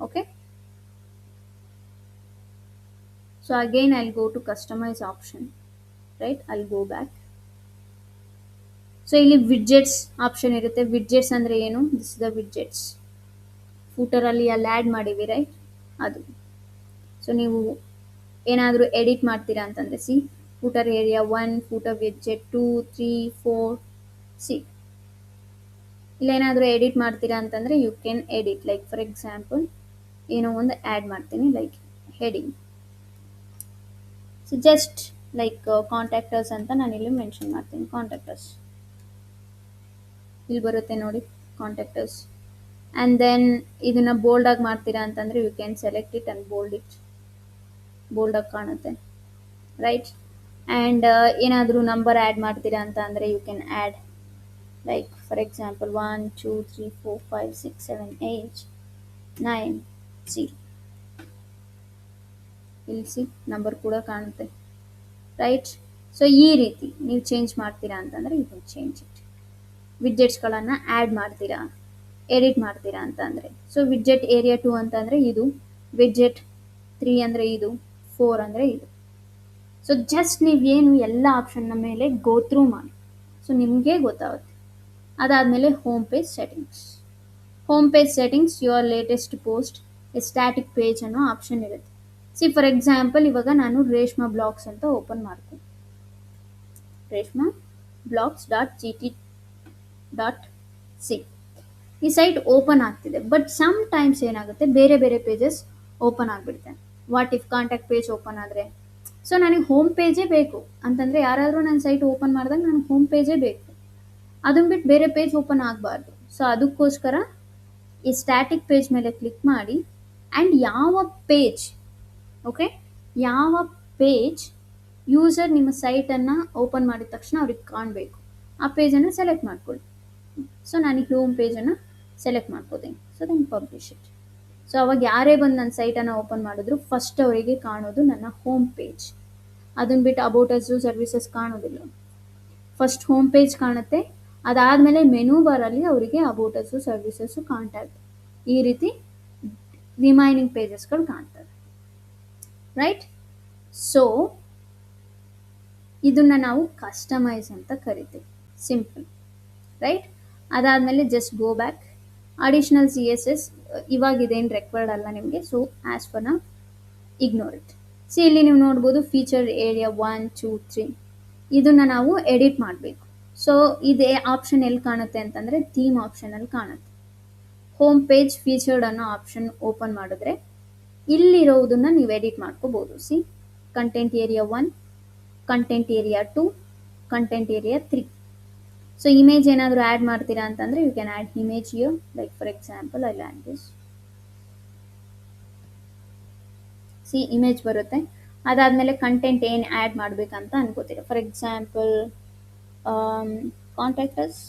Okay, so again I'll go to customize option, right. I'll go back. So ಇಲ್ಲಿ ವಿಡ್ಜೆಟ್ಸ್ ಆಪ್ಷನ್ ಇರುತ್ತೆ. ವಿಡ್ಜೆಟ್ಸ್ ಅಂದರೆ ಏನು? This the ವಿಡ್ಜೆಟ್ಸ್. ಫೂಟರಲ್ಲಿ ಅಲ್ಲಿ ಆ್ಯಡ್ ಮಾಡಿವಿ, ರೈಟ್, ಅದು. ಸೊ ನೀವು ಏನಾದರೂ ಎಡಿಟ್ ಮಾಡ್ತೀರಾ ಅಂತಂದರೆ see footer area 1, footer widget 2, 3, 4. See ಇಲ್ಲೇನಾದರೂ ಎಡಿಟ್ ಮಾಡ್ತೀರಾ ಅಂತಂದರೆ you can edit. Like for example ಏನೋ ಒಂದು ಆ್ಯಡ್ ಮಾಡ್ತೀನಿ, like heading. So just like contactors ಅಂತ ನಾನು ಇಲ್ಲಿ ಮೆನ್ಷನ್ ಮಾಡ್ತೀನಿ. ಕಾಂಟ್ಯಾಕ್ಟರ್ಸ್ ಇಲ್ಲಿ ಬರುತ್ತೆ ನೋಡಿ, ಕಾಂಟ್ಯಾಕ್ಟರ್ಸ್. ಆ್ಯಂಡ್ ದೆನ್ ಇದನ್ನು ಬೋಲ್ಡಾಗಿ ಮಾಡ್ತೀರಾ ಅಂತಂದರೆ you can select it and bold it. ಬೋಲ್ಡಾಗಿ ಕಾಣುತ್ತೆ, ರೈಟ್. ಆ್ಯಂಡ್ ಏನಾದರೂ ನಂಬರ್ ಆ್ಯಡ್ ಮಾಡ್ತೀರಾ ಅಂತ ಅಂದರೆ you can add, like for example 1, 2, 3, 4, 5, 6, 7, 8, 9, 0. ಇಲ್ಲಿ ಸಿ ನಂಬರ್ ಕೂಡ ಕಾಣುತ್ತೆ, ರೈಟ್. ಸೊ ಈ ರೀತಿ ನೀವು ಚೇಂಜ್ ಮಾಡ್ತೀರಾ ಅಂತಂದರೆ ಯು ಕ್ಯಾನ್ ಚೇಂಜ್ ಇಟ್. ವಿಡ್ಜೆಟ್ಸ್ಗಳನ್ನು ಆ್ಯಡ್ ಮಾಡ್ತೀರಾ, ಎಡಿಟ್ ಮಾಡ್ತೀರಾ ಅಂತ ಅಂದರೆ ಸೊ ವಿಡ್ಜೆಟ್ ಏರಿಯಾ 2 ಅಂತಂದರೆ ಇದು, ವಿಡ್ಜೆಟ್ 3 ಅಂದರೆ ಇದು, 4 ಅಂದರೆ ಇದು. ಸೊ ಜಸ್ಟ್ ನೀವೇನು ಎಲ್ಲ ಆಪ್ಷನ್ನ ಮೇಲೆ ಗೋ ಥ್ರೂ ಮಾಡಿ, ಸೊ ನಿಮಗೆ ಗೊತ್ತಾಗುತ್ತೆ. ಅದಾದಮೇಲೆ home page settings, your latest post, a static page ಅನ್ನೋ ಆಪ್ಷನ್ ಇರುತ್ತೆ. ಸಿ ಫಾರ್ ಎಕ್ಸಾಂಪಲ್ ಇವಾಗ ನಾನು ರೇಷ್ಮಾ ಬ್ಲಾಗ್ಸ್ ಅಂತ ಓಪನ್ ಮಾಡ್ತೀನಿ. ರೇಷ್ಮಾ ಬ್ಲಾಗ್ಸ್.gt ಡಾಟ್ ಸಿ. ಈ ಸೈಟ್ ಓಪನ್ ಆಗ್ತಿದೆ, ಬಟ್ ಸಮ್ ಟೈಮ್ಸ್ ಏನಾಗುತ್ತೆ, ಬೇರೆ ಬೇರೆ ಪೇಜಸ್ ಓಪನ್ ಆಗಿಬಿಡುತ್ತೆ. What if contact page open ಆದರೆ, ಸೊ ನನಗೆ ಹೋಮ್ ಪೇಜೇ ಬೇಕು ಅಂತಂದರೆ, ಯಾರಾದರೂ ನನ್ನ ಸೈಟ್ ಓಪನ್ ಮಾಡಿದಾಗ ನನಗೆ ಹೋಮ್ ಪೇಜೇ ಬೇಕು, ಅದನ್ನ ಬಿಟ್ಟು ಬೇರೆ ಪೇಜ್ ಓಪನ್ ಆಗಬಾರ್ದು. ಸೊ ಅದಕ್ಕೋಸ್ಕರ ಈ ಸ್ಟ್ಯಾಟಿಕ್ ಪೇಜ್ ಮೇಲೆ ಕ್ಲಿಕ್ ಮಾಡಿ, ಆ್ಯಂಡ್ ಯಾವ ಪೇಜ್, ಓಕೆ, ಯಾವ ಪೇಜ್ ಯೂಸರ್ ನಿಮ್ಮ ಸೈಟನ್ನು ಓಪನ್ ಮಾಡಿದ ತಕ್ಷಣ ಅವ್ರಿಗೆ ಕಾಣಬೇಕು, ಆ ಪೇಜನ್ನು ಸೆಲೆಕ್ಟ್ ಮಾಡ್ಕೊಳ್ಳಿ. ಸೊ ನಾನು ಹೋಮ್ ಪೇಜನ್ನು ಸೆಲೆಕ್ಟ್ ಮಾಡ್ಕೋತೀನಿ. So then publish it. So ಅವಾಗ ಯಾರೇ ಬಂದು ನನ್ನ ಸೈಟನ್ನು ಓಪನ್ ಮಾಡಿದ್ರು ಫಸ್ಟ್ ಅವರಿಗೆ ಕಾಣೋದು ನನ್ನ ಹೋಮ್ ಪೇಜ್. ಅದನ್ನ ಬಿಟ್ಟು ಅಬೌಟ್ ಅಸ್ ಸರ್ವಿಸಸ್ ಕಾಣೋದಿಲ್ಲ. ಫಸ್ಟ್ ಹೋಮ್ ಪೇಜ್ ಕಾಣುತ್ತೆ, ಅದಾದಮೇಲೆ ಮೆನು ಬಾರಲ್ಲಿ ಅವರಿಗೆ ಅಬೌಟ್ ಅಸ್ ಸರ್ವಿಸಸ್ಸು, ಕಾಂಟ್ಯಾಕ್ಟ್, ಈ ರೀತಿ ರಿಮೈನಿಂಗ್ ಪೇಜಸ್ಗಳು ಕಾಣ್ತವೆ. ರೈಟ್? ಸೊ ಇದನ್ನು ನಾವು ಕಸ್ಟಮೈಸ್ ಅಂತ ಕರಿತೀವಿ. Simple, right? ಅದಾದಮೇಲೆ just go back. Additional CSS ಇವಾಗ ಇದೇನು ರೆಕ್ವೈರ್ಡ್ ಅಲ್ಲ ನಿಮಗೆ, so as far now ignore it. See ಇಲ್ಲಿ ನೀವು ನೋಡ್ಬೋದು ಫೀಚರ್ ಏರಿಯಾ 1, 2, 3 ಇದನ್ನು ನಾವು ಎಡಿಟ್ ಮಾಡಬೇಕು. ಸೊ ಇದೇ ಆಪ್ಷನ್ ಎಲ್ಲಿ ಕಾಣುತ್ತೆ ಅಂತಂದರೆ ಥೀಮ್ ಆಪ್ಷನಲ್ಲಿ ಕಾಣುತ್ತೆ. ಹೋಮ್ ಪೇಜ್ ಫೀಚರ್ಡ್ ಅನ್ನೋ ಆಪ್ಷನ್ ಓಪನ್ ಮಾಡಿದ್ರೆ ಇಲ್ಲಿರೋದನ್ನು ನೀವು ಎಡಿಟ್ ಮಾಡ್ಕೋಬೋದು. See, content area 1, content area 2, content area 3. So image ಏನಾದರೂ ಆ್ಯಡ್ ಮಾಡ್ತೀರಾ ಅಂತಂದರೆ you can add image here. Like for example I add this. See, image ಬರುತ್ತೆ. ಅದಾದಮೇಲೆ ಕಂಟೆಂಟ್ ಏನು ಆ್ಯಡ್ ಮಾಡಬೇಕಂತ ಅನ್ಕೋತೀರಾ. For example contact us.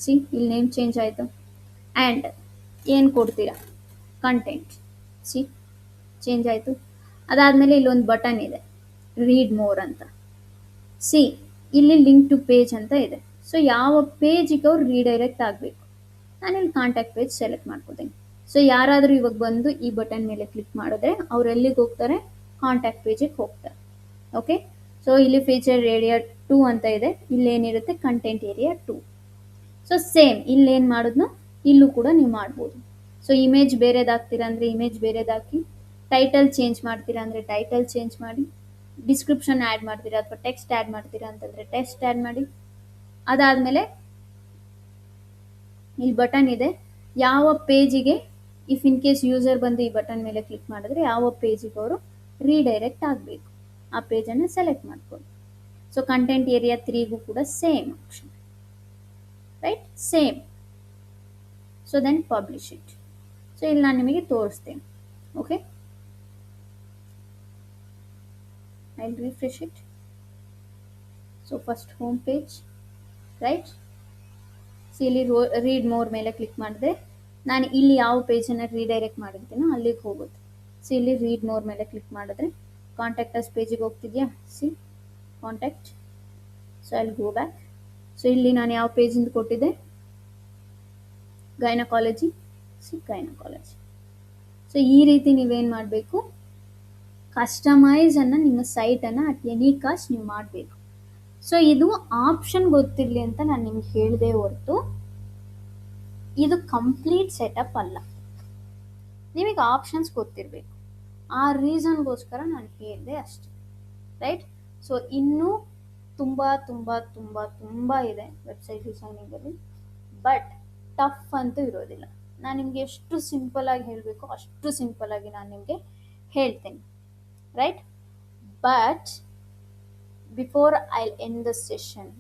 See, ಇಲ್ಲಿ ನೇಮ್ ಚೇಂಜ್ ಆಯಿತು. ಆ್ಯಂಡ್ ಏನು ಕೊಡ್ತೀರಾ, ಕಂಟೆಂಟ್. ಸಿ, ಚೇಂಜ್ ಆಯಿತು. ಅದಾದಮೇಲೆ ಇಲ್ಲೊಂದು ಬಟನ್ ಇದೆ, ರೀಡ್ ಮೋರ್ ಅಂತ. ಸಿ, ಇಲ್ಲಿ ಲಿಂಕ್ ಟು ಪೇಜ್ ಅಂತ ಇದೆ. ಸೊ ಯಾವ ಪೇಜಿಗೆ ಅವ್ರು ರೀಡೈರೆಕ್ಟ್ ಆಗಬೇಕು, ನಾನಿಲ್ಲಿ ಕಾಂಟ್ಯಾಕ್ಟ್ ಪೇಜ್ ಸೆಲೆಕ್ಟ್ ಮಾಡ್ಕೋತೀನಿ. ಸೊ ಯಾರಾದರೂ ಇವಾಗ ಬಂದು ಈ ಬಟನ್ ಮೇಲೆ ಕ್ಲಿಕ್ ಮಾಡಿದ್ರೆ ಅವ್ರು ಎಲ್ಲಿಗೆ ಹೋಗ್ತಾರೆ, ಕಾಂಟ್ಯಾಕ್ಟ್ ಪೇಜಿಗೆ ಹೋಗ್ತಾರೆ. ಓಕೆ, ಸೊ ಇಲ್ಲಿ ಫೀಚರ್ ಏರಿಯಾ 2 ಅಂತ ಇದೆ, ಇಲ್ಲೇನಿರುತ್ತೆ ಕಂಟೆಂಟ್ ಏರಿಯಾ 2. ಸೊ ಸೇಮ್ ಇಲ್ಲೇನು ಮಾಡಿದ್ನೋ ಇಲ್ಲೂ ಕೂಡ ನೀವು ಮಾಡ್ಬೋದು. ಸೊ ಇಮೇಜ್ ಬೇರೆದಾಗ್ತೀರಾ ಅಂದರೆ ಇಮೇಜ್ ಬೇರೆದಾಕಿ, ಟೈಟಲ್ ಚೇಂಜ್ ಮಾಡ್ತೀರಾ ಅಂದರೆ ಟೈಟಲ್ ಚೇಂಜ್ ಮಾಡಿ, ಡಿಸ್ಕ್ರಿಪ್ಷನ್ ಆ್ಯಡ್ ಮಾಡ್ತೀರಾ ಅಥವಾ ಟೆಕ್ಸ್ಟ್ ಆ್ಯಡ್ ಮಾಡ್ತೀರಾ ಅಂತಂದರೆ ಟೆಕ್ಸ್ಟ್ ಆ್ಯಡ್ ಮಾಡಿ. ಅದಾದಮೇಲೆ ಇಲ್ಲಿ ಬಟನ್ ಇದೆ, ಯಾವ ಪೇಜಿಗೆ, ಇಫ್ ಇನ್ ಕೇಸ್ ಯೂಸರ್ ಬಂದು ಈ ಬಟನ್ ಮೇಲೆ ಕ್ಲಿಕ್ ಮಾಡಿದ್ರೆ ಯಾವ ಪೇಜಿಗೆ ಅವರು ರೀಡೈರೆಕ್ಟ್ ಆಗಬೇಕು, ಆ ಪೇಜನ್ನು ಸೆಲೆಕ್ಟ್ ಮಾಡ್ಕೊಳ್ಳಿ. ಸೊ ಕಂಟೆಂಟ್ ಏರಿಯಾ 3ಗೂ ಕೂಡ same option, right? Same. So then publish it. So ಇಲ್ಲಿ ನಾನು ನಿಮಗೆ ತೋರಿಸ್ತೇನೆ. Okay, I will refresh it. So first home page, right? So ಇಲ್ಲಿ ರೀಡ್ ಮೋರ್ ಮೇಲೆ ಕ್ಲಿಕ್ ಮಾಡಿದ್ರೆ ನಾನು ಇಲ್ಲಿ ಯಾವ ಪೇಜನ್ನು ರೀಡೈರೆಕ್ಟ್ ಮಾಡಿರ್ತೀನೋ ಅಲ್ಲಿಗೆ ಹೋಗುತ್ತೆ. ಸೊ ಇಲ್ಲಿ ರೀಡ್ ಮೋರ್ ಮೇಲೆ ಕ್ಲಿಕ್ ಮಾಡಿದ್ರೆ ಕಾಂಟ್ಯಾಕ್ಟ್ ಅಸ್ ಪೇಜಿಗೆ ಹೋಗ್ತಿದ್ಯಾ. See, contact. ಸೊ ಅಲ್ಲಿ ಗೋ ಬ್ಯಾಕ್. ಸೊ ಇಲ್ಲಿ ನಾನು ಯಾವ ಪೇಜಿಂದ ಕೊಟ್ಟಿದ್ದೆ, ಗೈನಕಾಲಜಿ. C, gynaecology. ಸೊ ಈ ರೀತಿ ನೀವೇನು ಮಾಡಬೇಕು, ಕಸ್ಟಮೈಸನ್ನು ನಿಮ್ಮ ಸೈಟನ್ನು ಅಟ್ ಎನಿ ಕಾಸ್ಟ್ ನೀವು ಮಾಡಬೇಕು. ಸೊ ಇದು ಆಪ್ಷನ್ ಗೊತ್ತಿರಲಿ ಅಂತ ನಾನು ನಿಮ್ಗೆ ಹೇಳಿದೆ ಹೊರತು ಇದು ಕಂಪ್ಲೀಟ್ ಸೆಟಪ್ ಅಲ್ಲ. ನಿಮಗೆ ಆಪ್ಷನ್ಸ್ ಗೊತ್ತಿರಬೇಕು, ಆ ರೀಸನ್ಗೋಸ್ಕರ ನಾನು ಹೇಳಿದೆ ಅಷ್ಟೆ, ರೈಟ್? ಸೊ ಇನ್ನೂ ತುಂಬ ತುಂಬ ತುಂಬ ತುಂಬ ಇದೆ ವೆಬ್ಸೈಟ್ ಡಿಸೈನಿಂಗಲ್ಲಿ, ಬಟ್ ಟಫ್ ಅಂತೂ ಇರೋದಿಲ್ಲ. ನಾನು ನಿಮಗೆ ಎಷ್ಟು ಸಿಂಪಲಾಗಿ ಹೇಳಬೇಕು ಅಷ್ಟು ಸಿಂಪಲಾಗಿ ನಾನು ನಿಮಗೆ ಹೇಳ್ತೀನಿ, right? But before I end the session,